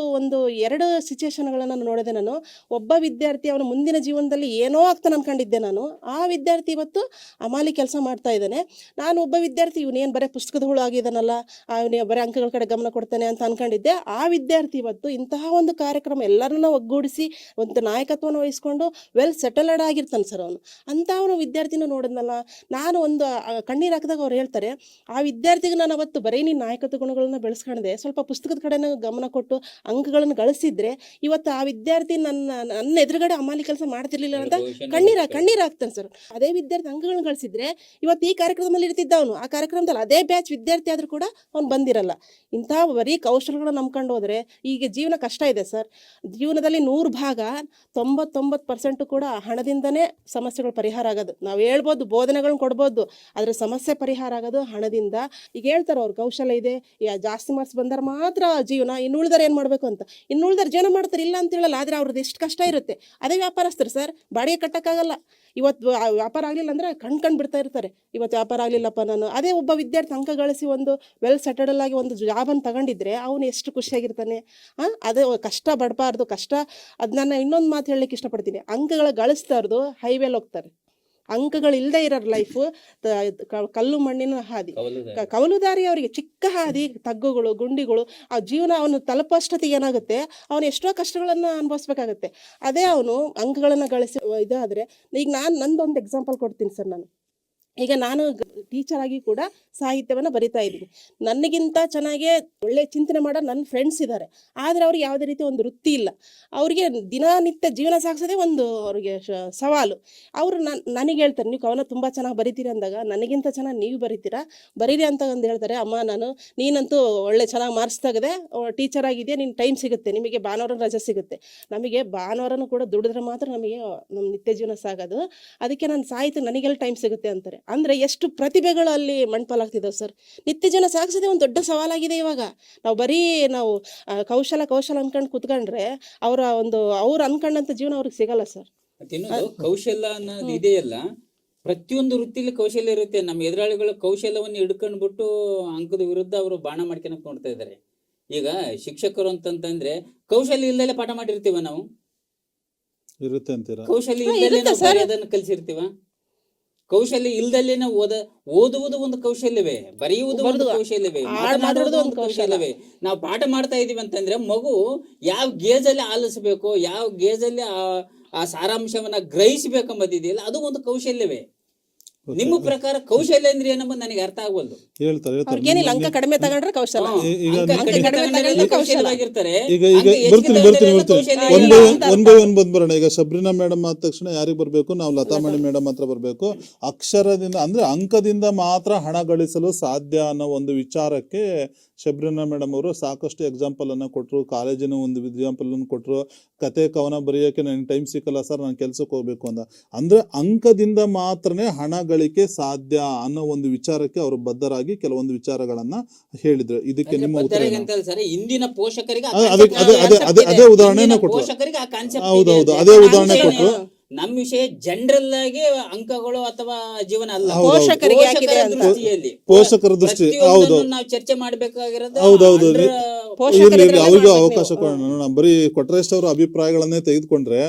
ಎರಡು ಸಿಚುವೇಶನ್ಗಳನ್ನು ನೋಡಿದೆ ನಾನು. ಒಬ್ಬ ವಿದ್ಯಾರ್ಥಿ ಅವನ ಮುಂದಿನ ಜೀವನದಲ್ಲಿ ಏನೋ ಆಗ್ತಾನೆ ಅನ್ಕೊಂಡಿದ್ದೆ ನಾನು. ಆ ವಿದ್ಯಾರ್ಥಿ ಇವತ್ತು ಅಮಾಲಿ ಕೆಲಸ ಮಾಡ್ತಾ ಇದ್ದಾನೆ. ನಾನು ಒಬ್ಬ ವಿದ್ಯಾರ್ಥಿ, ಇವನೇನು ಬರೀ ಪುಸ್ತಕದ ಹುಳು ಆಗಿದ್ದಾನಲ್ಲ, ಅವನೇ ಬರೀ ಅಂಕಗಳ ಕಡೆ ಗಮನ ಕೊಡ್ತಾನೆ ಅಂತ ಅನ್ಕೊಂಡಿದ್ದೆ. ಆ ವಿದ್ಯಾರ್ಥಿ ಇವತ್ತು ಇಂತಹ ಒಂದು ಕಾರ್ಯಕ್ರಮ ಎಲ್ಲರನ್ನ ಒಗ್ಗೂಡಿಸಿ ಒಂದು ನಾಯಕತ್ವವನ್ನು ವಹಿಸ್ಕೊಂಡು ವೆಲ್ ಸೆಟಲ್ಡ್ ಆಗಿರ್ತಾನೆ ಸರ್ ಅವನು. ಅಂತ ಅವನು ವಿದ್ಯಾರ್ಥಿನೂ ನೋಡಿದ್ನಲ್ಲ, ನಾನು ಒಂದು ಕಣ್ಣೀರು ಹಾಕಿದಾಗ ಅವ್ರು ಹೇಳ್ತಾರೆ, ಆ ವಿದ್ಯಾರ್ಥಿಗೆ ನಾನು ಅವತ್ತು ಬರೀ ನೀನು ನಾಯಕತ್ವ ಗುಣಗಳನ್ನ ಬೆಳೆಸ್ಕೊಂಡಿದೆ, ಸ್ವಲ್ಪ ಪುಸ್ತಕದ ಕಡೆನ ಗಮನ ಕೊಟ್ಟು ಅಂಕಗಳನ್ನು ಗಳಿಸಿದ್ರೆ ಇವತ್ತು ಆ ವಿದ್ಯಾರ್ಥಿ ನನ್ನ ಎದುರುಗಡೆ ಅಮಾಲಿ ಕೆಲಸ ಮಾಡ್ತಿರ್ಲಿಲ್ಲ ಅಂತ ಕಣ್ಣೀರು ಹಾಕ್ತಾನೆ ಸರ್. ಅದೇ ವಿದ್ಯಾರ್ಥಿ ಅಂಕಗಳನ್ನ ಗಳಿಸಿದ್ರೆ ಇವತ್ತು ಈ ಕಾರ್ಯಕ್ರಮದಲ್ಲಿ ಇರ್ತಿದ್ದ ಅವನು. ಆ ಕಾರ್ಯಕ್ರಮದಲ್ಲಿ ಅದೇ ಬ್ಯಾಚ್ ವಿದ್ಯಾರ್ಥಿ ಆದ್ರೂ ಕೂಡ ಅವ್ನು ಬಂದಿರಲ್ಲ. ಇಂತಹ ಬರೀ ಕೌಶಲ್ಯಗಳನ್ನ ನಂಬ್ಕೊಂಡು ಹೋದ್ರೆ ಈಗ ಜೀವನ ಕಷ್ಟ ಇದೆ ಸರ್. ಜೀವನದಲ್ಲಿ 100 ಭಾಗ 99% ಕೂಡ ಹಣದಿಂದನೇ ಸಮಸ್ಯೆಗಳು ಪರಿಹಾರ ಆಗೋದು. ನಾವು ಹೇಳ್ಬೋದು, ಬೋಧನೆಗಳನ್ನ ಕೊಡ್ಬೋದು, ಆದ್ರೆ ಸಮಸ್ಯೆ ಪರಿಹಾರ ಆಗೋದು ಹಣದಿಂದ. ಈಗ ಹೇಳ್ತಾರೆ ಅವ್ರು ಕೌಶಲ್ಯ ಇದೆ, ಜಾಸ್ತಿ ಮಾರ್ಕ್ಸ್ ಬಂದರೆ ಮಾತ್ರ ಜೀವನ, ಇನ್ನು ಉಳಿದಾರೆ ಏನು ಮಾಡಬೇಕು ಅಂತ. ಇನ್ನು ಉಳಿದಾರೆ ಜೀವನ ಮಾಡ್ತಾರೆ, ಇಲ್ಲ ಅಂತ ಹೇಳಲ್ಲ, ಆದರೆ ಅವ್ರದ್ದು ಎಷ್ಟು ಕಷ್ಟ ಇರುತ್ತೆ. ಅದೇ ವ್ಯಾಪಾರಸ್ಥರು ಸರ್, ಬಾಡಿಗೆ ಕಟ್ಟಕ್ಕಾಗಲ್ಲ. ಇವತ್ತು ವ್ಯಾಪಾರ ಆಗಲಿಲ್ಲ ಅಂದರೆ ಕಣ್ ಬಿಡ್ತಾ ಇರ್ತಾರೆ, ಇವತ್ತು ವ್ಯಾಪಾರ ಆಗಲಿಲ್ಲಪ್ಪ ನಾನು. ಅದೇ ಒಬ್ಬ ವಿದ್ಯಾರ್ಥಿ ಅಂಕ ಗಳಿಸಿ ಒಂದು ವೆಲ್ ಸೆಟಲ್ಡ್ ಆಗಿ ಒಂದು ಜಾಬನ್ನು ತಗೊಂಡಿದ್ರೆ ಅವನು ಎಷ್ಟು ಖುಷಿಯಾಗಿರ್ತಾನೆ. ಅದೇ ಕಷ್ಟ ಪಡಬಾರ್ದು, ಕಷ್ಟ. ಅದು ನನ್ನ ಇನ್ನೊಂದು ಮಾತು ಹೇಳಲಿಕ್ಕೆ ಇಷ್ಟಪಡ್ತೀನಿ, ಅಂಕಗಳು ಗಳಿಸ್ತಾ ಇರೋದು ಹೈವೇಲಿ ಹೋಗ್ತಾರೆ, ಅಂಕಗಳು ಇಲ್ಲದೆ ಇರೋ ಲೈಫು ಕಲ್ಲು ಮಣ್ಣಿನ ಹಾದಿ, ಕವಲುದಾರಿ. ಅವರಿಗೆ ಚಿಕ್ಕ ಹಾದಿ, ತಗ್ಗುಗಳು, ಗುಂಡಿಗಳು, ಆ ಜೀವನ ಅವನು ತಲುಪಷ್ಟೊತ್ತಿಗೆ ಏನಾಗುತ್ತೆ, ಅವನು ಎಷ್ಟೋ ಕಷ್ಟಗಳನ್ನು ಅನುಭವಿಸ್ಬೇಕಾಗತ್ತೆ. ಅದೇ ಅವನು ಅಂಕಗಳನ್ನು ಗಳಿಸಿ ಇದಾದರೆ, ಈಗ ನಂದೊಂದು ಎಕ್ಸಾಂಪಲ್ ಕೊಡ್ತೀನಿ ಸರ್. ಈಗ ನಾನು ಟೀಚರ್ ಆಗಿ ಕೂಡ ಸಾಹಿತ್ಯವನ್ನು ಬರಿತಾ ಇದ್ದೀನಿ. ನನಗಿಂತ ಚೆನ್ನಾಗೇ ಒಳ್ಳೆ ಚಿಂತನೆ ಮಾಡೋ ನನ್ನ ಫ್ರೆಂಡ್ಸ್ ಇದ್ದಾರೆ, ಆದರೆ ಅವ್ರಿಗೆ ಯಾವುದೇ ರೀತಿ ಒಂದು ವೃತ್ತಿ ಇಲ್ಲ. ಅವರಿಗೆ ದಿನನಿತ್ಯ ಜೀವನ ಸಾಗಿಸೋದೇ ಒಂದು ಅವ್ರಿಗೆ ಸವಾಲು. ಅವರು ನನಗೆ ಹೇಳ್ತಾರೆ, ನೀವು ಕವನ ತುಂಬ ಚೆನ್ನಾಗಿ ಬರಿತೀರಿ ಅಂದಾಗ, ನನಗಿಂತ ಚೆನ್ನಾಗಿ ನೀವು ಬರಿತೀರಾ, ಬರೀರಿ ಅಂತ ಒಂದು ಹೇಳ್ತಾರೆ. ಅಮ್ಮ ನೀನಂತೂ ಒಳ್ಳೆ ಚೆನ್ನಾಗಿ ಮಾರ್ಕ್ಸ್ ತೆಗೆದೆ, ಟೀಚರ್ ಆಗಿದೆಯಾ, ನಿನ್ನ ಟೈಮ್ ಸಿಗುತ್ತೆ, ನಿಮಗೆ ಭಾನುವಾರ ರಜೆ ಸಿಗುತ್ತೆ. ನಮಗೆ ಭಾನುವಾರನೂ ಕೂಡ ದುಡಿದ್ರೆ ಮಾತ್ರ ನಮಗೆ ನಮ್ಮ ನಿತ್ಯ ಜೀವನ ಸಾಗೋದು, ಅದಕ್ಕೆ ನಾನು ಸಾಹಿತ್ಯ ನನಗೆಲ್ಲ ಟೈಮ್ ಸಿಗುತ್ತೆ ಅಂತಾರೆ. ಅಂದರೆ ಎಷ್ಟು ಪ್ರತಿಭೆಗಳು ಅಲ್ಲಿ ಮಣ್ಪಾಲಾಗ್ತಿದ್ದಾವೆ ಸರ್. ನಿತ್ಯ ಜನ ಸಾಗಿಸೋದೇ ಒಂದು ದೊಡ್ಡ ಸವಾಲಾಗಿದೆ. ಇವಾಗ ನಾವು ಕೌಶಲ ಅನ್ಕೊಂಡು ಕೂತ್ಕೊಂಡ್ರೆ ಅವ್ರು ಅನ್ಕೊಂಡಂತ ಜೀವನ ಅವ್ರಿಗೆ ಸಿಗಲ್ಲ ಸರ್. ಕೌಶಲ್ಯ ಅನ್ನೋದು ಇದೆಯಲ್ಲ, ಪ್ರತಿಯೊಂದು ವೃತ್ತಿಲಿ ಕೌಶಲ್ಯ ಇರುತ್ತೆ. ನಮ್ಮ ಎದುರಾಳಿಗಳ ಕೌಶಲ್ಯವನ್ನು ಹಿಡ್ಕೊಂಡ್ಬಿಟ್ಟು ಅಂಕದ ವಿರುದ್ಧ ಅವರು ಬಾಣ ಮಾಡ್ಕೊಳಕ್ ನೋಡ್ತಾ ಇದ್ದಾರೆ. ಈಗ ಶಿಕ್ಷಕರು ಅಂತಂದ್ರೆ ಕೌಶಲ್ಯ ಇಲ್ದಲೆ ಪಾಠ ಮಾಡಿರ್ತೀವ ನಾವು, ಇರುತ್ತೆ ಅಂತೀರಾ? ಕೌಶಲ್ಯ ಇಲ್ದಲೆ ಅದನ್ನು ಕಲಿಸಿರ್ತೀವ. ಕೌಶಲ್ಯ ಇಲ್ದಲ್ಲೇ ನಾವು ಓದುವುದು ಒಂದು ಕೌಶಲ್ಯವೇ, ಬರೆಯುವುದು ಒಂದು ಕೌಶಲ್ಯವೇ, ಮಾತನಾಡುವುದು ಒಂದು ಕೌಶಲ್ಯವೇ. ನಾವು ಪಾಠ ಮಾಡ್ತಾ ಇದೀವಿ ಅಂತಂದ್ರೆ ಮಗು ಯಾವ ಗೇಜಲ್ಲಿ ಆಲಿಸಬೇಕು, ಯಾವ ಗೇಜಲ್ಲಿ ಆ ಸಾರಾಂಶವನ್ನ ಗ್ರಹಿಸಬೇಕೆಂಬುದಿದೆಯಲ್ಲ, ಅದು ಒಂದು ಕೌಶಲ್ಯವೇ. ನಿಮ್ಮ ಪ್ರಕಾರ ಕೌಶಲ್ಯ ಅಂದ್ರೆ ಏನಂಬುದು ನನಗೆ ಅರ್ಥ ಆಗವಲ್ದು. ಅವ್ರಿಗೇನಿಲ್ಲ, ಅಂಕ ಕಡಿಮೆ ತಗೊಂಡ್ರೆ ಕೌಶಲ್ಯ. ಕೌಶಲ್ಯವಾಗಿರ್ತಾರೆ. ಈಗ ಒನ್ ಬಂದ್ಬರೋಣ. ಈಗ ಶಬ್ರಿನಾ ಮೇಡಮ್ ಆದ ತಕ್ಷಣ ಯಾರಿಗೆ ಬರ್ಬೇಕು? ನಾವು ಲತಾಮಣಿ ಮೇಡಮ್ ಹತ್ರ ಬರ್ಬೇಕು. ಅಕ್ಷರದಿಂದ ಅಂದ್ರೆ ಅಂಕದಿಂದ ಮಾತ್ರ ಹಣ ಗಳಿಸಲು ಸಾಧ್ಯ ಅನ್ನೋ ಒಂದು ವಿಚಾರಕ್ಕೆ ಶಬ್ರಿನಾ ಮೇಡಮ್ ಅವರು ಸಾಕಷ್ಟು ಎಕ್ಸಾಂಪಲ್ ಅನ್ನ ಕೊಟ್ಟರು. ಕಾಲೇಜಿನ ಒಂದು ಎಕ್ಸಾಂಪಲ್ ಅನ್ನು ಕೊಟ್ಟರು. ಕತೆ ಕವನ ಬರೆಯೋಕೆ ನನಗೆ ಟೈಮ್ ಸಿಕ್ಕಲ್ಲ ಸರ್, ನಾನು ಕೆಲ್ಸಕ್ಕೆ ಹೋಗ್ಬೇಕು ಅಂತ. ಅಂದ್ರೆ ಅಂಕದಿಂದ ಮಾತ್ರನೇ ಹಣ ಗಳಿಕೆ ಸಾಧ್ಯ ಅನ್ನೋ ಒಂದು ವಿಚಾರಕ್ಕೆ ಅವರು ಬದ್ಧರಾಗಿ ಕೆಲವೊಂದು ವಿಚಾರಗಳನ್ನ ಹೇಳಿದ್ರು. ಇದಕ್ಕೆ ನಿಮ್ಮ ಉತ್ತರ? ಇಂದಿನ ಪೋಷಕರಿಗೆ ಅದೇ ಉದಾಹರಣೆನ ಕೊಟ್ಟರು. ಹೌದೌದು, ಅದೇ ಉದಾಹರಣೆ ಕೊಟ್ಟರು. ನಮ್ಮ ವಿಷಯ ಜನರಲ್ ಆಗಿ ಅಂಕಗಳು ಅಥವಾ ಜೀವನ ಅಲ್ಲ, ಪೋಷಕರ ದೃಷ್ಟಿ. ಹೌದು, ನಾವು ಚರ್ಚೆ ಮಾಡ್ಬೇಕಾಗಿರೋದು. ಹೌದೌದು, ಅವ್ರಿಗೂ ಅವಕಾಶ ಕೊಡೋಣ. ಬರೀ ಕೊಟ್ರೇಶ್ ಅವರ ಅಭಿಪ್ರಾಯಗಳನ್ನೇ ತೆಗೆದುಕೊಂಡ್ರೆ,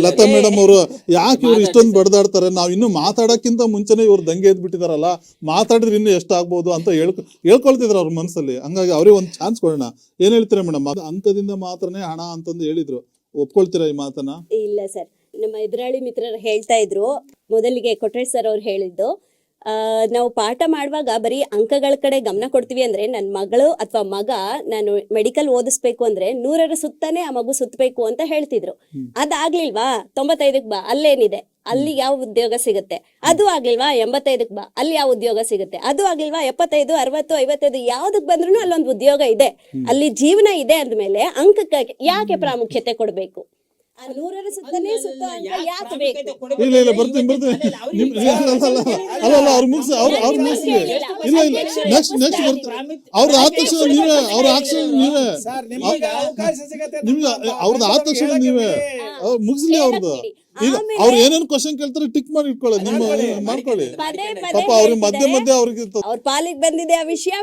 ಲತಾ ಮೇಡಮ್ ಅವರು ಯಾಕೆ ಇವ್ರು ಇಷ್ಟೊಂದು ಬಡದಾಡ್ತಾರೆ, ನಾವ್ ಇನ್ನು ಮಾತಾಡಕ್ಕಿಂತ ಮುಂಚೆನೆ ಇವ್ರು ದಂಗೆ ಎದ್ಬಿಟ್ಟಿದಾರಲ್ಲ, ಮಾತಾಡಿದ್ರೆ ಇನ್ನು ಎಷ್ಟಾಗ್ಬೋದು ಅಂತ ಹೇಳ್ಕೊಳ್ತಿದ್ರು ಅವ್ರ ಮನಸ್ಸಲ್ಲಿ. ಹಂಗಾಗಿ ಅವ್ರಿಗೆ ಒಂದು ಚಾನ್ಸ್ ಕೊಡೋಣ. ಏನ್ ಹೇಳ್ತೀರಾ ಮೇಡಮ್? ಅದು ಅಂಕದಿಂದ ಮಾತ್ರನೇ ಹಣ ಅಂತಂದು ಹೇಳಿದ್ರು, ಒಪ್ಕೊಳ್ತೀರಾ ಈ ಮಾತನ್ನ? ಇಲ್ಲ ಸರ್, ನಮ್ಮ ಎದುರಾಳಿ ಮಿತ್ರರು ಹೇಳ್ತಾ ಇದ್ರು, ಮೊದಲಿಗೆ ಕೊಟ್ರೇಶ್ ಸರ್ ಅವ್ರು ಹೇಳಿದ್ದು, ನಾವು ಪಾಠ ಮಾಡುವಾಗ ಬರೀ ಅಂಕಗಳ ಕಡೆ ಗಮನ ಕೊಡ್ತೀವಿ ಅಂದ್ರೆ, ನನ್ನ ಮಗಳು ಅಥವಾ ಮಗ ನಾನು ಮೆಡಿಕಲ್ ಓದಿಸ್ಬೇಕು ಅಂದ್ರೆ 100ರ ಸುತ್ತಾನೆ ಆ ಮಗು ಸುತ್ತಬೇಕು ಅಂತ ಹೇಳ್ತಿದ್ರು. ಅದಾಗ್ಲಿಲ್ವಾ 95ಕ್ಕೆ ಬಾ, ಅಲ್ಲೇನಿದೆ, ಅಲ್ಲಿ ಯಾವ ಉದ್ಯೋಗ ಸಿಗುತ್ತೆ. ಅದು ಆಗ್ಲಿಲ್ವಾ 85ಕ್ಕೆ ಬಾ, ಅಲ್ಲಿ ಯಾವ ಉದ್ಯೋಗ ಸಿಗುತ್ತೆ. ಅದು ಆಗ್ಲಿಲ್ವಾ 75, 60, 55 ಯಾವ್ದಕ್ ಬಂದ್ರು ಅಲ್ಲೊಂದು ಉದ್ಯೋಗ ಇದೆ, ಅಲ್ಲಿ ಜೀವನ ಇದೆ ಅಂದ್ಮೇಲೆ ಅಂಕಕ್ಕೆ ಯಾಕೆ ಪ್ರಾಮುಖ್ಯತೆ ಕೊಡ್ಬೇಕು? 100ರ ಸುತ್ತನೇ ಸುತ್ತ ಅಂಕ ಯಾಕೆ ಬೇಕು? ಇಲ್ಲ ಬರ್ತೀನಿ. ಅಲ್ಲ ಅವ್ರ ಮುಗಿಸಿ ಇಲ್ಲ ನೆಕ್ಸ್ಟ್ ಬರ್ತೀನಿ. ಅವ್ರದ್ದು ಆದ ತಕ್ಷಣ ನೀವೇ ನಿಮ್ಗೆ ಅವ್ರದ್ದು ಆದ ತಕ್ಷಣ ನೀವೇ ಮುಗಿಸ್ಲಿ ಅವ್ರದ್ದು. ಈಗ ಅವ್ರು ಏನೇನು ಕ್ವಶನ್ ಕೇಳ್ತಾರೆ ಟಿಕ್ ಮಾಡಿ ಇಟ್ಕೊಳ್ಳಿ, ನಿಮ್ಮ ಮಾಡ್ಕೊಳ್ಳಿ. ಪಾಪ ಅವ್ರಿಗೆ ಮಧ್ಯೆ ಅವ್ರಿಗೆ ಅವ್ರ ಪಾಲಿಗೆ ಬಂದಿದೆ ಆ ವಿಷಯ,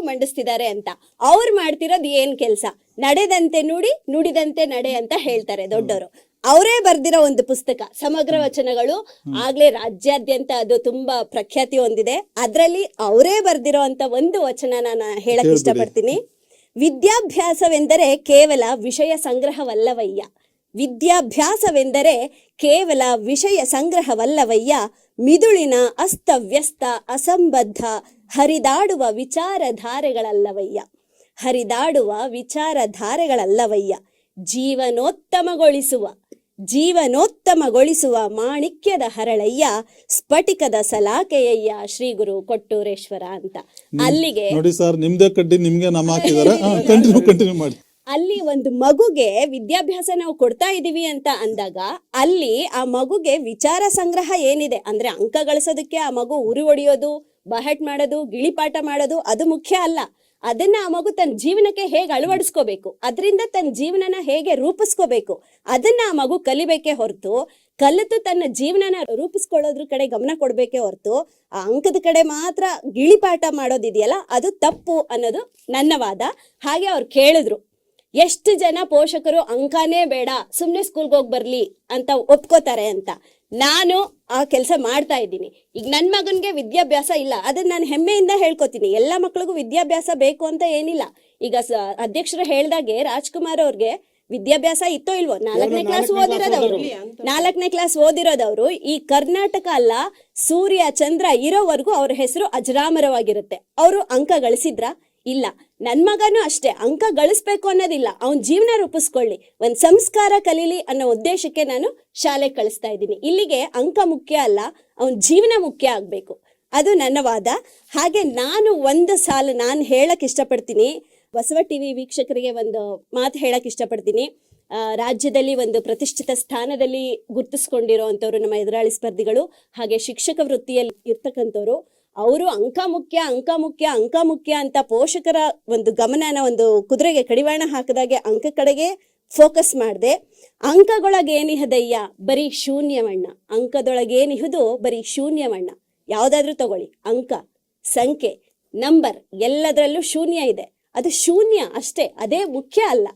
ಮಂಡಿಸ್ತಿದ್ದಾರೆ ಅಂತ. ಅವ್ರು ಮಾಡ್ತಿರೋದು ಏನ್ ಕೆಲ್ಸ? ನಡೆದಂತೆ ನುಡಿ, ನುಡಿದಂತೆ ನಡೆ ಅಂತ ಹೇಳ್ತಾರೆ ದೊಡ್ಡವರು. ಅವರೇ ಬರ್ದಿರೋ ಒಂದು ಪುಸ್ತಕ ಸಮಗ್ರ ವಚನಗಳು, ಆಗ್ಲೇ ರಾಜ್ಯಾದ್ಯಂತ ಅದು ತುಂಬಾ ಪ್ರಖ್ಯಾತಿ ಹೊಂದಿದೆ. ಅದ್ರಲ್ಲಿ ಅವರೇ ಬರ್ದಿರೋ ಅಂತ ಒಂದು ವಚನ ನಾನು ಹೇಳಕ್ ಇಷ್ಟಪಡ್ತೀನಿ. ವಿದ್ಯಾಭ್ಯಾಸವೆಂದರೆ ಕೇವಲ ವಿಷಯ ಸಂಗ್ರಹವಲ್ಲವಯ್ಯ, ವಿದ್ಯಾಭ್ಯಾಸವೆಂದರೆ ಕೇವಲ ವಿಷಯ ಸಂಗ್ರಹವಲ್ಲವಯ್ಯ, ಮಿದುಳಿನ ಅಸ್ತವ್ಯಸ್ತ ಅಸಂಬದ್ಧ ಹರಿದಾಡುವ ವಿಚಾರಧಾರೆಗಳಲ್ಲವಯ್ಯ, ಹರಿದಾಡುವ ವಿಚಾರಧಾರೆಗಳಲ್ಲವಯ್ಯ, ಜೀವನೋತ್ತಮಗೊಳಿಸುವ ಮಾಣಿಕ್ಯದ ಹರಳಯ್ಯ, ಸ್ಫಟಿಕದ ಸಲಾಕೆಯಯ್ಯ ಶ್ರೀ ಗುರು ಕೊಟ್ಟೂರೇಶ್ವರ ಅಂತ. ಅಲ್ಲಿಗೆ ನೋಡಿ ಸರ್, ನಿಮ್ದೇ ಕಡ್ಡಿ ನಿಮ್ಗೆ ನಮ್ಮ ಹಾಕಿದಾರೆ. ಕಂಟಿನ್ಯೂ ಮಾಡಿ. ಅಲ್ಲಿ ಒಂದು ಮಗುಗೆ ವಿದ್ಯಾಭ್ಯಾಸ ನಾವು ಕೊಡ್ತಾ ಇದೀವಿ ಅಂತ ಅಂದಾಗ, ಅಲ್ಲಿ ಆ ಮಗುಗೆ ವಿಚಾರ ಸಂಗ್ರಹ ಏನಿದೆ ಅಂದ್ರೆ, ಅಂಕ ಗಳಿಸೋದಕ್ಕೆ ಆ ಮಗು ಉರಿ ಹೊಡೆಯೋದು, ಬಹಟ್ ಮಾಡೋದು, ಗಿಳಿಪಾಠ ಮಾಡೋದು ಅದು ಮುಖ್ಯ ಅಲ್ಲ. ಅದನ್ನ ಆ ಮಗು ತನ್ನ ಜೀವನಕ್ಕೆ ಹೇಗೆ ಅಳವಡಿಸ್ಕೋಬೇಕು, ಅದರಿಂದ ತನ್ನ ಜೀವನನ ಹೇಗೆ ರೂಪಿಸ್ಕೋಬೇಕು, ಅದನ್ನ ಆ ಮಗು ಕಲಿಬೇಕೇ ಹೊರತು, ಕಲಿತು ತನ್ನ ಜೀವನನ ರೂಪಿಸ್ಕೊಳ್ಳೋದ್ರ ಕಡೆ ಗಮನ ಕೊಡ್ಬೇಕೇ ಹೊರತು ಆ ಅಂಕದ ಕಡೆ ಮಾತ್ರ ಗಿಳಿಪಾಠ ಮಾಡೋದಿದೆಯಲ್ಲ ಅದು ತಪ್ಪು ಅನ್ನೋದು ನನ್ನ ವಾದ. ಹಾಗೆ ಅವ್ರು ಕೇಳಿದ್ರು, ಎಷ್ಟು ಜನ ಪೋಷಕರು ಅಂಕನೇ ಬೇಡ ಸುಮ್ನೆ ಸ್ಕೂಲ್ಗೆ ಹೋಗಿ ಬರ್ಲಿ ಅಂತ ಒಪ್ಕೋತಾರೆ ಅಂತ. ನಾನು ಆ ಕೆಲಸ ಮಾಡ್ತಾ ಇದ್ದೀನಿ. ಈಗ ನನ್ನ ಮಗನ್ಗೆ ವಿದ್ಯಾಭ್ಯಾಸ ಇಲ್ಲ, ಅದನ್ನ ನಾನು ಹೆಮ್ಮೆಯಿಂದ ಹೇಳ್ಕೊತೀನಿ. ಎಲ್ಲ ಮಕ್ಳಿಗೂ ವಿದ್ಯಾಭ್ಯಾಸ ಬೇಕು ಅಂತ ಏನಿಲ್ಲ. ಈಗ ಅಧ್ಯಕ್ಷರು ಹೇಳ್ದಾಗೆ ರಾಜ್ಕುಮಾರ್ ಅವ್ರಿಗೆ ವಿದ್ಯಾಭ್ಯಾಸ ಇತ್ತೋ ಇಲ್ವೋ, 4ನೇ ಕ್ಲಾಸ್ ಓದಿರೋದವ್ರು ಈ ಕರ್ನಾಟಕ ಅಲ್ಲ, ಸೂರ್ಯ ಚಂದ್ರ ಇರೋವರೆಗೂ ಅವ್ರ ಹೆಸರು ಅಜರಾಮರವಾಗಿರುತ್ತೆ. ಅವರು ಅಂಕ ಗಳಿಸಿದ್ರ? ಇಲ್ಲ. ನನ್ ಮಗನೂ ಅಷ್ಟೇ, ಅಂಕ ಗಳಿಸ್ಬೇಕು ಅನ್ನೋದಿಲ್ಲ, ಅವನ್ ಜೀವನ ರೂಪಿಸ್ಕೊಳ್ಳಿ, ಒಂದ್ ಸಂಸ್ಕಾರ ಕಲೀಲಿ ಅನ್ನೋ ಉದ್ದೇಶಕ್ಕೆ ನಾನು ಶಾಲೆ ಕಳಿಸ್ತಾ ಇದ್ದೀನಿ. ಇಲ್ಲಿಗೆ ಅಂಕ ಮುಖ್ಯ ಅಲ್ಲ, ಅವನ್ ಜೀವನ ಮುಖ್ಯ ಆಗ್ಬೇಕು, ಅದು ನನ್ನ ವಾದ. ಹಾಗೆ ನಾನು ಹೇಳಕ್ ಇಷ್ಟಪಡ್ತೀನಿ, ಬಸವ ಟಿವಿ ವೀಕ್ಷಕರಿಗೆ ಒಂದು ಮಾತು ಹೇಳಕ್ ಇಷ್ಟಪಡ್ತೀನಿ. ರಾಜ್ಯದಲ್ಲಿ ಒಂದು ಪ್ರತಿಷ್ಠಿತ ಸ್ಥಾನದಲ್ಲಿ ಗುರ್ತಿಸ್ಕೊಂಡಿರೋ ಅಂಥವ್ರು ನಮ್ಮ ಎದುರಾಳಿ ಸ್ಪರ್ಧಿಗಳು, ಹಾಗೆ ಶಿಕ್ಷಕ ವೃತ್ತಿಯಲ್ಲಿ ಇರ್ತಕ್ಕಂಥವ್ರು. ಅವರು ಅಂಕ ಮುಖ್ಯ ಅಂತ ಪೋಷಕರ ಒಂದು ಗಮನನ ಒಂದು ಕುದುರೆಗೆ ಕಡಿವಾಣ ಹಾಕಿದಾಗೆ ಅಂಕ ಕಡೆಗೆ ಫೋಕಸ್ ಮಾಡದೆ, ಅಂಕದೊಳಗೇನಿಹದಯ್ಯ ಬರೀ ಶೂನ್ಯವಣ್ಣ, ಅಂಕದೊಳಗೇನಿಹುದು ಬರೀ ಶೂನ್ಯವಣ್ಣ. ಯಾವ್ದಾದ್ರೂ ತಗೊಳ್ಳಿ, ಅಂಕ, ಸಂಖ್ಯೆ, ನಂಬರ್ ಎಲ್ಲದರಲ್ಲೂ ಶೂನ್ಯ ಇದೆ, ಅದು ಶೂನ್ಯ ಅಷ್ಟೇ, ಅದೇ ಮುಖ್ಯ ಅಲ್ಲ.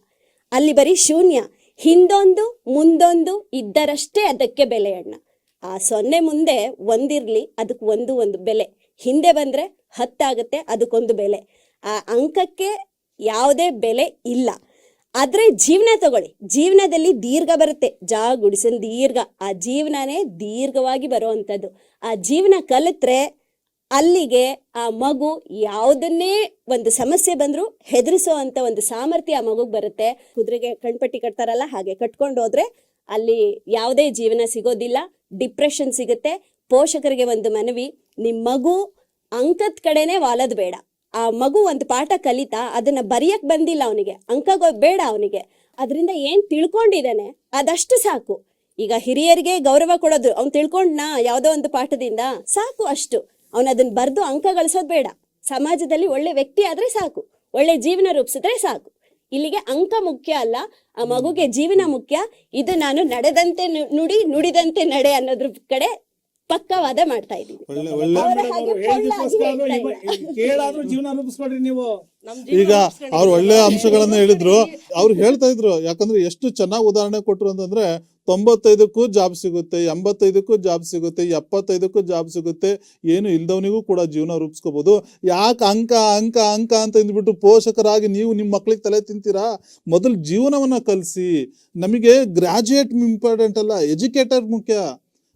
ಅಲ್ಲಿ ಬರೀ ಶೂನ್ಯ, ಹಿಂದೊಂದು ಮುಂದೊಂದು ಇದ್ದರಷ್ಟೇ ಅದಕ್ಕೆ ಬೆಲೆ ಅಣ್ಣ. ಆ 0 ಮುಂದೆ ಒಂದಿರ್ಲಿ, ಅದಕ್ಕೆ ಒಂದು ಬೆಲೆ, ಹಿಂದೆ ಬಂದ್ರೆ 10 ಆಗುತ್ತೆ, ಅದಕ್ಕೊಂದು ಬೆಲೆ. ಆ ಅಂಕಕ್ಕೆ ಯಾವುದೇ ಬೆಲೆ ಇಲ್ಲ. ಆದ್ರೆ ಜೀವನ ತಗೊಳ್ಳಿ, ಜೀವನದಲ್ಲಿ ದೀರ್ಘ ಬರುತ್ತೆ, ಗುಡಿಸನ್ ದೀರ್ಘ, ಆ ಜೀವನನೇ ದೀರ್ಘವಾಗಿ ಬರುವಂಥದ್ದು. ಆ ಜೀವನ ಕಲಿತ್ರೆ ಅಲ್ಲಿಗೆ ಆ ಮಗು ಯಾವುದನ್ನೇ ಒಂದು ಸಮಸ್ಯೆ ಬಂದ್ರು ಹೆದರಿಸೋ ಅಂತ ಒಂದು ಸಾಮರ್ಥ್ಯ ಆ ಮಗುಗ್ ಬರುತ್ತೆ. ಕುದುರೆಗೆ ಕಣ್ಪಟ್ಟಿ ಕಟ್ತಾರಲ್ಲ ಹಾಗೆ ಕಟ್ಕೊಂಡು ಹೋದ್ರೆ ಅಲ್ಲಿ ಯಾವುದೇ ಜೀವನ ಸಿಗೋದಿಲ್ಲ, ಡಿಪ್ರೆಷನ್ ಸಿಗುತ್ತೆ. ಪೋಷಕರಿಗೆ ಒಂದು ಮನವಿ, ನಿಮ್ ಮಗು ಅಂಕದ ಕಡೆನೆ ವಾಲದ್ ಬೇಡ. ಆ ಮಗು ಒಂದು ಪಾಠ ಕಲಿತಾ ಅದನ್ನ ಬರೆಯಕ್ ಬಂದಿಲ್ಲ, ಅವನಿಗೆ ಅಂಕ ಬೇಡ, ಅವನಿಗೆ ಅದರಿಂದ ಏನ್ ತಿಳ್ಕೊಂಡಿದ್ದಾನೆ ಅದಷ್ಟು ಸಾಕು. ಈಗ ಹಿರಿಯರಿಗೆ ಗೌರವ ಕೊಡೋದು, ಅವ್ನು ತಿಳ್ಕೊಂಡ್ನಾ ಯಾವ್ದೋ ಒಂದು ಪಾಠದಿಂದ ಸಾಕು, ಅಷ್ಟು. ಅವನು ಅದನ್ನ ಬರ್ದು ಅಂಕ ಗಳಿಸೋದು ಬೇಡ. ಸಮಾಜದಲ್ಲಿ ಒಳ್ಳೆ ವ್ಯಕ್ತಿ ಆದ್ರೆ ಸಾಕು, ಒಳ್ಳೆ ಜೀವನ ರೂಪಿಸಿದ್ರೆ ಸಾಕು. ಇಲ್ಲಿಗೆ ಅಂಕ ಮುಖ್ಯ ಅಲ್ಲ, ಆ ಮಗುಗೆ ಜೀವನ ಮುಖ್ಯ. ಇದು ನಾನು ನಡೆದಂತೆ ನುಡಿ, ನುಡಿದಂತೆ ನಡೆ ಅನ್ನೋದ್ರ ಕಡೆ ಪಕ್ಕವಾದ ಮಾಡ್ತಾ ಇದ್ದೀನಿ. ಕೇಳಾದ್ರೂ ಜೀವನ ರೂಪಿಸ್ಕೊಡ್ರಿ ನೀವು. ಈಗ ಅವ್ರು ಒಳ್ಳೆ ಅಂಶಗಳನ್ನ ಹೇಳಿದ್ರು, ಅವ್ರು ಹೇಳ್ತಾ ಇದ್ರು. ಯಾಕಂದ್ರೆ ಎಷ್ಟು ಚೆನ್ನಾಗಿ ಉದಾಹರಣೆ ಕೊಟ್ರು ಅಂತಂದ್ರೆ 95ಕ್ಕೂ ಜಾಬ್ ಸಿಗುತ್ತೆ, 85ಕ್ಕೂ ಜಾಬ್ ಸಿಗುತ್ತೆ, 75ಕ್ಕೂ ಜಾಬ್ ಸಿಗುತ್ತೆ, ಏನು ಇಲ್ದವನಿಗೂ ಕೂಡ ಜೀವನ ರೂಪಿಸ್ಕೋಬಹುದು. ಯಾಕೆ ಅಂಕ ಅಂಕ ಅಂಕ ಅಂತ ಅಂದ್ಬಿಟ್ಟು ಪೋಷಕರಾಗಿ ನೀವು ನಿಮ್ಮ ಮಕ್ಳಿಗೆ ತಲೆ ತಿಂತೀರಾ? ಮೊದಲು ಜೀವನವನ್ನ ಕಲಿಸಿ. ನಮಗೆ ಗ್ರಾಜುಯೇಟ್ ಇಂಪಾರ್ಟೆಂಟ್ ಅಲ್ಲ, ಎಜುಕೇಟರ್ ಮುಖ್ಯ.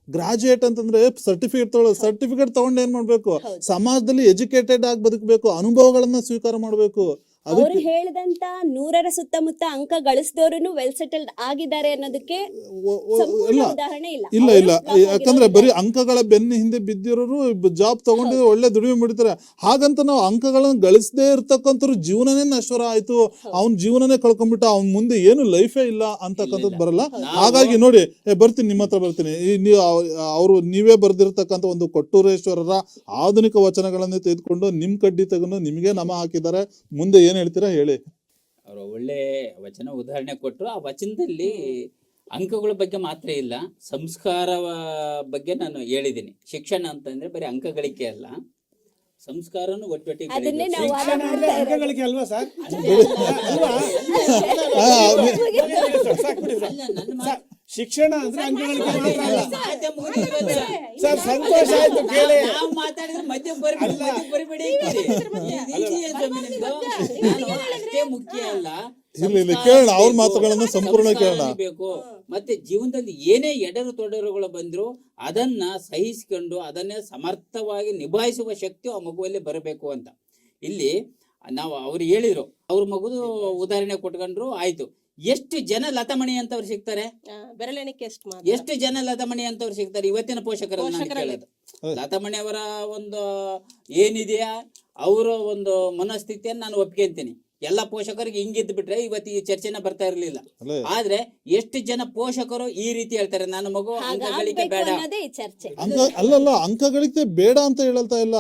ಗ್ರಾಜುಯೇಟ್ ಅಂತಂದ್ರೆ ಸರ್ಟಿಫಿಕೇಟ್ ತಗೊಂಡು ಏನ್ ಮಾಡ್ಬೇಕು, ಸಮಾಜದಲ್ಲಿ ಎಜುಕೇಟೆಡ್ ಆಗಿ ಬದುಕಬೇಕು, ಅನುಭವಗಳನ್ನ ಸ್ವೀಕಾರ ಮಾಡ್ಬೇಕು. ಅವರು ಹೇಳಿದಂತ 100ರ ಸುತ್ತಮುತ್ತ ಅಂಕ ಗಳಿಸಿದವರು ವೆಲ್ ಸೆಟಲ್ಡ್ ಆಗಿದ್ದಾರೆ ಅನ್ನೋದಕ್ಕೆ ಉದಾಹರಣೆ ಇಲ್ಲ. ಇಲ್ಲ ಯಾಕಂದ್ರೆ ಬರೀ ಅಂಕಗಳ ಬೆನ್ನ ಹಿಂದೆ ಬಿದ್ದಿರೋರು ಜಾಬ್ ತಗೊಂಡಿದ್ರೆ ಒಳ್ಳೆ ದುಡಿಮೆ ಮಾಡಿತಾರೆ. ಹಾಗಂತ ನಾವು ಅಂಕಗಳನ್ನ ಗಳಿಸದೇ ಇರ್ತಕ್ಕಂಥವ್ರು ಜೀವನನೇ ನಶ್ವರ ಆಯ್ತು, ಅವ್ನ ಜೀವನನೇ ಕಳ್ಕೊಂಡ್ಬಿಟ್ಟ, ಅವ್ನ ಮುಂದೆ ಏನು ಲೈಫೇ ಇಲ್ಲ ಅಂತಕ್ಕಂಥದ್ದು ಬರಲ್ಲ. ಹಾಗಾಗಿ ನೋಡಿ, ಬರ್ತೀನಿ ನಿಮ್ಮ ಹತ್ರ ಬರ್ತೀನಿ. ನೀವೇ ಬರ್ದಿರ್ತಕ್ಕಂಥ ಒಂದು ಕೊಟ್ಟೂರೇಶ್ವರರ ಆಧುನಿಕ ವಚನಗಳನ್ನೇ ತೆಗೆದುಕೊಂಡು ನಿಮ್ ಕಡ್ಡಿ ತೆಗೆದು ನಿಮ್ಗೆ ನಮ ಹಾಕಿದ್ದಾರೆ. ಮುಂದೆ ಏನ್ ಹೇಳ್ತೀರಾ ಹೇಳಿ. ಅವರು ಒಳ್ಳೆ ವಚನ ಉದಾಹರಣೆ ಕೊಟ್ಟರು. ಆ ವಚನದಲ್ಲಿ ಅಂಕಗಳ ಬಗ್ಗೆ ಮಾತ್ರ ಇಲ್ಲ, ಸಂಸ್ಕಾರ ಬಗ್ಗೆ ನಾನು ಹೇಳಿದ್ದೀನಿ. ಶಿಕ್ಷಣ ಅಂತಂದ್ರೆ ಬರೀ ಅಂಕಗಳಿಕೆ ಅಲ್ಲ, ಸಂಸ್ಕಾರನು ಒಟ್ಟೊಟ್ಟಿಗೆ ಅಂಕಗಳಿಗೆ ಅಲ್ವಾ ಸರ್? ಶಿಕ್ಷಣ ಅಂದ್ರೆ ಅಂಕಗಳಿಗೆ ಮಾತ್ರ ಅಲ್ಲ ಸರ್. ಸಂತೋಷ ಆಯ್ತು ಕೇಳಿ. ನಾವು ಮಾತಾಡಿದ್ರೆ ಮಧ್ಯ ಬರಿಬೇಡಿ. ಅಷ್ಟೇ ಮುಖ್ಯ ಅಲ್ಲ, ಕೇಳೋಣ ಅವ್ರ ಮಾತುಗಳನ್ನ ಸಂಪೂರ್ಣ ಕೇಳೋಣ. ಮತ್ತೆ ಜೀವನದಲ್ಲಿ ಏನೇ ಎಡರು ತೊಡರುಗಳು ಬಂದ್ರು ಅದನ್ನ ಸಹಿಸಿಕೊಂಡು ಅದನ್ನೇ ಸಮರ್ಥವಾಗಿ ನಿಭಾಯಿಸುವ ಶಕ್ತಿ ಆ ಮಗುವಲ್ಲಿ ಬರಬೇಕು ಅಂತ. ಇಲ್ಲಿ ನಾವು ಅವ್ರು ಹೇಳಿದ್ರು, ಅವ್ರ ಮಗುದು ಉದಾಹರಣೆ ಕೊಟ್ಕೊಂಡ್ರು, ಆಯ್ತು. ಎಷ್ಟು ಜನ ಲತಾಮಣಿ ಅಂತವ್ರು ಸಿಗ್ತಾರೆ? ಬೆರಳೆಣಿಕೆ ಎಷ್ಟು ಜನ ಲತಾಮಣಿ ಅಂತವ್ರು ಸಿಗ್ತಾರೆ ಇವತ್ತಿನ ಪೋಷಕರಲ್ಲಿ ಕೇಳೋದು. ಲತಾಮಣಿ ಅವರ ಒಂದು ಏನಿದೆಯಾ ಅವರ ಒಂದು ಮನಸ್ಥಿತಿಯನ್ನು ನಾನು ಒಪ್ಕೊಂತೀನಿ. ಎಲ್ಲ ಪೋಷಕರಿಗೆ ಹಿಂಗಿದ್ದು ಬಿಟ್ರೆ ಇವತ್ತು ಈ ಚರ್ಚೆನ ಬರ್ತಾ ಇರ್ಲಿಲ್ಲ. ಅಲ್ಲೇ ಆದ್ರೆ ಎಷ್ಟು ಜನ ಪೋಷಕರು ಈ ರೀತಿ ಹೇಳ್ತಾರೆ, ನನ್ನ ಮಗು ಅಂಕಗಳಿಕೆ ಹಾಗಾಗ್ಬೇಕು ಬೇಡ. ಅನ್ನೋದೇ ಈ ಚರ್ಚೆ. ಅಲ್ಲಲ್ಲ, ಅಂಕಗಳಿಕೆ ಬೇಡ ಅಂತ ಹೇಳ್ತಾ ಇಲ್ಲ,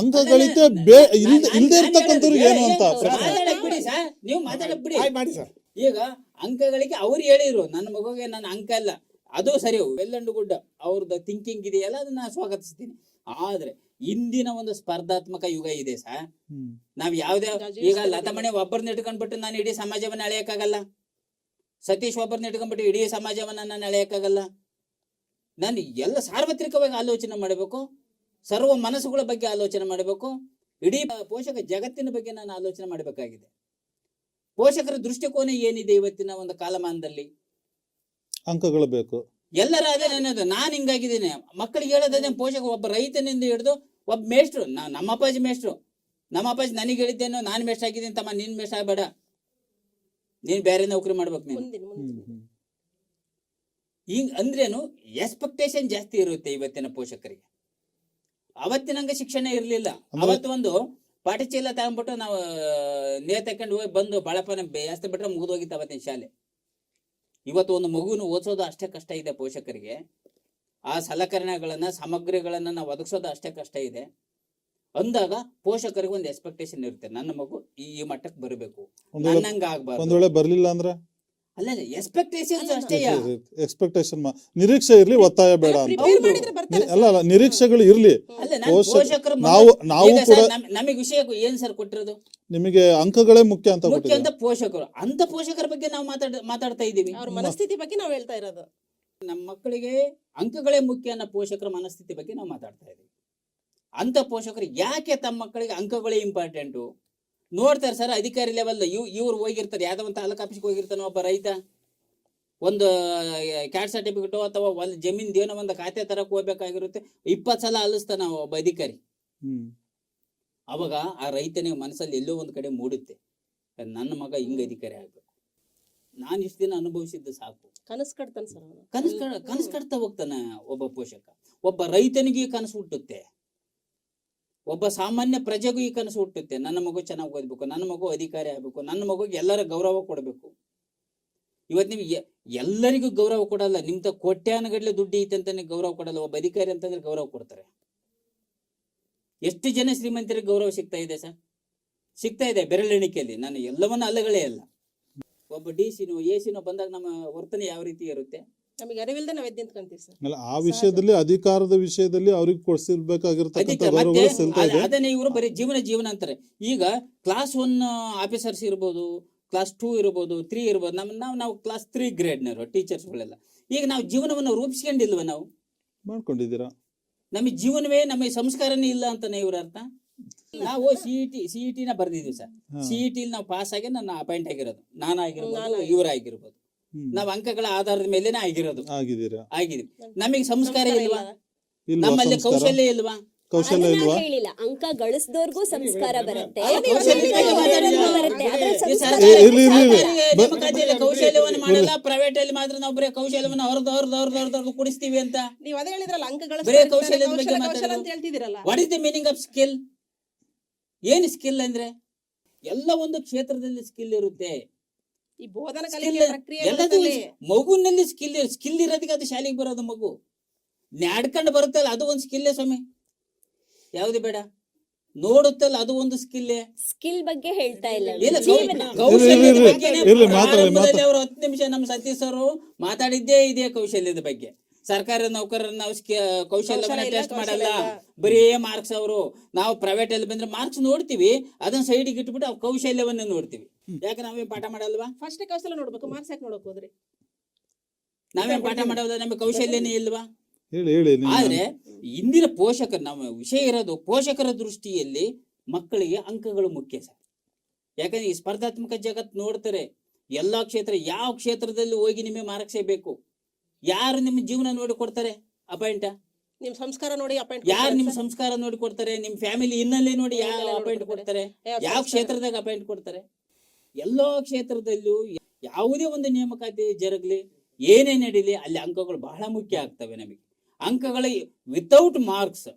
ಅಂಕಗಳಿಕೆ ಇಲ್ದೇ ಇರ್ತಕ್ಕಂಥವ್ರಿಗೆ ಏನು ಅಂತ ಪ್ರಶ್ನೆ. ಮಾತಾಡಕ್ ಬಿಡಿ ಸರ್, ನೀವು ಮಾತಾಡಕ್ ಬಿಡಿ. ಆಯ್ತು ಮಾಡಿ ಸರ್. ಈಗ ಅಂಕಗಳಿಗೆ ಅವ್ರು ಹೇಳಿದ್ರು, ನನ್ನ ಮಗುಗೆ ನನ್ನ ಅಂಕ ಇಲ್ಲ, ಅದು ಸರಿ, ವೆಲ್ ಅಂಡ್ ಗುಡ್, ಅವ್ರದ್ದು ಥಿಂಕಿಂಗ್ ಇದೆಯಲ್ಲ ಅದನ್ನ ಸ್ವಾಗತಿಸ್ತೀನಿ. ಆದ್ರೆ ಇಂದಿನ ಒಂದು ಸ್ಪರ್ಧಾತ್ಮಕ ಯುಗ ಇದೆ ಸರ್. ನಾವ್ ಯಾವ್ದೇ ಈಗ ಲತಾಮಣಿ ಒಬ್ಬರನ್ನ ಇಟ್ಕೊಂಡ್ಬಿಟ್ಟು ನಾನು ಇಡೀ ಸಮಾಜವನ್ನ ಅಳೆಯಕ್ಕಾಗಲ್ಲ, ಸತೀಶ್ ಒಬ್ಬರನ್ನ ಇಟ್ಕೊಂಡ್ಬಿಟ್ಟು ಇಡೀ ಸಮಾಜವನ್ನ ನಾನು ಅಳೆಯಕ್ಕಾಗಲ್ಲ. ನಾನು ಎಲ್ಲ ಸಾರ್ವತ್ರಿಕವಾಗಿ ಆಲೋಚನೆ ಮಾಡಬೇಕು, ಸರ್ವ ಮನಸ್ಸುಗಳ ಬಗ್ಗೆ ಆಲೋಚನೆ ಮಾಡಬೇಕು, ಇಡೀ ಪೋಷಕ ಜಗತ್ತಿನ ಬಗ್ಗೆ ನಾನು ಆಲೋಚನೆ ಮಾಡಬೇಕಾಗಿದೆ. ಪೋಷಕರ ದೃಷ್ಟಿಕೋನ ಏನಿದೆ ಇವತ್ತಿನ ಒಂದು ಕಾಲಮಾನದಲ್ಲಿ? ಅಂಕಗಳು ಬೇಕು. ಎಲ್ಲರ ಅದೇ ನನ್ನದು, ನಾನು ಹಿಂಗಾಗಿದ್ದೀನಿ. ಮಕ್ಕಳಿಗೆ ಹೇಳೋದೇ ಪೋಷಕ, ಒಬ್ಬ ರೈತನಿಂದ ಹಿಡಿದು ಒಬ್ಬ ಮೇಷ್ಟ್ರು, ನಮ್ಮ ಅಪ್ಪಾಜಿ ಮೇಷ್ಟ್ರು, ನಮ್ಮ ಅಪ್ಪಾಜಿ ನನಗೆ ಹೇಳಿದ್ದೇನೋ, ನಾನು ಮೇಷ್ಟ್ರು ಆಗಿದ್ದೀನಿ ತಮ್ಮ, ನೀನ್ ಮೇಷ್ಟ್ರು ಆಗಬೇಡ, ನೀನ್ ಬೇರೆ ನೌಕರಿ ಮಾಡ್ಬೇಕು ನೀನು. ಹಿಂಗ್ ಅಂದ್ರೇನು ಎಕ್ಸ್ಪೆಕ್ಟೇಷನ್ ಜಾಸ್ತಿ ಇರುತ್ತೆ ಇವತ್ತಿನ ಪೋಷಕರಿಗೆ. ಅವತ್ತಿನಂಗ ಶಿಕ್ಷಣ ಇರ್ಲಿಲ್ಲ. ಅವತ್ತು ಒಂದು ಪಾಠಚೀಲ ತಗೊಂಡ್ಬಿಟ್ಟು ನಾವು ನೇತಕೊಂಡು ಹೋಗಿ ಬಂದು ಬಳಪನ ಬೇಸ್ತ ಬಿಟ್ರೆ ಮುಗಿದೋಗಿತ್ತು ಅವತ್ತಿನ ಶಾಲೆ. ಇವತ್ತು ಒಂದು ಮಗುವನ್ನು ಓದಿಸೋದು ಅಷ್ಟೇ ಕಷ್ಟ ಇದೆ ಪೋಷಕರಿಗೆ. ಆ ಸಲಕರಣೆಗಳನ್ನ ಸಾಮಗ್ರಿಗಳನ್ನ ನಾವು ಒದಗಿಸೋದು ಅಷ್ಟೇ ಕಷ್ಟ ಇದೆ ಅಂದಾಗ ಪೋಷಕರಿಗೆ ಒಂದು ಎಕ್ಸ್ಪೆಕ್ಟೇಷನ್ ಇರುತ್ತೆ, ನನ್ನ ಮಗು ಈ ಮಟ್ಟಕ್ಕೆ ಬರಬೇಕು, ನನ್ನಂಗ ಆಗ್ಬಾರ್ದು. ಒಂದ್ ವೇಳೆ ಬರ್ಲಿಲ್ಲ ಅಂದ್ರೆ ಅಲ್ಲ ಎಕ್ಸ್ಪೆಕ್ಟೇಷನ್ ಅಷ್ಟೇ. ಎಕ್ಸ್ಪೆಕ್ಟೇಷನ್ ನಿರೀಕ್ಷೆ ಇರ್ಲಿ, ಒತ್ತಾಯ ಬೇಡ ಅಂತ. Prepare ಮಾಡಿದ್ರೆ ಬರ್ತಾರೆ ಅಲ್ಲ ಅಲ್ಲ, ನಿರೀಕ್ಷೆಗಳು ಇರ್ಲಿ. ಅಲ್ಲ ಪೋಷಕರು ನಾವು ಕೂಡ ನಮಗೆ ವಿಷಯ ಏನ್ ಸರ್ ಕೊಟ್ಟಿರೋದು, ನಿಮಗೆ ಅಂಕಗಳೇ ಮುಖ್ಯ ಅಂತ ಮುಖ್ಯ ಅಂತ ಪೋಷಕರು, ಅಂತ ಪೋಷಕರ ಬಗ್ಗೆ ನಾವು ಮಾತಾಡ್ತಾ ಇದೀವಿ. ಅವ್ರ ಮನಸ್ಥಿತಿ ಬಗ್ಗೆ ನಾವು ಹೇಳ್ತಾ ಇರೋದು. ನಮ್ಮ ಮಕ್ಕಳಿಗೆ ಅಂಕಗಳೇ ಮುಖ್ಯ ಅನ್ನೋ ಪೋಷಕರ ಮನಸ್ಥಿತಿ ಬಗ್ಗೆ ನಾವು ಮಾತಾಡ್ತಾ ಇದೀವಿ. ಅಂತ ಪೋಷಕರು ಯಾಕೆ ತಮ್ಮ ಮಕ್ಕಳಿಗೆ ಅಂಕಗಳೇ ಇಂಪಾರ್ಟೆಂಟು ನೋಡ್ತಾರೆ ಸರ್. ಅಧಿಕಾರಿ ಲೆವೆಲ್ ಇವ್ರು ಹೋಗಿರ್ತಾರೆ, ಯಾವ್ದೋ ಒಂದು ತಾಲೂಕು ಆಫೀಸ್ಗೆ ಹೋಗಿರ್ತಾನೆ ಒಬ್ಬ ರೈತ, ಒಂದು ಕ್ಯಾಟ್ ಸರ್ಟಿಫಿಕೇಟು ಅಥವಾ ಒಂದು ಜಮೀನ್ ಏನೋ ಒಂದು ಖಾತೆ ತರಕ್ ಹೋಗ್ಬೇಕಾಗಿರುತ್ತೆ, 20 ಸಲ ಅಲಿಸ್ತಾನ ಒಬ್ಬ ಅಧಿಕಾರಿ. ಅವಾಗ ಆ ರೈತನಿಗೆ ಮನಸ್ಸಲ್ಲಿ ಎಲ್ಲೋ ಒಂದ್ ಕಡೆ ಮೂಡುತ್ತೆ, ನನ್ನ ಮಗ ಹಿಂಗ್ ಅಧಿಕಾರಿ ಆಗ್ಬೇಕು. ನಾನು ಇಷ್ಟು ದಿನ ಅನುಭವಿಸಿದ್ದು ಸಾಕು. ಕನಸು ಕಟ್ತಾನೆ ಸರ್ ಅವನು, ಕನಸು ಕಟ್ತಾ ಹೋಗ್ತಾನೆ ಒಬ್ಬ ಪೋಷಕ. ಒಬ್ಬ ರೈತನಿಗೆ ಕನಸು ಹುಟ್ಟುತ್ತೆ, ಒಬ್ಬ ಸಾಮಾನ್ಯ ಪ್ರಜೆಗೂ ಈ ಕನಸು ಹುಟ್ಟುತ್ತೆ, ನನ್ನ ಮಗು ಚೆನ್ನಾಗಿ ಓದ್ಬೇಕು, ನನ್ನ ಮಗು ಅಧಿಕಾರಿ ಆಗ್ಬೇಕು, ನನ್ನ ಮಗುಗೆ ಎಲ್ಲರ ಗೌರವ ಕೊಡಬೇಕು. ಇವತ್ತು ನೀವು ಎಲ್ಲರಿಗೂ ಗೌರವ ಕೊಡಲ್ಲ, ನಿಮ್ದ ಕೋಟ್ಯಾನುಗಟ್ಲೆ ದುಡ್ಡು ಐತೆ ಅಂತಾನೆ ಗೌರವ ಕೊಡಲ್ಲ. ಒಬ್ಬ ಅಧಿಕಾರಿ ಅಂತಂದ್ರೆ ಗೌರವ ಕೊಡ್ತಾರೆ. ಎಷ್ಟು ಜನ ಶ್ರೀಮಂತರಿಗೆ ಗೌರವ ಸಿಗ್ತಾ ಇದೆ ಸರ್? ಸಿಗ್ತಾ ಇದೆ ಬೆರಳೆಣಿಕೆಯಲ್ಲಿ. ನಾನು ಎಲ್ಲವನ್ನ ಅಲ್ಲಗಳೇ ಅಲ್ಲ. ಒಬ್ಬ ಡಿಸಿನೋ ಎಸಿನೋ ಬಂದಾಗ ನಮ್ಮ ವರ್ತನೆ ಯಾವ ರೀತಿ ಇರುತ್ತೆ ನಮಗೆ ಅರಿವಿಲ್ಲದೆ ನಾವು ಎದ್ದು ನಿಂತ್ಕೊಂತೀವಿ ಸರ್. ಅಲ್ಲ, ಆ ವಿಷಯದಲ್ಲಿ ಅಧಿಕಾರದ ವಿಷಯದಲ್ಲಿ ಅವ್ರಿಗೆ ಕೊಡಿಸಿರ್ಬೇಕಾಗಿರ್ತಕ್ಕಂಥ ಗೌರವಗಳು ಸಿಗ್ತಾ ಇದೆ. ಅದನ್ನೇ ಇವರು ಬರೀ ಜೀವನ ಅಂತಾರೆ. ಈಗ ಕ್ಲಾಸ್ 1 ಆಫೀಸರ್ಸ್ ಇರ್ಬೋದು, ಕ್ಲಾಸ್ 2 ಇರ್ಬೋದು, 3 ಇರ್ಬೋದು. ನಾವು ಕ್ಲಾಸ್ 3 ಗ್ರೇಡ್ನವರು ಟೀಚರ್ಸ್ಗಳೆಲ್ಲ. ಈಗ ನಾವು ಜೀವನವನ್ನು ರೂಪಿಸ್ಕೊಂಡಿಲ್ವ? ನಾವು ಮಾಡ್ಕೊಂಡಿದ್ದೀರಾ? ನಮಗೆ ಜೀವನವೇ, ನಮಗೆ ಸಂಸ್ಕಾರನೇ ಇಲ್ಲ ಅಂತಾನೆ ಇವ್ರ ಅರ್ಥ. ನಾವು ಸಿಇಟಿ ನ ಬರ್ದಿದ್ವಿ ಸರ್. ಸಿಇಟಿ ನಾವು ಪಾಸ್ ಆಗಿ ನಾನು ಅಪಾಯಿಂಟ್ ಆಗಿರೋದು, ನಾನಾಗಿರ್ಬೋದು, ಇವರಾಗಿರ್ಬೋದು. ನಾವ್ ಅಂಕಗಳ ಆಧಾರದ ಮೇಲೆನೆ ಆಗಿದ್ದೀವಿ. ನಮಗೆ ಸಂಸ್ಕಾರ ಇಲ್ವಾ? ನಮ್ಮಲ್ಲಿ ಕೌಶಲ್ಯ ಇಲ್ವಾ? ಕೌಶಲ್ಯ ಇಲ್ವಾ? ಹೇಳಿಲ್ಲ, ಅಂಕ ಗಳಿಸಿದವ್ರಿಗೂ ಸಂಸ್ಕಾರ ಬರುತ್ತೆ. ಕೌಶಲ್ಯವನ್ನು ಮಾಡಲ್ಲ, ಪ್ರೈವೇಟ್ ಅಲ್ಲಿ ಮಾತ್ರ ನಾವು ಬರೀ ಕೌಶಲ್ಯವನ್ನು ಅವ್ರದ್ದು ಕುಡಿಸ್ತೀವಿ ಅಂತ. ನೀವು ಅದೇ ಹೇಳಿದ್ರಲ್ಲ, ಅಂಕಗಳ ಬರೀ ಕೌಶಲ್ಯದ ಬಗ್ಗೆ ಅಂತ ಹೇಳ್ತಿದ್ದೀರಲ್ಲ. What is the meaning of skill? ಏನ್ ಸ್ಕಿಲ್ ಅಂದ್ರೆ ಎಲ್ಲ ಒಂದು ಕ್ಷೇತ್ರದಲ್ಲಿ ಸ್ಕಿಲ್ ಇರುತ್ತೆ. ಈ ಬೋಧನಾ ಕಲಿಕೆ ಪ್ರಕ್ರಿಯೆ ಮಗುನಲ್ಲಿ ಸ್ಕಿಲ್ ಇರೋದಕ್ಕೆ ಅದು ಶಾಲೆಗೆ ಬರೋದು. ಮಗು ನಾಡ್ಕೊಂಡು ಬರುತ್ತಲ್ಲ, ಅದು ಒಂದು ಸ್ಕಿಲ್ಲೇ ಸ್ವಾಮಿ. ಯಾವ್ದು ಬೇಡ, ನೋಡುತ್ತಲ್ಲ ಅದು ಒಂದು ಸ್ಕಿಲ್ಲೇ. ಸ್ಕಿಲ್ ಬಗ್ಗೆ ಹೇಳ್ತಾ ಇಲ್ಲ, ಕೌಶಲ್ಯದ ಬಗ್ಗೆ ಅವರು 10 ನಿಮಿಷ ನಮ್ಮ ಸತೀಶ್ ಅವರು ಮಾತಾಡಿದ್ದೇ ಇದೆ ಕೌಶಲ್ಯದ ಬಗ್ಗೆ. ಸರ್ಕಾರಿ ನೌಕರರನ್ನ ನಾವು ಕೌಶಲ್ಯವನ್ನ ಟೆಸ್ಟ್ ಮಾಡಲ್ಲ, ಬರೀ ಮಾರ್ಕ್ಸ್. ಅವರು ನಾವು ಪ್ರೈವೇಟ್ ಅಲ್ಲಿ ಬಂದ್ರೆ ಮಾರ್ಕ್ಸ್ ನೋಡ್ತೀವಿ, ಅದನ್ನ ಸೈಡ್ಗೆ ಇಟ್ಬಿಟ್ಟು ಅವ್ರ ಕೌಶಲ್ಯವನ್ನ ನೋಡ್ತೀವಿ. ಯಾಕೆ ನಾವೇ ಪಾಠ ಮಾಡಲ್ವಾ? ಫಸ್ಟ್ ಕೌಶಲ್ಯ ನೋಡ್ಬೇಕು, ಮಾರ್ಕ್ಸ್ ಯಾಕೆ ನೋಡಕ್ ಹೋದ್ರಿ? ನಾವೇನ್ ಪಾಠ ಮಾಡೋದ? ನಮಗೆ ಕೌಶಲ್ಯನೇ ಇಲ್ವಾ? ಹೇಳಿ. ಆದ್ರೆ ಇಂದಿನ ಪೋಷಕರು, ನಮ್ಮ ವಿಷಯ ಇರೋದು ಪೋಷಕರ ದೃಷ್ಟಿಯಲ್ಲಿ ಮಕ್ಕಳಿಗೆ ಅಂಕಗಳು ಮುಖ್ಯ ಸರ್. ಯಾಕಂದ್ರೆ ಈ ಸ್ಪರ್ಧಾತ್ಮಕ ಜಗತ್ತು ನೋಡ್ತಾರೆ, ಎಲ್ಲಾ ಕ್ಷೇತ್ರ, ಯಾವ ಕ್ಷೇತ್ರದಲ್ಲಿ ಹೋಗಿ ನಿಮಗೆ ಮಾರ್ಕ್ಸೇ ಬೇಕು. ಯಾರು ನಿಮ್ಮ ಜೀವನ ನೋಡಿ ಕೊಡ್ತಾರೆ ಅಪಾಯಿಂಟ್? ನಿಮ್ ಸಂಸ್ಕಾರ ನೋಡಿ ಅಪಾಯಿಂಟ್. ಯಾರು ನಿಮ್ ಸಂಸ್ಕಾರ ನೋಡಿ ಕೊಡ್ತಾರೆ? ನಿಮ್ ಫ್ಯಾಮಿಲಿ ಹಿನ್ನೆಲೆ ನೋಡಿ ಯಾವ ಅಪಾಯಿಂಟ್ ಕೊಡ್ತಾರೆ? ಯಾವ ಕ್ಷೇತ್ರದಾಗ ಅಪಾಯಿಂಟ್ ಕೊಡ್ತಾರೆ? ಎಲ್ಲೋ ಕ್ಷೇತ್ರದಲ್ಲೂ ಯಾವುದೇ ಒಂದು ನೇಮಕಾತಿ ಜರಗ್ಲಿ, ಏನೇ ನಡೀಲಿ, ಅಲ್ಲಿ ಅಂಕಗಳು ಬಹಳ ಮುಖ್ಯ ಆಗ್ತವೆ ನಮಗೆ. ಅಂಕಗಳ ವಿತೌಟ್ ಮಾರ್ಕ್ಸ್,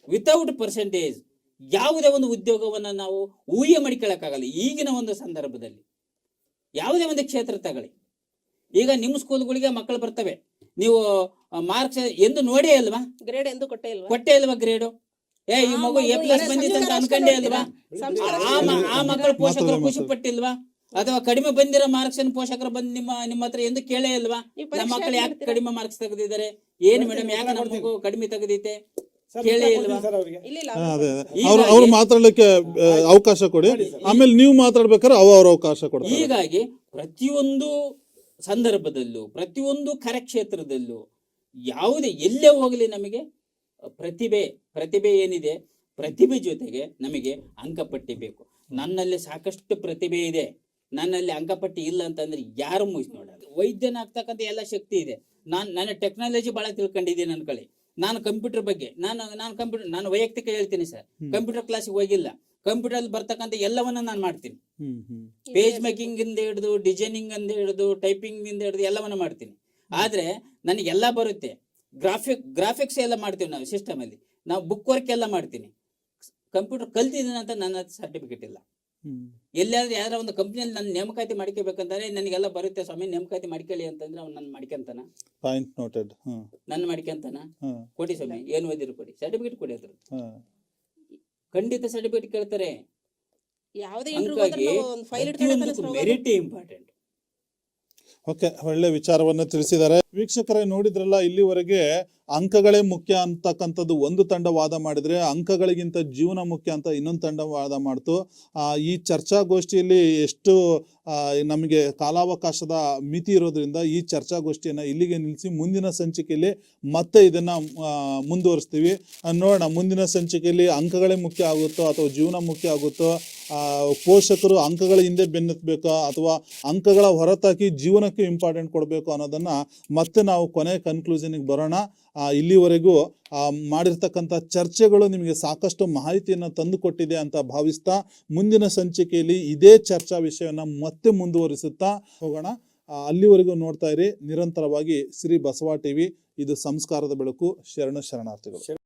ವಿತೌಟ್ ಪರ್ಸೆಂಟೇಜ್ ಯಾವುದೇ ಒಂದು ಉದ್ಯೋಗವನ್ನು ನಾವು ಊಹೆ ಮಾಡಿಕೊಳ್ಳಕ್ಕಾಗಲ್ಲ ಈಗಿನ ಒಂದು ಸಂದರ್ಭದಲ್ಲಿ. ಯಾವುದೇ ಒಂದು ಕ್ಷೇತ್ರ ತಗೊಳ್ಳಿ, ಈಗ ನಿಮ್ಮ ಸ್ಕೂಲ್ಗಳಿಗೆ ಮಕ್ಕಳು ಬರ್ತವೆ, ನೀವು ಮಾರ್ಕ್ಸ್ ಎಂದು ನೋಡೇ ಅಲ್ವಾ, ಗ್ರೇಡ್ ಎಂದು ಕೊಟ್ಟೇ ಇಲ್ವಾ? ಕೊಟ್ಟೆ ಅಲ್ವಾ ಗ್ರೇಡು? ಈ ಮಗು A+ ಬಂದಿತ್ತು ಅಂತ ಅನ್ಕೊಂಡೇ ಅಲ್ವಾ? ಆ ಮಕ್ಕಳು ಪೋಷಕರು ಖುಷಿ ಪಟ್ಟಿಲ್ವಾ? ಅಥವಾ ಕಡಿಮೆ ಬಂದಿರೋ ಮಾರ್ಕ್ಸ್ ಪೋಷಕರು ಬಂದು ನಿಮ್ಮ ಹತ್ರ ಎಂದು ಕೇಳೇ ಅಲ್ವಾ? ನಮ್ಮ ಮಕ್ಕಳು ಯಾಕೆ ಕಡಿಮೆ ಮಾರ್ಕ್ಸ್ ತೆಗೆದಿದ್ದಾರೆ, ಏನು ಮೇಡಮ್ ಯಾಕೆ ನಮ್ಮ ಮಗು ಕಡಿಮೆ ತೆಗೆದೈತೆ ಕೇಳೇ ಇಲ್ವಾ? ಸರ್ ಅವರಿಗೆ ಇಲ್ಲ ಇಲ್ಲ ಅದೇ ಅವ್ರು ಮಾತಾಡ್ಲಿಕ್ಕೆ ಅವಕಾಶ ಕೊಡಿ, ಆಮೇಲೆ ನೀವು ಮಾತಾಡ್ಬೇಕಾದ್ರೆ ಅವ್ರ ಅವಕಾಶ ಕೊಡ್ತಾರೆ. ಹೀಗಾಗಿ ಪ್ರತಿಯೊಂದು ಸಂದರ್ಭದಲ್ಲೂ ಪ್ರತಿಯೊಂದು ಕಾರ್ಯಕ್ಷೇತ್ರದಲ್ಲೂ ಯಾವುದೇ ಎಲ್ಲೇ ಹೋಗಲಿ ನಮಗೆ ಪ್ರತಿಭೆ ಏನಿದೆ, ಪ್ರತಿಭೆ ಜೊತೆಗೆ ನಮಗೆ ಅಂಕಪಟ್ಟಿ ಬೇಕು. ನನ್ನಲ್ಲಿ ಸಾಕಷ್ಟು ಪ್ರತಿಭೆ ಇದೆ, ನನ್ನಲ್ಲಿ ಅಂಕಪಟ್ಟಿ ಇಲ್ಲ ಅಂತಂದ್ರೆ ಯಾರು ಮುಗಿಸ್ ನೋಡಲ್ಲ. ವೈದ್ಯನಾಗ್ತಕ್ಕಂಥ ಎಲ್ಲ ಶಕ್ತಿ ಇದೆ. ನನ್ನ ಟೆಕ್ನಾಲಜಿ ಬಹಳ ತಿಳ್ಕೊಂಡಿದ್ದೀನಿ ಅನ್ಕೊಳ್ಳಿ. ನಾನು ಕಂಪ್ಯೂಟರ್ ಬಗ್ಗೆ ನಾನು ವೈಯಕ್ತಿಕ ಹೇಳ್ತೀನಿ ಸರ್, ಕಂಪ್ಯೂಟರ್ ಕ್ಲಾಸಿಗೆ ಹೋಗಿಲ್ಲ, ಕಂಪ್ಯೂಟರ್ ಅಲ್ಲಿ ಬರ್ತಕ್ಕಂಥ ಎಲ್ಲವನ್ನ ನಾನು ಮಾಡ್ತೀನಿ. ಪೇಜ್ ಮೇಕಿಂಗ್ ಇಂದ ಹಿಡಿದು ಡಿಸೈನಿಂಗ್ ಇಂದ ಹಿಡಿದು ಟೈಪಿಂಗ್ ಇಂದ ಹಿಡಿದು ಎಲ್ಲವನ್ನ ಮಾಡ್ತೀನಿ. ಆದ್ರೆ ನನಗೆಲ್ಲ ಬರುತ್ತೆ. ಗ್ರಾಫಿಕ್ಸ್ ಎಲ್ಲ ಮಾಡ್ತೀವಿ ನಾವು ಸಿಸ್ಟಮ್ ಅಲ್ಲಿ, ನಾವು ಬುಕ್ ವರ್ಕ್ ಎಲ್ಲ ಮಾಡ್ತೀನಿ. ಕಂಪ್ಯೂಟರ್ ಕಲ್ತಿದ್ದೀನಿ ಅಂತ ನನ್ನ ಸರ್ಟಿಫಿಕೇಟ್ ಇಲ್ಲ. ಎಲ್ಲಾದ್ರೂ ಯಾರ ಒಂದು ಕಂಪ್ನಿಯಲ್ಲಿ ನನ್ನ ನೇಮಕಾತಿ ಮಾಡ್ಕೋಬೇಕಂದ್ರೆ ನನಗೆಲ್ಲ ಬರುತ್ತೆ ಸ್ವಾಮಿ, ನೇಮಕಾತಿ ಮಾಡ್ಕೊಳ್ಳಿ ಅಂತಂದ್ರೆ ಅವ್ನು ನನ್ನ ಮಾಡ್ಕೊಂತಾನ, ಪಾಯಿಂಟ್ ನೋಟೆಡ್. ನನ್ನ ಮಾಡ್ಕೊಂತಾನ, ಕೊಡಿ ಸ್ವಾಮಿ ಏನು ಓದಿರು ಕೊಡಿ, ಸರ್ಟಿಫಿಕೇಟ್ ಕೊಡಿ ಅದ್ರ. ಖಂಡಿತ ಸರ್ಟಿಫಿಕೇಟ್ ಕೇಳ್ತಾರೆ. ಯಾವುದೇ ಹಂಗಾಗಿ ಮೆರಿಟ್ ಇಂಪಾರ್ಟೆಂಟ್. ಓಕೆ, ಒಳ್ಳೆ ವಿಚಾರವನ್ನು ತಿಳಿಸಿದ್ದಾರೆ. ವೀಕ್ಷಕರೇ, ನೋಡಿದ್ರಲ್ಲ, ಇಲ್ಲಿವರೆಗೆ ಅಂಕಗಳೇ ಮುಖ್ಯ ಅಂತಕ್ಕಂಥದ್ದು ಒಂದು ತಂಡ ವಾದ ಮಾಡಿದ್ರೆ, ಅಂಕಗಳಿಗಿಂತ ಜೀವನ ಮುಖ್ಯ ಅಂತ ಇನ್ನೊಂದು ತಂಡ ವಾದ ಮಾಡ್ತು. ಈ ಚರ್ಚಾಗೋಷ್ಠಿಯಲ್ಲಿ ಎಷ್ಟು ನಮಗೆ ಕಾಲಾವಕಾಶದ ಮಿತಿ ಇರೋದ್ರಿಂದ ಈ ಚರ್ಚಾಗೋಷ್ಠಿಯನ್ನು ಇಲ್ಲಿಗೆ ನಿಲ್ಲಿಸಿ ಮುಂದಿನ ಸಂಚಿಕೆಯಲ್ಲಿ ಮತ್ತೆ ಇದನ್ನು ಮುಂದುವರಿಸ್ತೀವಿ. ನೋಡೋಣ ಮುಂದಿನ ಸಂಚಿಕೆಯಲ್ಲಿ ಅಂಕಗಳೇ ಮುಖ್ಯ ಆಗುತ್ತೋ ಅಥವಾ ಜೀವನ ಮುಖ್ಯ ಆಗುತ್ತೋ, ಪೋಷಕರು ಅಂಕಗಳ ಹಿಂದೆ ಬೆನ್ನತ್ತಬೇಕಾ ಅಥವಾ ಅಂಕಗಳ ಹೊರತಾಗಿ ಜೀವನಕ್ಕೆ ಇಂಪಾರ್ಟೆಂಟ್ ಕೊಡಬೇಕು ಅನ್ನೋದನ್ನು ಮತ್ತೆ ನಾವು ಕೊನೆ ಕನ್ಕ್ಲೂಷನ್ಗೆ ಬರೋಣ. ಇಲ್ಲಿವರೆಗೂ ಮಾಡಿರ್ತಕ್ಕಂಥ ಚರ್ಚೆಗಳು ನಿಮಗೆ ಸಾಕಷ್ಟು ಮಾಹಿತಿಯನ್ನು ತಂದು ಕೊಟ್ಟಿದೆ ಅಂತ ಭಾವಿಸ್ತಾ ಮುಂದಿನ ಸಂಚಿಕೆಯಲ್ಲಿ ಇದೇ ಚರ್ಚಾ ವಿಷಯವನ್ನು ಮತ್ತೆ ಮುಂದುವರಿಸುತ್ತಾ ಹೋಗೋಣ. ಅಲ್ಲಿವರೆಗೂ ನೋಡ್ತಾ ಇರಿ ನಿರಂತರವಾಗಿ ಶ್ರೀ ಬಸವ ಟಿವಿ. ಇದು ಸಂಸ್ಕಾರದ ಬೆಳಕು. ಶರಣಾರ್ಥಿಗಳು.